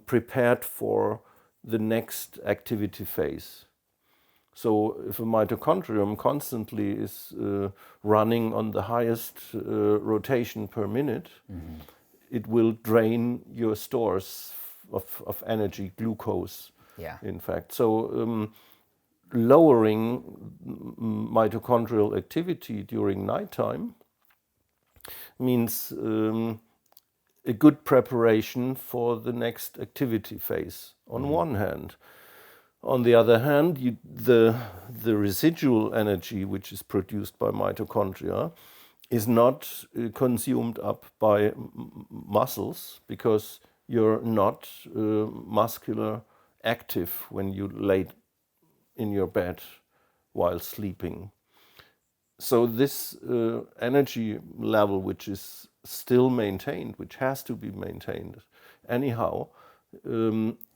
Speaker 2: prepared for the next activity phase. So if a mitochondrium constantly is running on the highest rotation per minute, it will drain your stores of energy, glucose,
Speaker 1: Yeah.
Speaker 2: in fact. So lowering mitochondrial activity during nighttime means a good preparation for the next activity phase on one hand. On the other hand, the residual energy which is produced by mitochondria is not consumed up by muscles, because you're not muscular active when you lay in your bed while sleeping. So this energy level, which is still maintained, which has to be maintained anyhow,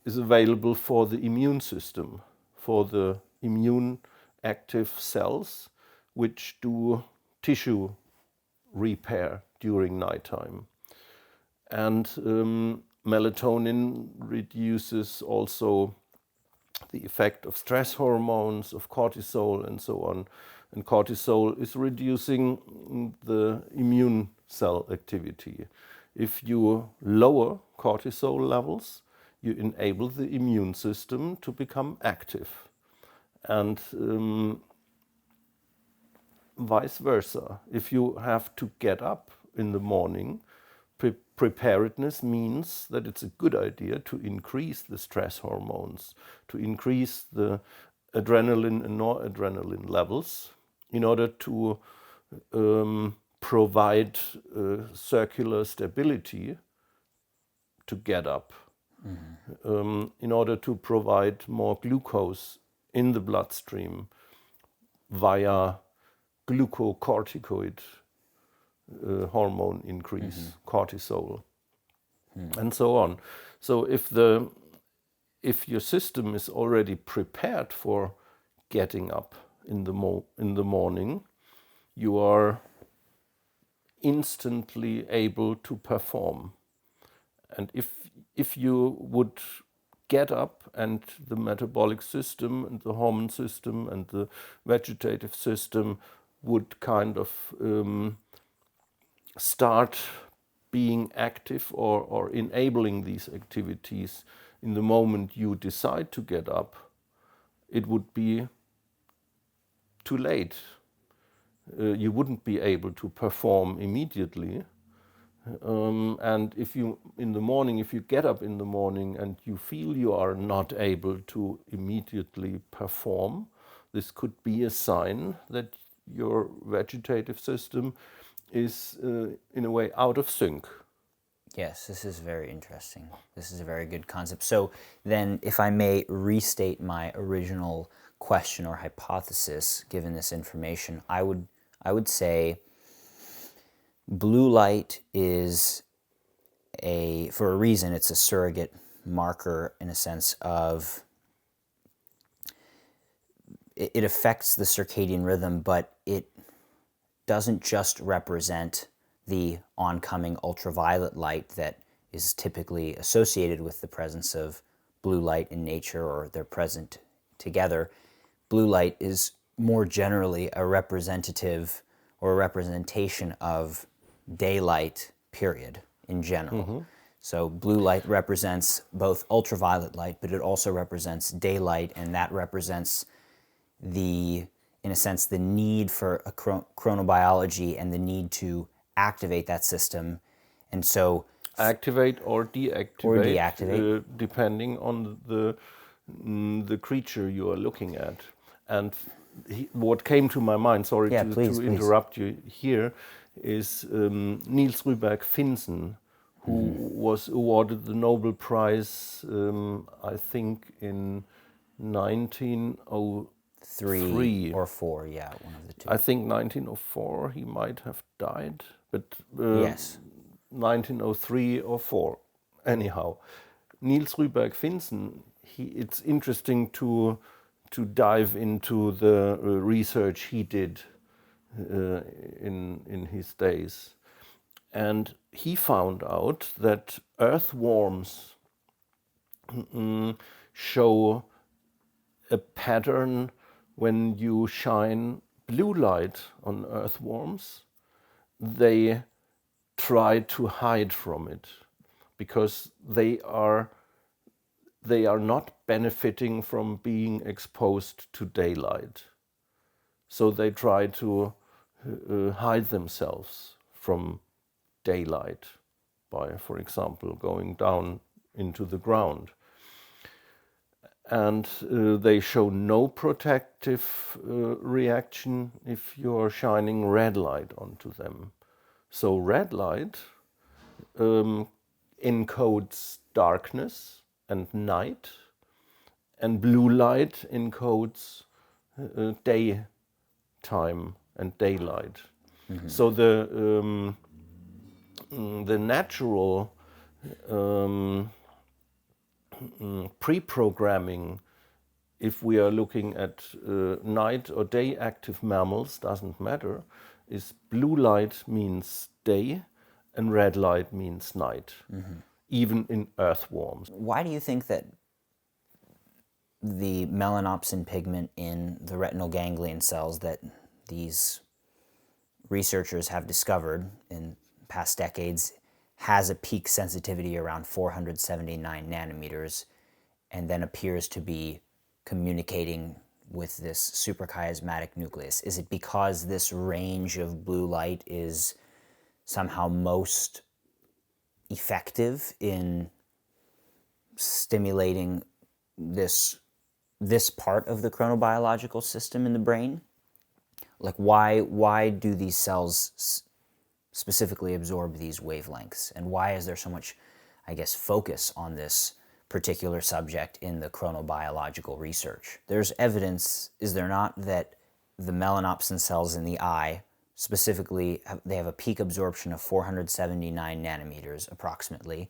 Speaker 2: is available for the immune system, for the immune active cells which do tissue repair during nighttime. And melatonin reduces also the effect of stress hormones, of cortisol, and so on. And cortisol is reducing the immune cell activity. If you lower cortisol levels, you enable the immune system to become active. And vice versa. If you have to get up in the morning, preparedness means that it's a good idea to increase the stress hormones, to increase the adrenaline and noradrenaline levels in order to provide circular stability to get up, in order to provide more glucose in the bloodstream via glucocorticoid hormone increase, cortisol, and so on. So if your system is already prepared for getting up in the morning, you are instantly able to perform. And if you would get up and the metabolic system and the hormone system and the vegetative system would kind of start being active or enabling these activities in the moment you decide to get up, it would be too late. you wouldn't be able to perform immediately. And if you get up in the morning and you feel you are not able to immediately perform, this could be a sign that your vegetative system is in a way out of sync.
Speaker 1: Yes, this is very interesting. This is a very good concept. So then, if I may restate my original question or hypothesis, given this information, I would say blue light is for a reason, it's a surrogate marker in a sense of it affects the circadian rhythm, but it doesn't just represent the oncoming ultraviolet light that is typically associated with the presence of blue light in nature, or they're present together. Blue light is more generally a representative or a representation of daylight, period, in general. So blue light represents both ultraviolet light, but it also represents daylight, and that represents in a sense, the need for a chronobiology and the need to activate that system. And so
Speaker 2: activate or deactivate, depending on the creature you are looking at. And what came to my mind, sorry to interrupt you here, is Niels Rüberg-Finsen, who was awarded the Nobel Prize, I think, in 1903.
Speaker 1: 3 or 4, yeah, one of the two.
Speaker 2: I think 1904 he might have died, but
Speaker 1: yes,
Speaker 2: 1903 or 4. Anyhow, Niels Rüberg-Finsen, it's interesting to dive into the research he did in his days. And he found out that earthworms show a pattern when you shine blue light on earthworms. They try to hide from it because they are not benefiting from being exposed to daylight. So they try to hide themselves from daylight by, for example, going down into the ground. And they show no protective reaction if you're shining red light onto them. So red light encodes darkness and night, and blue light encodes daytime and daylight. So the natural pre-programming, if we are looking at night or day active mammals, doesn't matter, is blue light means day and red light means night, even in earthworms.
Speaker 1: Why do you think that the melanopsin pigment in the retinal ganglion cells that these researchers have discovered in past decades has a peak sensitivity around 479 nanometers and then appears to be communicating with this suprachiasmatic nucleus? Is it because this range of blue light is somehow most effective in stimulating this part of the chronobiological system in the brain? Like, why do these cells specifically absorb these wavelengths, and why is there so much, I guess, focus on this particular subject in the chronobiological research? There's evidence, is there not, that the melanopsin cells in the eye specifically they have a peak absorption of 479 nanometers approximately,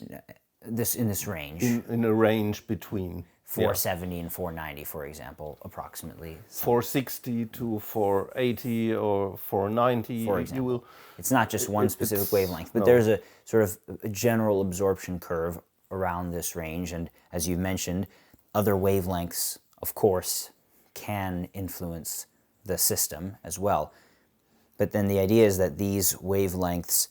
Speaker 1: in this range,
Speaker 2: in a range between
Speaker 1: 470 and 490, for example, approximately.
Speaker 2: 460 to 480 or 490.
Speaker 1: For example, it's not just one specific wavelength, but there's a sort of a general absorption curve around this range. And as you mentioned, other wavelengths, of course, can influence the system as well. But then the idea is that these wavelengths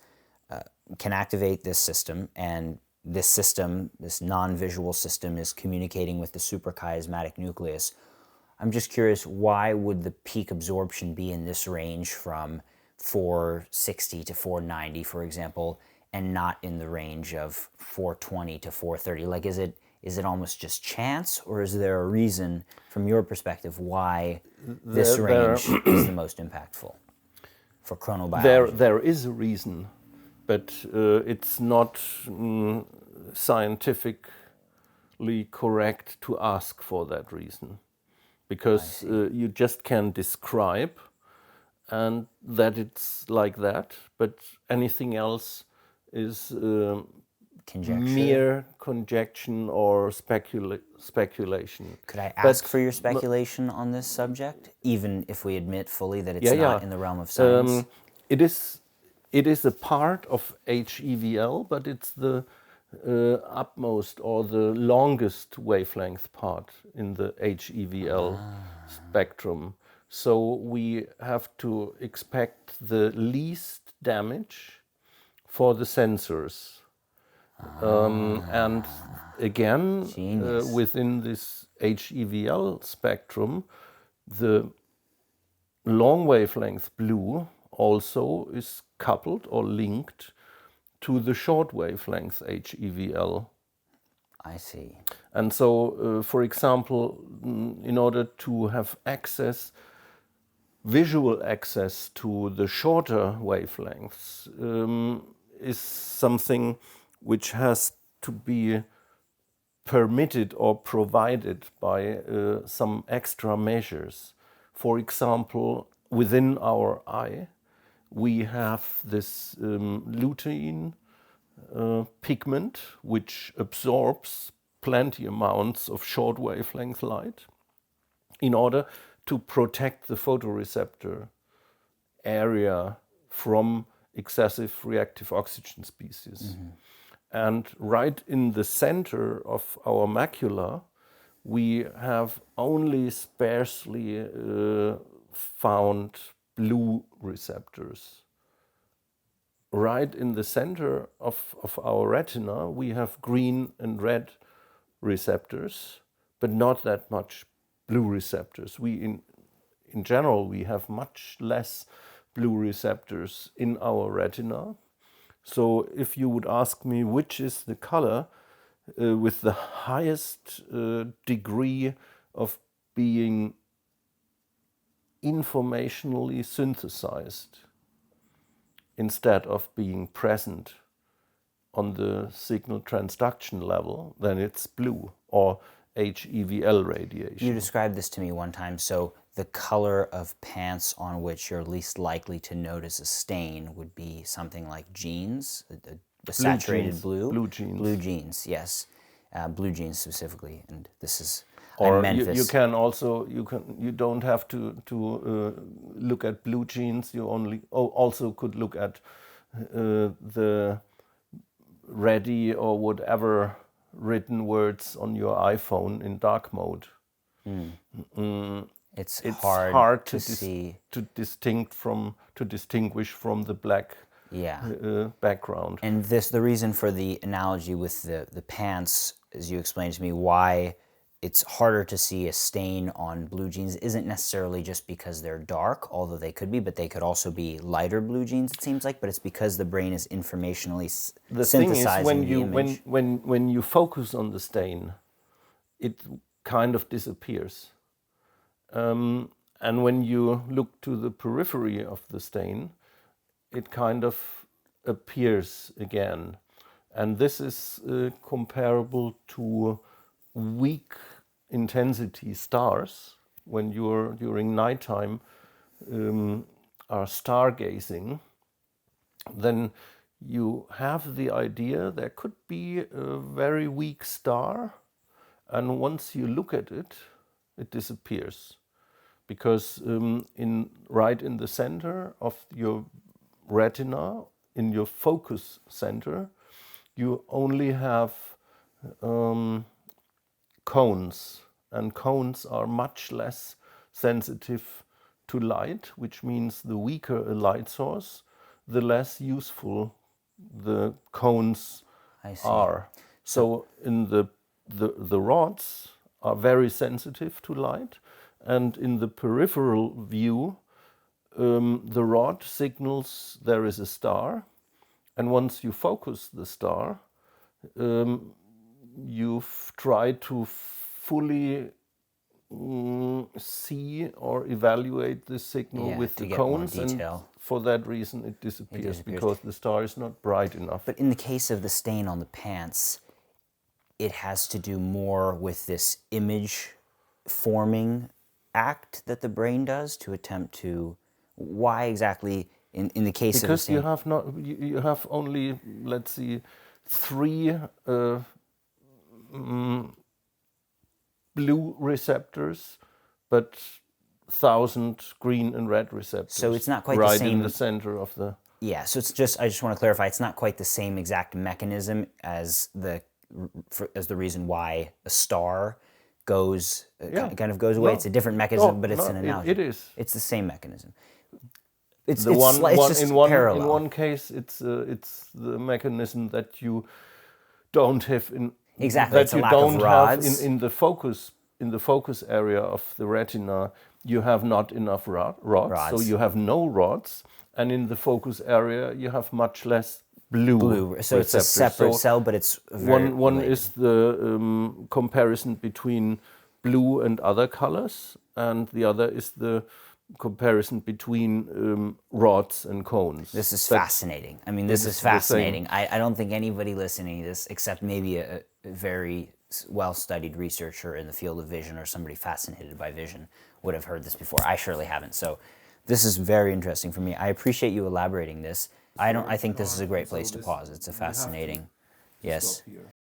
Speaker 1: can activate this system, and this system, this non-visual system, is communicating with the suprachiasmatic nucleus. I'm just curious, why would the peak absorption be in this range from 460 to 490, for example, and not in the range of 420 to 430? Like, is it almost just chance, or is there a reason, from your perspective, why this range is the most impactful for chronobiology?
Speaker 2: There is a reason, but it's not scientifically correct to ask for that reason, because you just can describe and that it's like that, but anything else is mere conjecture or speculation.
Speaker 1: Could I ask for your speculation on this subject, even if we admit fully that it's not in the realm of science?
Speaker 2: It is a part of HEVL, but it's the upmost or the longest wavelength part in the HEVL spectrum. So we have to expect the least damage for the sensors. And again, within this HEVL spectrum, the long wavelength blue also is coupled or linked to the short wavelength HEVL.
Speaker 1: I see.
Speaker 2: And so, for example, in order to have access, visual access to the shorter wavelengths is something which has to be permitted or provided by some extra measures. For example, within our eye, we have this lutein pigment which absorbs plenty amounts of short wavelength light in order to protect the photoreceptor area from excessive reactive oxygen species. And right in the center of our macula, we have only sparsely found blue receptors. Right in the center of our retina, we have green and red receptors, but not that much blue receptors. In general, we have much less blue receptors in our retina. So if you would ask me which is the color with the highest degree of being informationally synthesized instead of being present on the signal transduction level, then it's blue or HEVL radiation.
Speaker 1: You described this to me one time. So the color of pants on which you're least likely to notice a stain would be something like jeans, the saturated blue.
Speaker 2: Blue jeans.
Speaker 1: Blue jeans, yes. Blue jeans specifically. And this is,
Speaker 2: or
Speaker 1: I meant
Speaker 2: you can also, you don't have to look at blue jeans. You also could look at the ready or whatever written words on your iPhone in dark mode.
Speaker 1: It's
Speaker 2: hard
Speaker 1: to see,
Speaker 2: to distinguish from the black background.
Speaker 1: And the reason for the analogy with the pants, as you explained to me, why it's harder to see a stain on blue jeans isn't necessarily just because they're dark, although they could be, but they could also be lighter blue jeans, it seems like, but it's because the brain is informationally synthesizing the image.
Speaker 2: When you focus on the stain, it kind of disappears. And when you look to the periphery of the stain, it kind of appears again. And this is comparable to weak intensity stars. When you're during nighttime are stargazing, then you have the idea there could be a very weak star, and once you look at it, it disappears. Because right in the center of your retina, in your focus center, you only have cones, and cones are much less sensitive to light, which means the weaker a light source, the less useful the cones are. So in the rods are very sensitive to light, and in the peripheral view, the rod signals there is a star, and once you focus the star, you try to fully see or evaluate the signal with
Speaker 1: to
Speaker 2: the
Speaker 1: get more
Speaker 2: cones, and
Speaker 1: detail.
Speaker 2: for that reason it disappears because the star is not bright enough.
Speaker 1: But in the case of the stain on the pants, it has to do more with this image forming act that the brain does to attempt to. Why exactly in the case of the
Speaker 2: Because
Speaker 1: stain?
Speaker 2: you have only, let's see, 3 blue receptors, but 1,000 green and red receptors.
Speaker 1: So it's not quite the
Speaker 2: right
Speaker 1: same
Speaker 2: in the center of the.
Speaker 1: Yeah, so it's just, I just want to clarify, it's not quite the same exact mechanism as the reason why a star goes kind of goes away.
Speaker 2: No.
Speaker 1: It's a different mechanism,
Speaker 2: No,
Speaker 1: but it's
Speaker 2: no,
Speaker 1: an analogy.
Speaker 2: it is.
Speaker 1: It's the same mechanism. It's
Speaker 2: The
Speaker 1: it's just
Speaker 2: in
Speaker 1: parallel.
Speaker 2: one case, it's the mechanism that you don't have in
Speaker 1: Exactly,
Speaker 2: that
Speaker 1: it's a
Speaker 2: you
Speaker 1: lack of
Speaker 2: don't have
Speaker 1: rods.
Speaker 2: in the focus area of the retina. You have not enough rods, so you have no rods, and in the focus area you have much less blue.
Speaker 1: So it's a
Speaker 2: receptors.
Speaker 1: separate cell, but it's very
Speaker 2: One
Speaker 1: related.
Speaker 2: is the comparison between blue and other colors, and the other is the comparison between rods and cones.
Speaker 1: This is fascinating. I mean, this is fascinating. I don't think anybody listening to this, except maybe a very well-studied researcher in the field of vision or somebody fascinated by vision, would have heard this before. I surely haven't. So this is very interesting for me. I appreciate you elaborating this. I think this is a great place to pause. It's a fascinating. Yes.